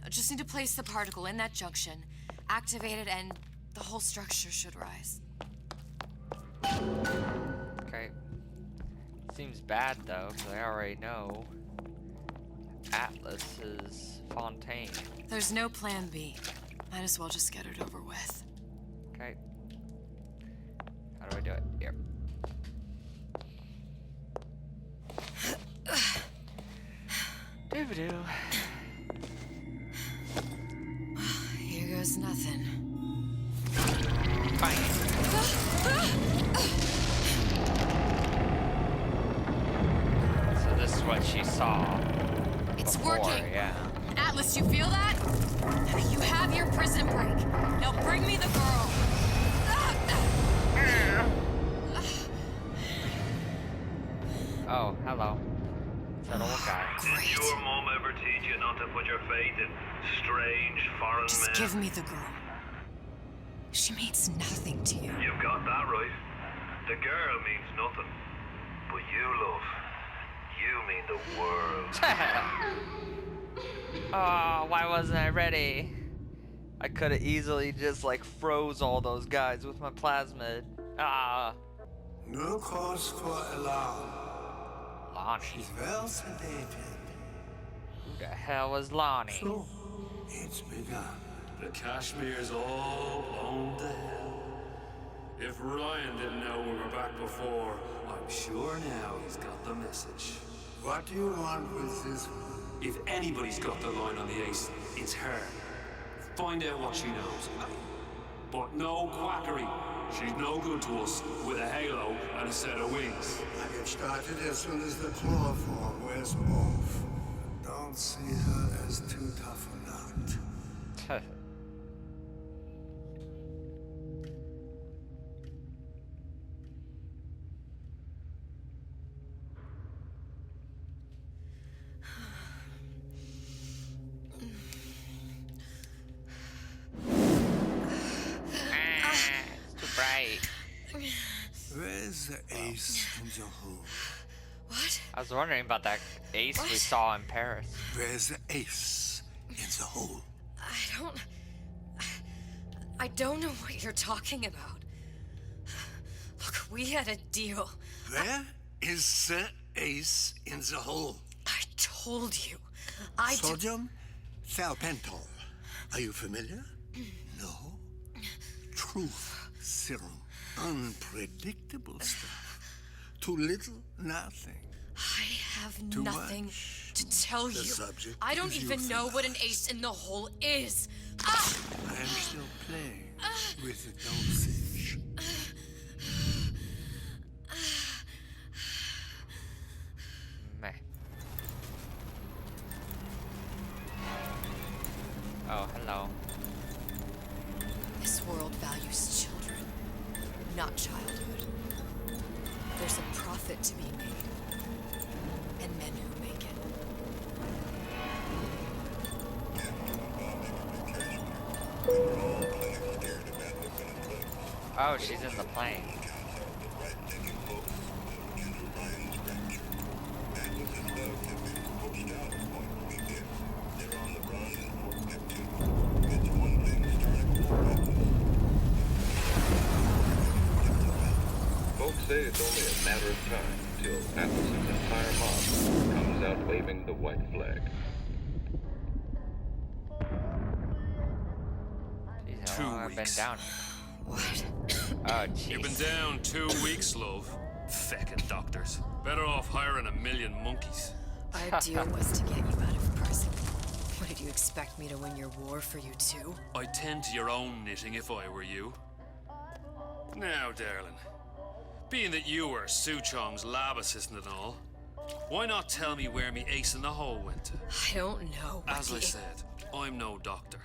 Now, just need to place the particle in that junction, activate it, and the whole structure should rise. Okay. Seems bad though, because I already know Atlas is Fontaine. There's no plan B. Might as well just get it over with. Okay. How do I do it? Here. Doo-doo. Here goes nothing. Fine. So this is what she saw. It's before, working. Yeah. Atlas, you feel that? You have your prison break. Now bring me the girl. Oh, hello. It's that old guy. Did your mom ever teach you not to put your faith in strange foreign Just men? give me the girl. She means nothing to you. You've got that right. The girl means nothing. But you, love, you mean the world. Oh, why wasn't I ready? I could have easily just like froze all those guys with my plasmid. Ah. No cause for alarm. Lonnie. She's well sedated. Who the hell was Lonnie? So, it's begun. The Kashmir's all blown to hell. If Ryan didn't know we were back before, I'm sure now he's got the message. What do you want with this one? If anybody's got the line on the ace, it's her. Find out what she knows. But no quackery. She's no good to us with a halo and a set of wings. I get started as soon as the chloroform wears off. Don't see her as too tough a nut. Where's the ace in the hole? What? I was wondering about that ace we saw in Paris. Where's the ace in the hole? I don't know what you're talking about. Look, we had a deal. Where is the ace in the hole? I told you. Sodium thiopental. Are you familiar? No. Truth serum. Unpredictable stuff. Too little, nothing. I have Too nothing much. to tell The you. subject I don't is even know what an ace in the hole is. Ah! I am still playing with the dosage. Meh. Oh, hello. This world values children, not childhood. There's a profit to be made. Oh, she's in the plane. Folks say it's only a matter of time till Atlas's entire mob comes out waving the white flag. Jeez, how long have I been down here? What? Oh, jeez. You've been down 2 weeks, love. Feckin' doctors. Better off hiring 1,000,000 monkeys. Our deal was to get you out of prison. What, did you expect me to win your war for you too? I'd tend to your own knitting if I were you. Now, darling, being that you were Su Chong's lab assistant and all, why not tell me where me ace in the hole went to? I don't know. As I said, I'm no doctor.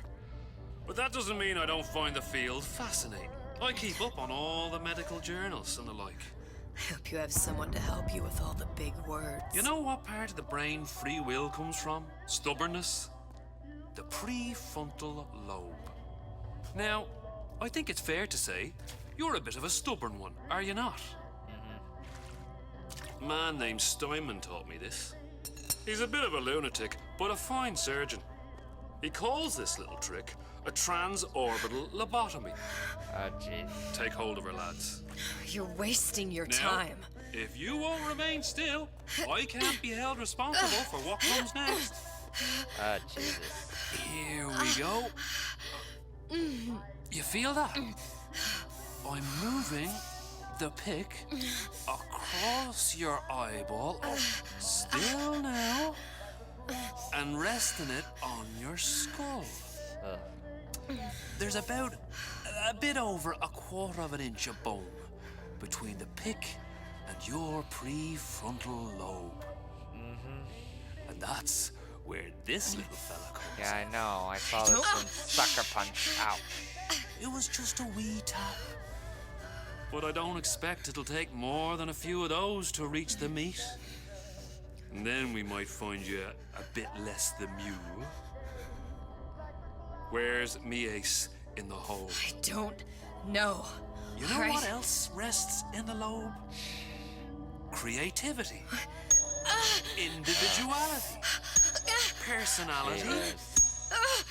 But that doesn't mean I don't find the field fascinating. I keep up on all the medical journals and the like. I hope you have someone to help you with all the big words. You know what part of the brain free will comes from? Stubbornness? The prefrontal lobe. Now, I think it's fair to say you're a bit of a stubborn one, are you not? A man named Steinman taught me this. He's a bit of a lunatic, but a fine surgeon. He calls this little trick a transorbital lobotomy. Oh, jeez. Take hold of her, lads. You're wasting your Now, time. If you won't remain still, I can't be held responsible for what comes next. Oh, Jesus. Here we go. You feel that? I'm moving the pick across your eyeball, still now, and resting it on your skull. There's about a bit over 1/4 of an inch of bone between the pick and your prefrontal lobe. And that's where this little fella comes in. Yeah, I know. I saw this one sucker punch. Ow. It was just a wee tap. But I don't expect it'll take more than a few of those to reach the meat. And then we might find you a bit less the mule. Where's me ace in the hole? I don't know. You know what else rests in the lobe? Creativity. Individuality. Personality.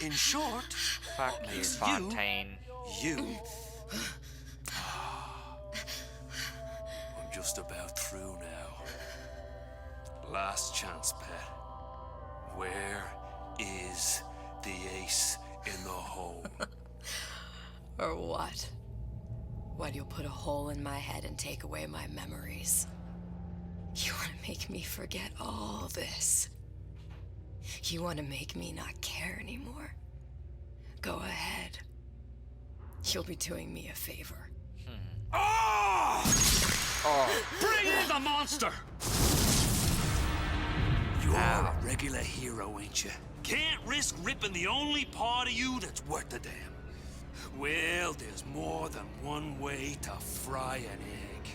In short, Fuck what you, makes Fontaine. you. I'm just about through now. Last chance, pet. Where is the ace in the hole? Or what? Why do you put a hole in my head and take away my memories? You want to make me forget all this? You want to make me not care anymore? Go ahead. You'll be doing me a favor. Oh! Bring in the monster! You're a regular hero, ain't you? Can't risk ripping the only part of you that's worth a damn. Well, there's more than one way to fry an egg.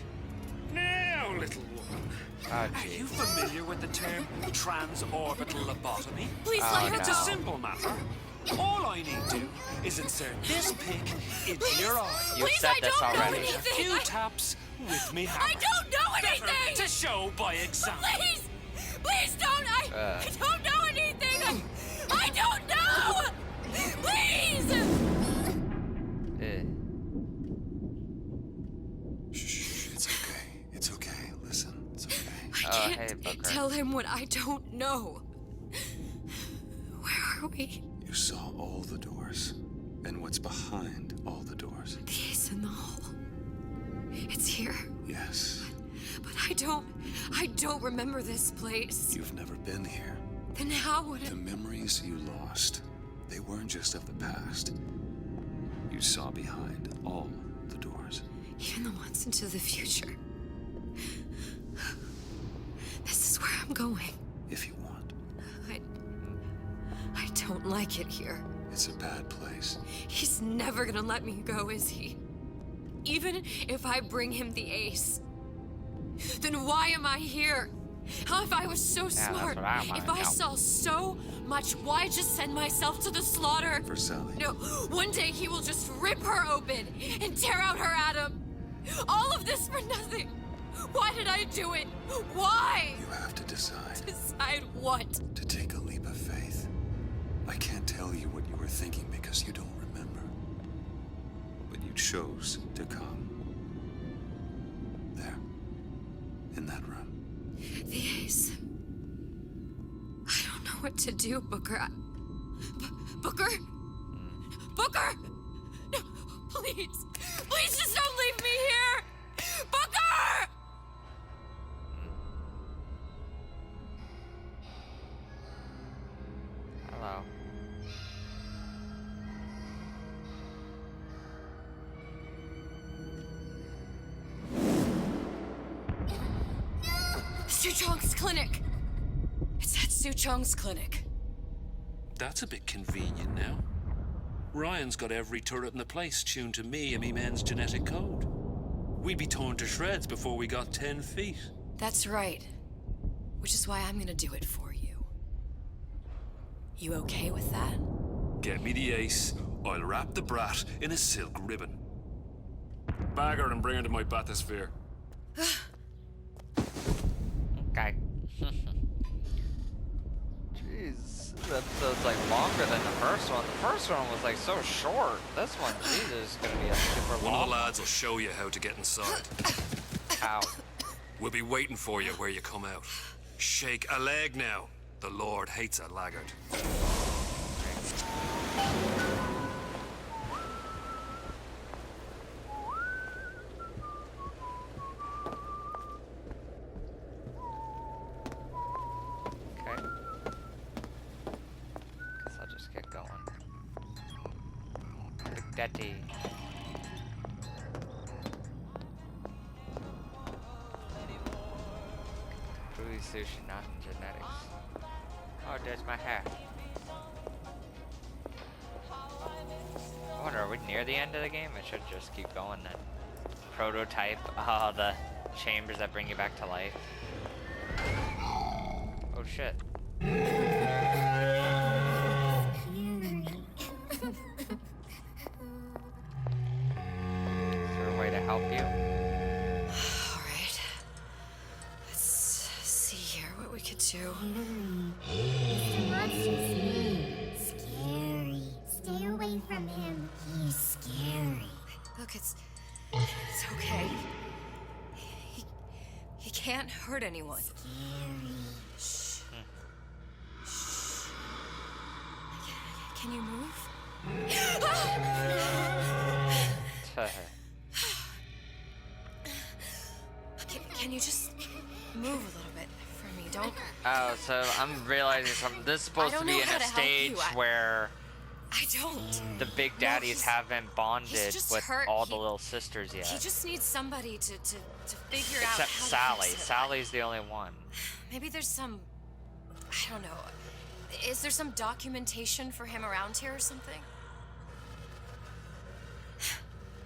Now, little woman, are you familiar with the term transorbital lobotomy? Please let her It's go. a simple matter. All I need to do is insert this pick into your eye. You've said this already. A few taps with me hammer. I don't know Better anything! to show by example. Please! Please don't! I don't know anything! I don't know! Please! Shh, it's okay. It's okay. Listen, it's okay. I can't tell him what I don't know. Where are we? You saw all the doors, and what's behind all the doors. The ace in the hole. It's here. Yes, But I don't remember this place. you've never been here. Then how would The it? memories you lost, they weren't just of the past. You saw behind all the doors. Even the ones into the future. This is where I'm going. If you want. I don't like it here. It's a bad place. He's never gonna let me go, is he? Even if I bring him the ace. Then why am I here? How if I was so smart? If I saw so much, why just send myself to the slaughter? For Sally. No, one day he will just rip her open and tear out her atom. All of this for nothing. Why did I do it? Why? You have to decide. Decide what? To take a leap of faith. I can't tell you what you were thinking because you don't remember. But you chose to come. There. In that room. The ace. I don't know what to do, Booker. Booker? Booker! No, please. Please just don't leave me here! Booker! Hello. Suchong's clinic. It's at Suchong's clinic. That's a bit convenient now. Ryan's got every turret in the place tuned to me and me men's genetic code. We'd be torn to shreds before we got 10 feet. That's right. Which is why I'm gonna do it for you. You okay with that? Get me the ace. I'll wrap the brat in a silk ribbon. Bag her and bring her to my bathysphere. Okay. Jeez, this episode's like longer than the first one. The first one was like so short. This one, Jesus, is gonna be a super long. One of the lads will show you how to get inside. How? We'll be waiting for you where you come out. Shake a leg now. The Lord hates a laggard. Okay. Guess I'll just get going. Big Daddy. Truly sushi, not in genetics. Oh, there's my hat. I wonder, are we near the end of the game? It should just keep going then. Prototype, the chambers that bring you back to life. Oh shit. Is there a way to help you? Alright. Let's see here what we could do. Mr. Monster's mean. Scary. Stay away from him. He's scary. Look, it's okay. He can't hurt anyone. Shh. Shh. Can you move? Can you just move a little bit for me? Don't. Oh, so I'm realizing something. This is supposed to be in a stage where I don't. the Big Daddies haven't bonded just with hurt. all the little sisters yet. He just needs somebody to figure out Except how Sally. to fix it. Sally's the only one. Maybe there's some, I don't know. Is there some documentation for him around here or something?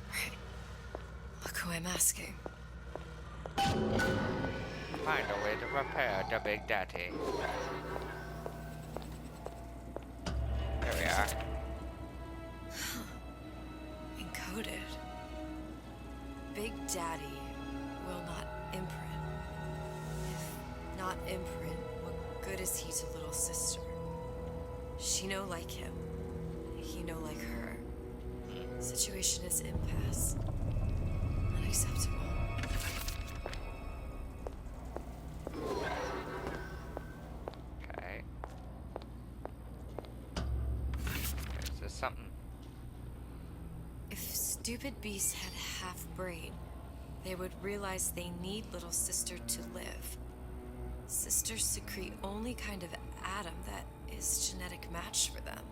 Right. Look who I'm asking. Find a way to repair the Big Daddy. There we are. Encoded. Big Daddy will not imprint. If not imprint, what good is he to little sister? She no like him. He no like her. Situation is impasse. Unacceptable. Okay. Is this something? If stupid beasts had half brain, they would realize they need little sister to live. Sisters secrete only kind of atom that is genetic match for them.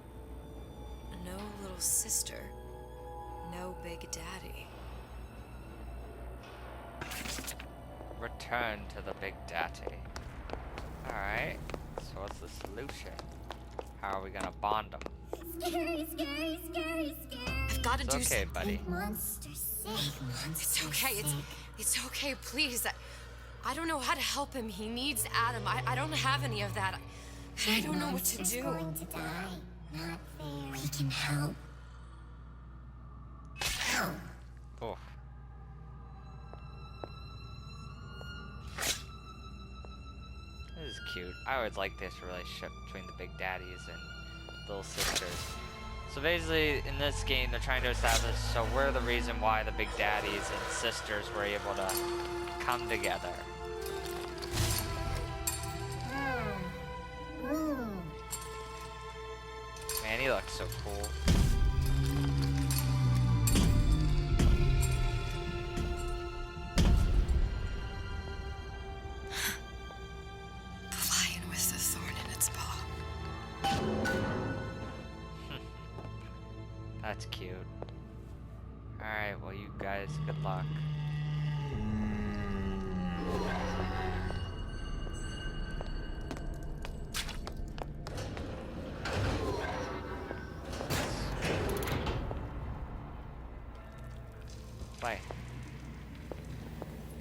No little sister, no Big Daddy. Return to the Big Daddy. Alright, so what's the solution? How are we gonna bond them? Scary, scary, scary, scary. I've got to It's do okay, something. buddy. Monster sick. Monster It's okay. sick. It's okay. Please. I don't know how to help him. He needs Adam. I don't have any of that. I don't know what to do. He's going to die. Not fair. We can help. Help. Oh. This is cute. I always like this relationship between the big daddies and little sisters. So basically, in this game, they're trying to establish, so we're the reason why the big daddies and sisters were able to come together. Man, he looks so cool. The lion with the thorn in its paw. That's cute. Alright, well, you guys, good luck. Play.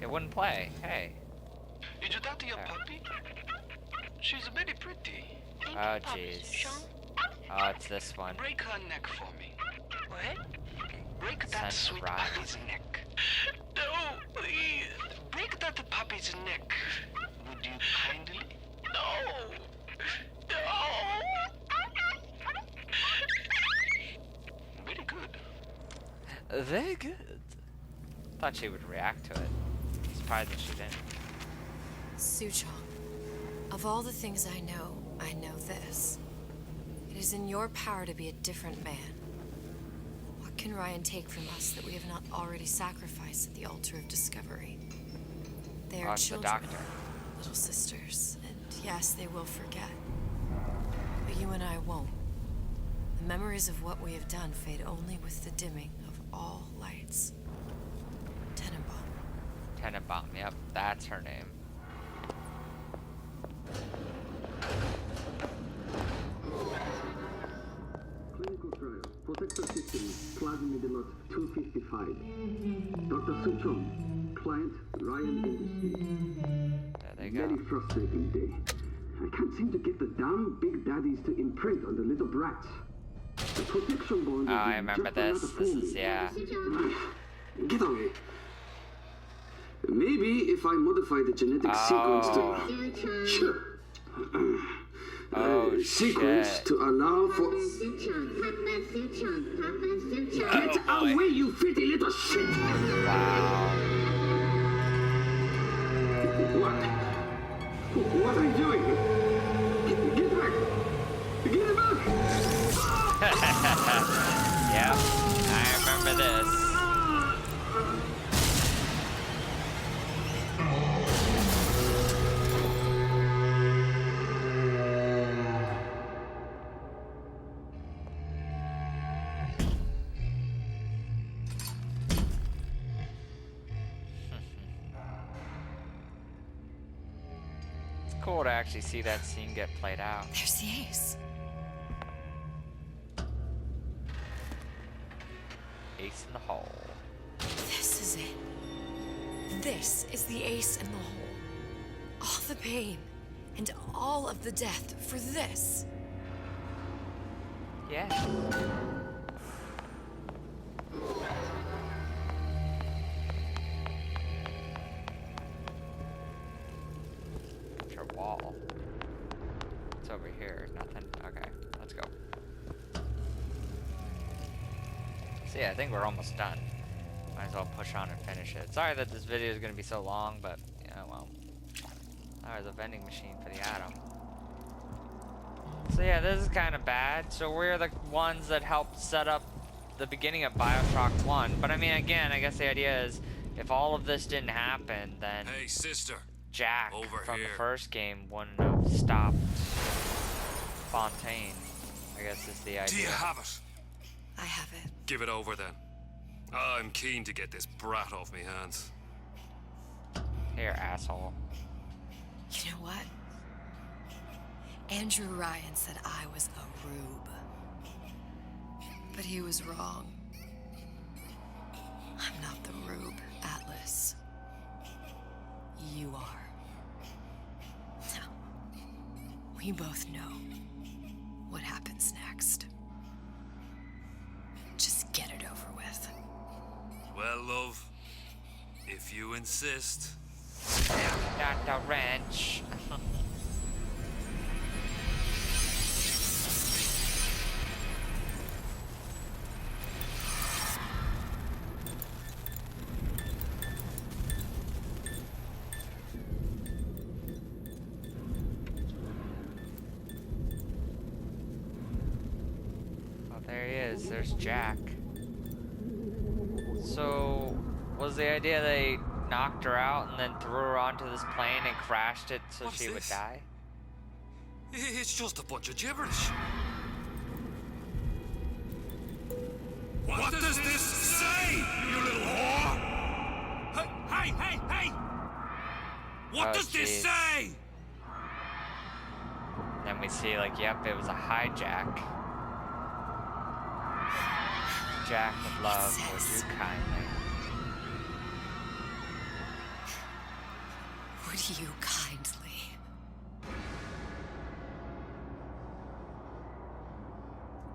It wouldn't play. Hey. Is that your puppy? She's very pretty. Oh, jeez. Oh, it's this one. Break her neck for me. What? Break that sweet puppy's neck. No, please. Break that puppy's neck. Would you kindly? No. No. Very good. Very good. Thought she would react to it. Surprised that she didn't. Suchong, of all the things I know this. It is in your power to be a different man. What can Ryan take from us that we have not already sacrificed at the altar of discovery? They are Ask the children, doctor. little sisters, and yes, they will forget. But you and I won't. The memories of what we have done fade only with the dimming of all lights. Tenenbaum. Tenenbaum, yep, that's her name. Clinical trial. Protector system. Plasmid lot 255. Dr. Suchong. Client Ryan Industries. There they go. Very frustrating day. I can't seem to get the damn big daddies to imprint on the little brats. The protection bond Oh, is I remember just another this. This fool. is, yeah. Get away. Maybe if I modify the genetic sequence to... Sure. Sequence shit. to allow for... Get away, you filthy little shit! Wow. What are you doing? Get back! Get back! Yep, I remember this. It's cool to actually see that scene get played out. There's the ace. Ace in the hole. This is it. This is the ace in the hole. All the pain and all of the death for this. Yeah. Your wall. It's over here. Nothing. Okay, let's go. So yeah, I think we're almost done. Might as well push on and finish it. Sorry that this video is going to be so long, but yeah, well. There's a vending machine for the atom. So yeah, this is kind of bad. So we're the ones that helped set up the beginning of Bioshock 1. But I mean, again, I guess the idea is if all of this didn't happen, then Hey, sister. Jack Over from here. the first game wouldn't have stopped Fontaine. I guess is the idea. Do you have it? I have it. Give it over then. I'm keen to get this brat off me hands. Here, asshole. You know what? Andrew Ryan said I was a rube. But he was wrong. I'm not the rube, Atlas. You are. Now, we both know what happens next. Just get it over with. Well, love, if you insist. Not the wrench. Oh, there he is. There's Jack. So, was the idea they knocked her out and then threw her onto this plane and crashed it so What's she would this? die? It's just a bunch of gibberish. What does this say, you little whore? Hey! What Oh, does this jeez. say? Then we see, like, yep, it was a hijack. Jack of love, would you kindly? Would you kindly?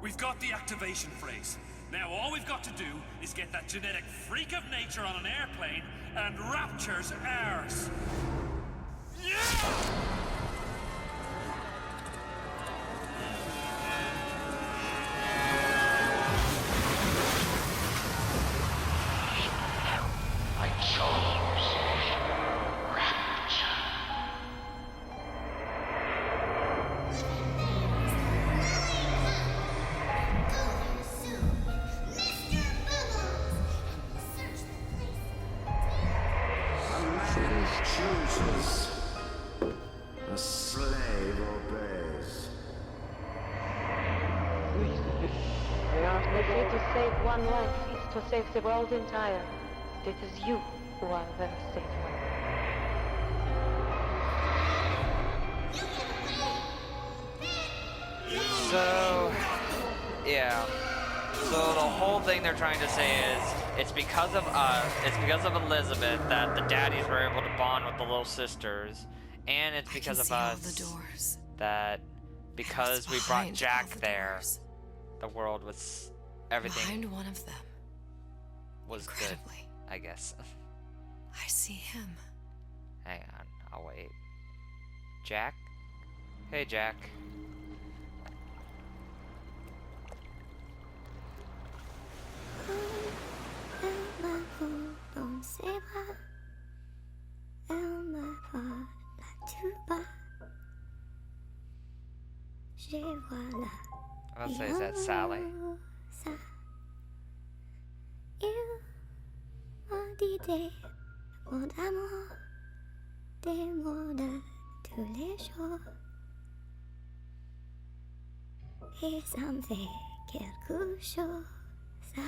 We've got the activation phrase. Now all we've got to do is get that genetic freak of nature on an airplane and rapture's ours. Yeah! I chose rapture. A man chooses, a slave obeys. They say to save one life is to save the world entire. It is you who are the safe one. So, yeah. So the whole thing they're trying to say is it's because of Elizabeth that the daddies were able to bond with the little sisters, and it's because of us that because we brought Jack there, the world was everything Behind one of them, was good, incredibly, I guess. I see him. Hang on, I'll wait. Jack? Hey, Jack. Dans ses bras, elle me vole tout bas. Je vois I was gonna say, is that Sally? ça. Il m'a dit des mots d'amour, des mots de tous les jours. Et ça me fait quelque chose, ça.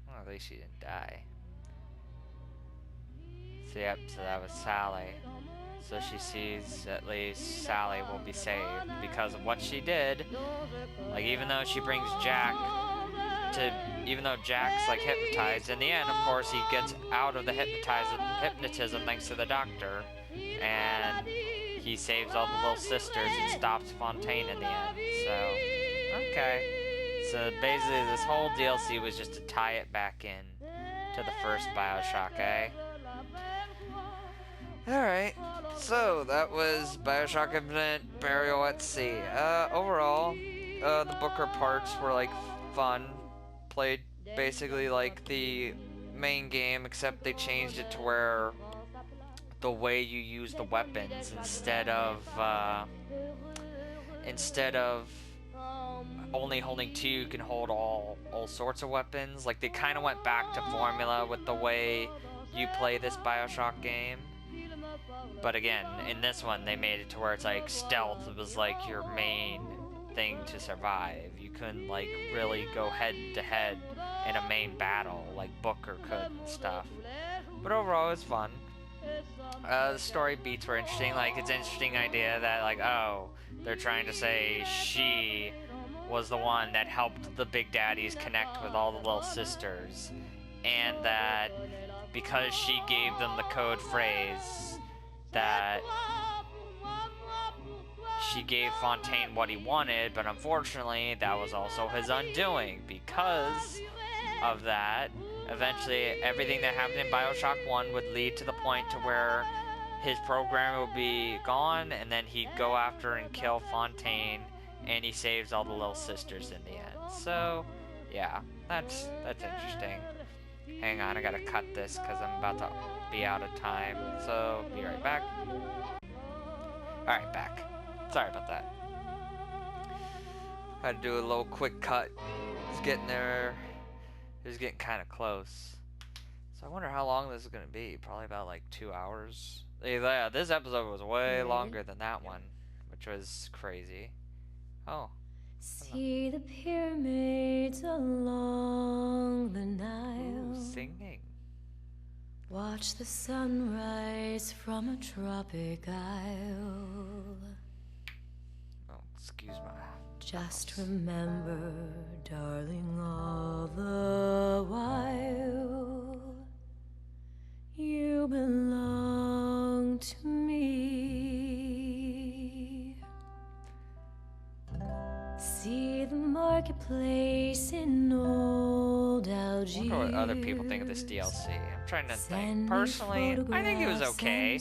Well, at least she didn't die. So yep, so that was Sally. So she sees at least Sally will be saved because of what she did. Like, even though she brings Jack even though Jack's like hypnotized, in the end, of course, he gets out of the hypnotism thanks to the doctor, and he saves all the little sisters and stops Fontaine in the end. So, okay. So basically, this whole DLC was just to tie it back in to the first Bioshock, eh? Alright, so that was Bioshock Infinite Burial at Sea. Overall, the Booker parts were like fun. Played basically like the main game, except they changed it to where the way you use the weapons instead of only holding two, you can hold all sorts of weapons. Like, they kind of went back to formula with the way you play this Bioshock game. But again, in this one, they made it to where it's like stealth was like your main thing to survive. You couldn't like really go head to head in a main battle like Booker could and stuff. But overall, it was fun. The story beats were interesting. Like, it's an interesting idea that like, oh, they're trying to say she was the one that helped the Big Daddies connect with all the little sisters, and that because she gave them the code phrase, that she gave Fontaine what he wanted, but unfortunately that was also his undoing. Because of that, eventually everything that happened in Bioshock 1 would lead to the point to where his program would be gone, and then he'd go after and kill Fontaine, and he saves all the little sisters in the end. So, yeah, that's interesting. Hang on, I gotta cut this because I'm about to be out of time. So, be right back. Alright, back. Sorry about that. Had to do a little quick cut. It's getting there. It was getting kind of close. So I wonder how long this is going to be. Probably about like 2 hours. Yeah, this episode was way longer than that one, which was crazy. Oh. See the pyramids along the Nile. Ooh, singing. Watch the sunrise from a tropic isle. Oh, excuse my... Just remember, darling, all the while you belong to me. See the marketplace in old Algiers. I wonder what other people think of this DLC. I'm trying to think. Personally, I think it was okay.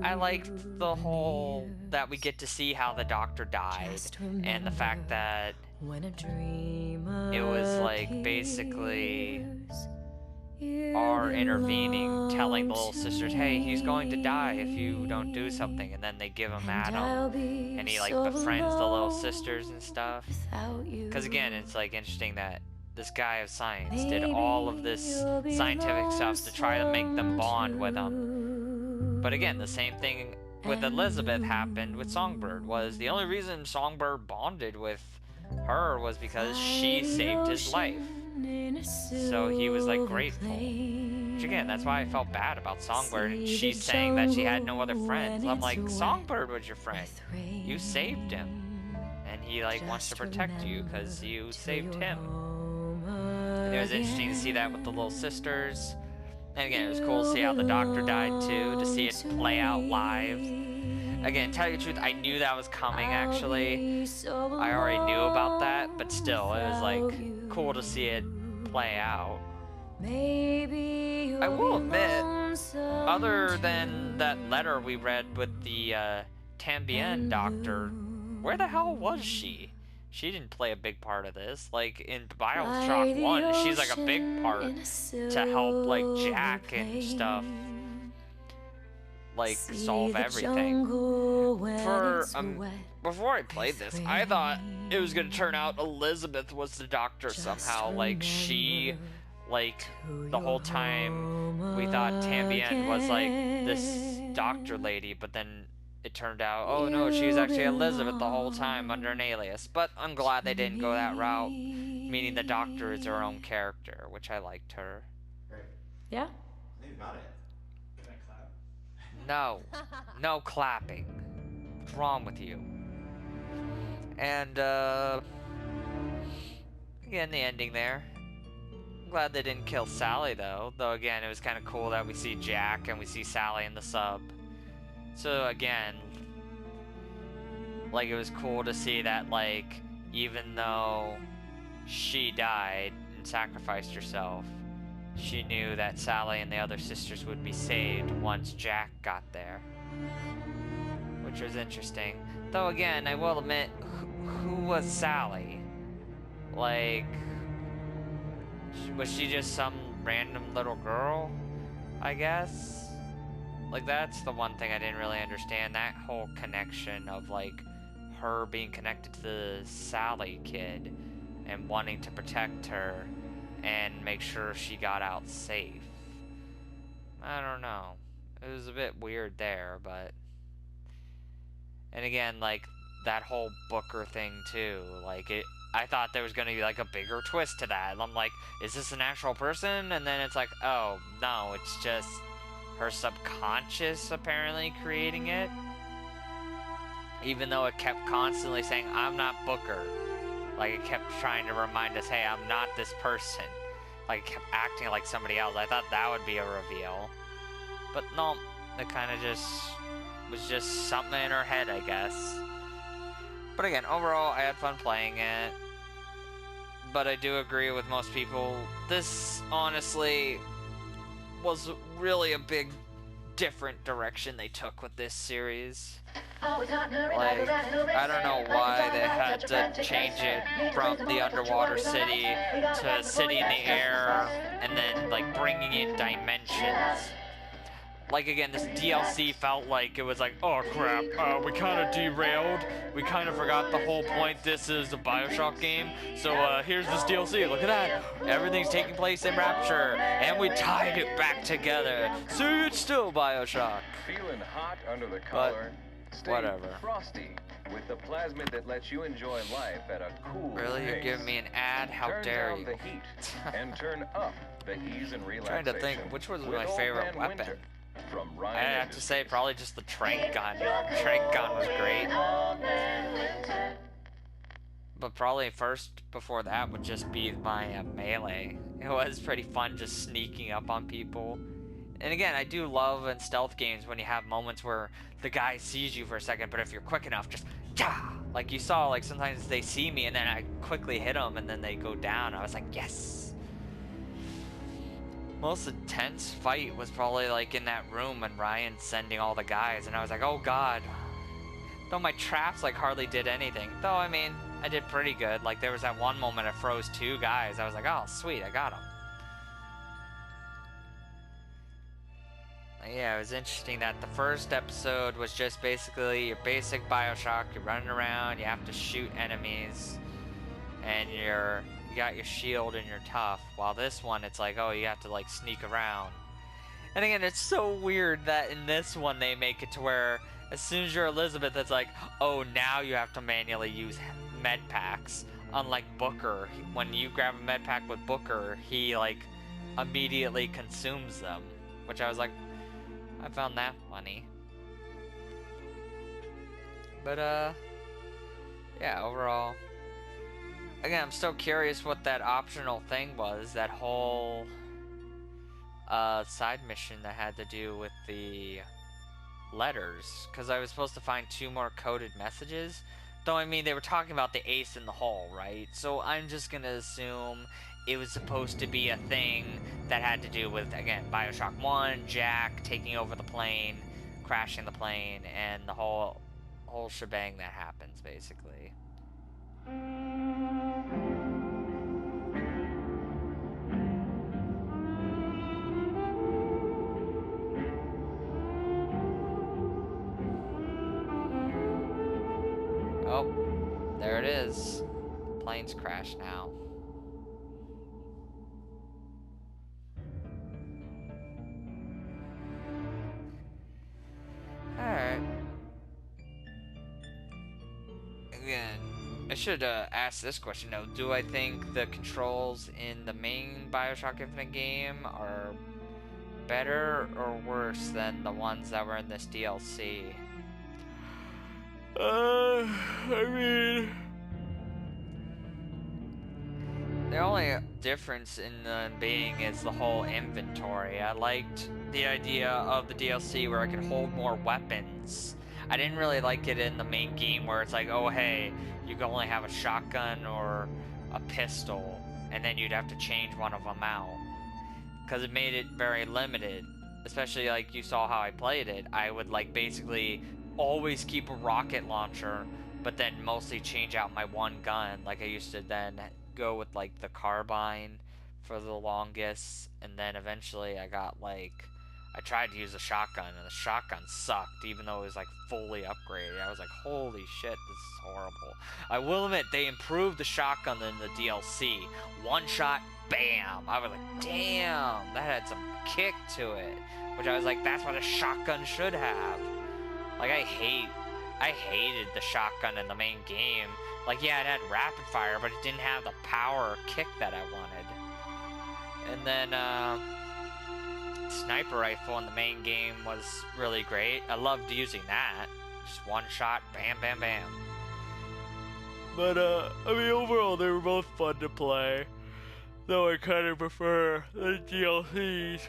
I liked the whole that we get to see how the doctor died, and the fact that it was like basically our intervening, telling the little sisters, hey, he's going to die if you don't do something, and then they give him Adam, and he like befriends the little sisters and stuff. Because again, it's like interesting that this guy of science did all of this scientific stuff to try to make them bond with him. But again, the same thing with Elizabeth happened with Songbird. Was the only reason Songbird bonded with her was because she saved his life. So he was like grateful. Which again, that's why I felt bad about Songbird, and she's saying that she had no other friends. I'm like, Songbird was your friend. You saved him. And he like wants to protect you because you saved him. And it was interesting to see that with the little sisters. And again, it was cool to see how the doctor died too, to see it play out live. Again, tell you the truth, I knew that was coming actually. I already knew about that, but still, it was like cool to see it play out. I will admit, other than that letter we read with the Tambien doctor, where the hell was she? She didn't play a big part of this. Like in Bioshock 1, she's like a big part to help like Jack and stuff. Like solve everything. For before I played this, I thought it was gonna turn out Elizabeth was the doctor somehow. Like she, like the whole time we thought Tambien was like this doctor lady, but then it turned out, oh no, she was actually Elizabeth the whole time under an alias. But I'm glad they didn't go that route, meaning the doctor is her own character, which I liked her. Great. Yeah? I think about it. Can I clap? No. No clapping. What's wrong with you? And, again, the ending there. I'm glad they didn't kill Sally, though. Though, again, it was kind of cool that we see Jack and we see Sally in the sub. So, again, like, it was cool to see that, like, even though she died and sacrificed herself, she knew that Sally and the other sisters would be saved once Jack got there. Which was interesting. Though, again, I will admit, who was Sally? Like, was she just some random little girl, I guess? Like, that's the one thing I didn't really understand. That whole connection of, like, her being connected to the Sally kid and wanting to protect her and make sure she got out safe. I don't know. It was a bit weird there, but... And again, like, that whole Booker thing, too. Like, I thought there was going to be, like, a bigger twist to that. And I'm like, is this an actual person? And then it's like, oh, no, it's just her subconscious, apparently, creating it. Even though it kept constantly saying, I'm not Booker. Like, it kept trying to remind us, hey, I'm not this person. Like, it kept acting like somebody else. I thought that would be a reveal. But no, it kind of just was just something in her head, I guess. But again, overall, I had fun playing it. But I do agree with most people. This, honestly, was really a big, different direction they took with this series. Like, I don't know why they had to change it from the underwater city to a city in the air, and then, like, bringing in dimensions. Like, again, this DLC felt like it was like, oh crap, we kind of derailed. We kind of forgot the whole point. This is a Bioshock game. So, here's this DLC. Look at that. Everything's taking place in Rapture. And we tied it back together. See, it's still Bioshock. Feeling hot under the collar? Stay whatever. frosty with the plasmid that lets you enjoy life at a cool Really? You're pace. giving me an ad? How Turn dare down you? the heat and turn up the ease and relaxation. Trying to think, which was with my Old favorite Man weapon? Winter from I Ryan have to say, probably just the trank gun. Trank gun was great. But probably first before that would just be my melee. It was pretty fun just sneaking up on people. And again, I do love in stealth games when you have moments where the guy sees you for a second, but if you're quick enough, just yeah, like you saw, like sometimes they see me and then I quickly hit them and then they go down. I was like, yes. Most intense fight was probably like in that room when Ryan's sending all the guys, and I was like, oh god. Though my traps like hardly did anything. Though I mean, I did pretty good. Like there was that one moment I froze 2 guys. I was like, oh sweet, I got them. Yeah, it was interesting that the first episode was just basically your basic Bioshock. You're running around, you have to shoot enemies, and you got your shield and you're tough. While this one, it's like, oh, you have to like sneak around. And again, it's so weird that in this one they make it to where as soon as you're Elizabeth, it's like, oh, now you have to manually use med packs. Unlike Booker, when you grab a med pack with Booker, he like immediately consumes them, which I was like, I found that funny. But yeah, overall, again, I'm still curious what that optional thing was, that whole side mission that had to do with the letters, because I was supposed to find 2 more coded messages. Though I mean, they were talking about the ace in the hole, right? So I'm just gonna assume it was supposed to be a thing that had to do with, again, Bioshock 1, Jack taking over the plane, crashing the plane, and the whole shebang that happens, basically. Oh, there it is. The plane's crashed now. Alright. Again, I should ask this question though. Do I think the controls in the main Bioshock Infinite game are better or worse than the ones that were in this DLC? I mean, the only difference in them being is the whole inventory. I liked the idea of the DLC where I could hold more weapons. I didn't really like it in the main game where it's like, oh hey, you can only have a shotgun or a pistol, and then you'd have to change one of them out. Because it made it very limited. Especially like you saw how I played it. I would like basically always keep a rocket launcher, but then mostly change out my one gun. Like I used to then go with like the carbine for the longest, and then eventually I got like, I tried to use a shotgun, and the shotgun sucked even though it was like fully upgraded. I was like, holy shit, this is horrible. I will admit, they improved the shotgun in the DLC. One shot, bam. I was like, damn, that had some kick to it, which I was like, that's what a shotgun should have. Like, I hated the shotgun in the main game. Like, yeah, it had rapid fire, but it didn't have the power or kick that I wanted. And then, sniper rifle in the main game was really great. I loved using that. Just one shot, bam, bam, bam. But, I mean, overall, they were both fun to play. Though I kind of prefer the DLC's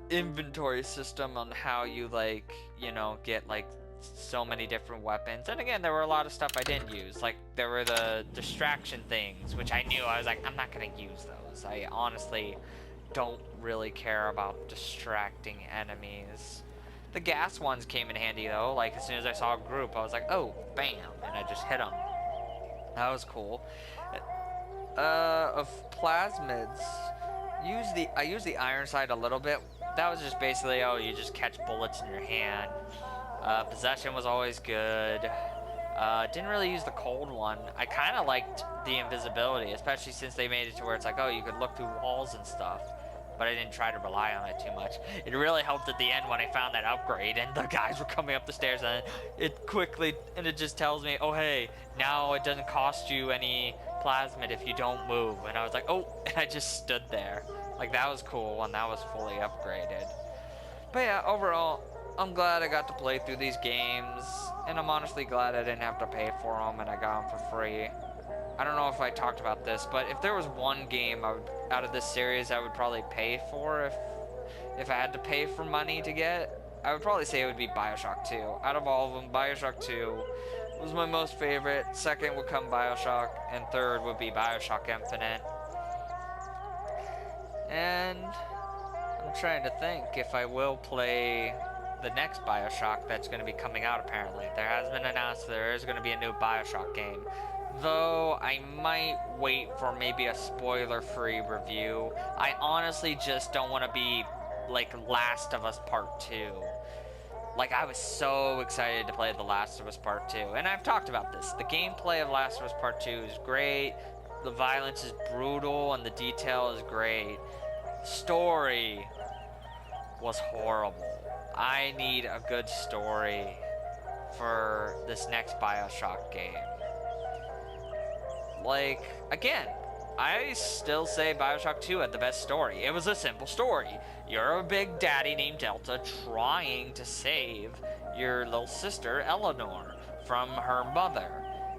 inventory system on how you, like, you know, get, like, so many different weapons. And again, there were a lot of stuff I didn't use. Like, there were the distraction things, which I knew. I was like, I'm not going to use those. I honestly don't really care about distracting enemies. The gas ones came in handy, though. Like, as soon as I saw a group, I was like, oh, bam, and I just hit them. That was cool. Of plasmids, I used the iron sight a little bit. That was just basically, oh, you just catch bullets in your hand. Possession was always good. Didn't really use the cold one. I kind of liked the invisibility, especially since they made it to where it's like, oh, you could look through walls and stuff. But I didn't try to rely on it too much. It really helped at the end when I found that upgrade and the guys were coming up the stairs, and it just tells me, oh hey, now it doesn't cost you any plasmid if you don't move. And I was like, oh, and I just stood there. Like, that was cool when that was fully upgraded. But yeah, overall, I'm glad I got to play through these games, and I'm honestly glad I didn't have to pay for them and I got them for free. I don't know if I talked about this, but if there was one game out of this series I would probably pay for if I had to pay for money to get, I would probably say it would be Bioshock 2. Out of all of them, Bioshock 2 was my most favorite. Second would come Bioshock, and third would be Bioshock Infinite. And I'm trying to think if I will play the next Bioshock that's going to be coming out, apparently. There has been announced there is going to be a new Bioshock game. Though, I might wait for maybe a spoiler-free review. I honestly just don't want to be, like, Last of Us Part 2. Like, I was so excited to play The Last of Us Part 2. And I've talked about this. The gameplay of Last of Us Part 2 is great. The violence is brutal, and the detail is great. Story was horrible. I need a good story for this next Bioshock game. Like, again, I still say Bioshock 2 had the best story. It was a simple story. You're a big daddy named Delta trying to save your little sister, Eleanor, from her mother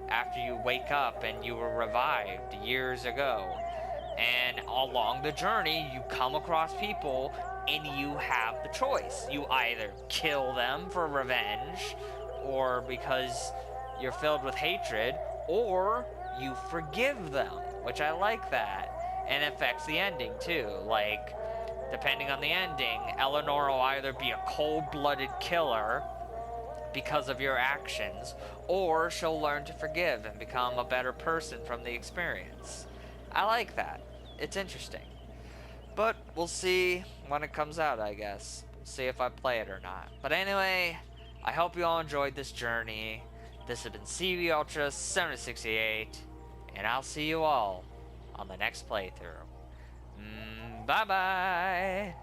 after you wake up and you were revived years ago. And along the journey, you come across people and you have the choice. You either kill them for revenge, or because you're filled with hatred, or you forgive them, which I like that. And it affects the ending too. Like, depending on the ending, Eleanor will either be a cold-blooded killer because of your actions, or she'll learn to forgive and become a better person from the experience. I like that. It's interesting. But we'll see when it comes out, I guess. We'll see if I play it or not. But anyway, I hope you all enjoyed this journey. This has been CB Ultra 768, and I'll see you all on the next playthrough. Bye-bye!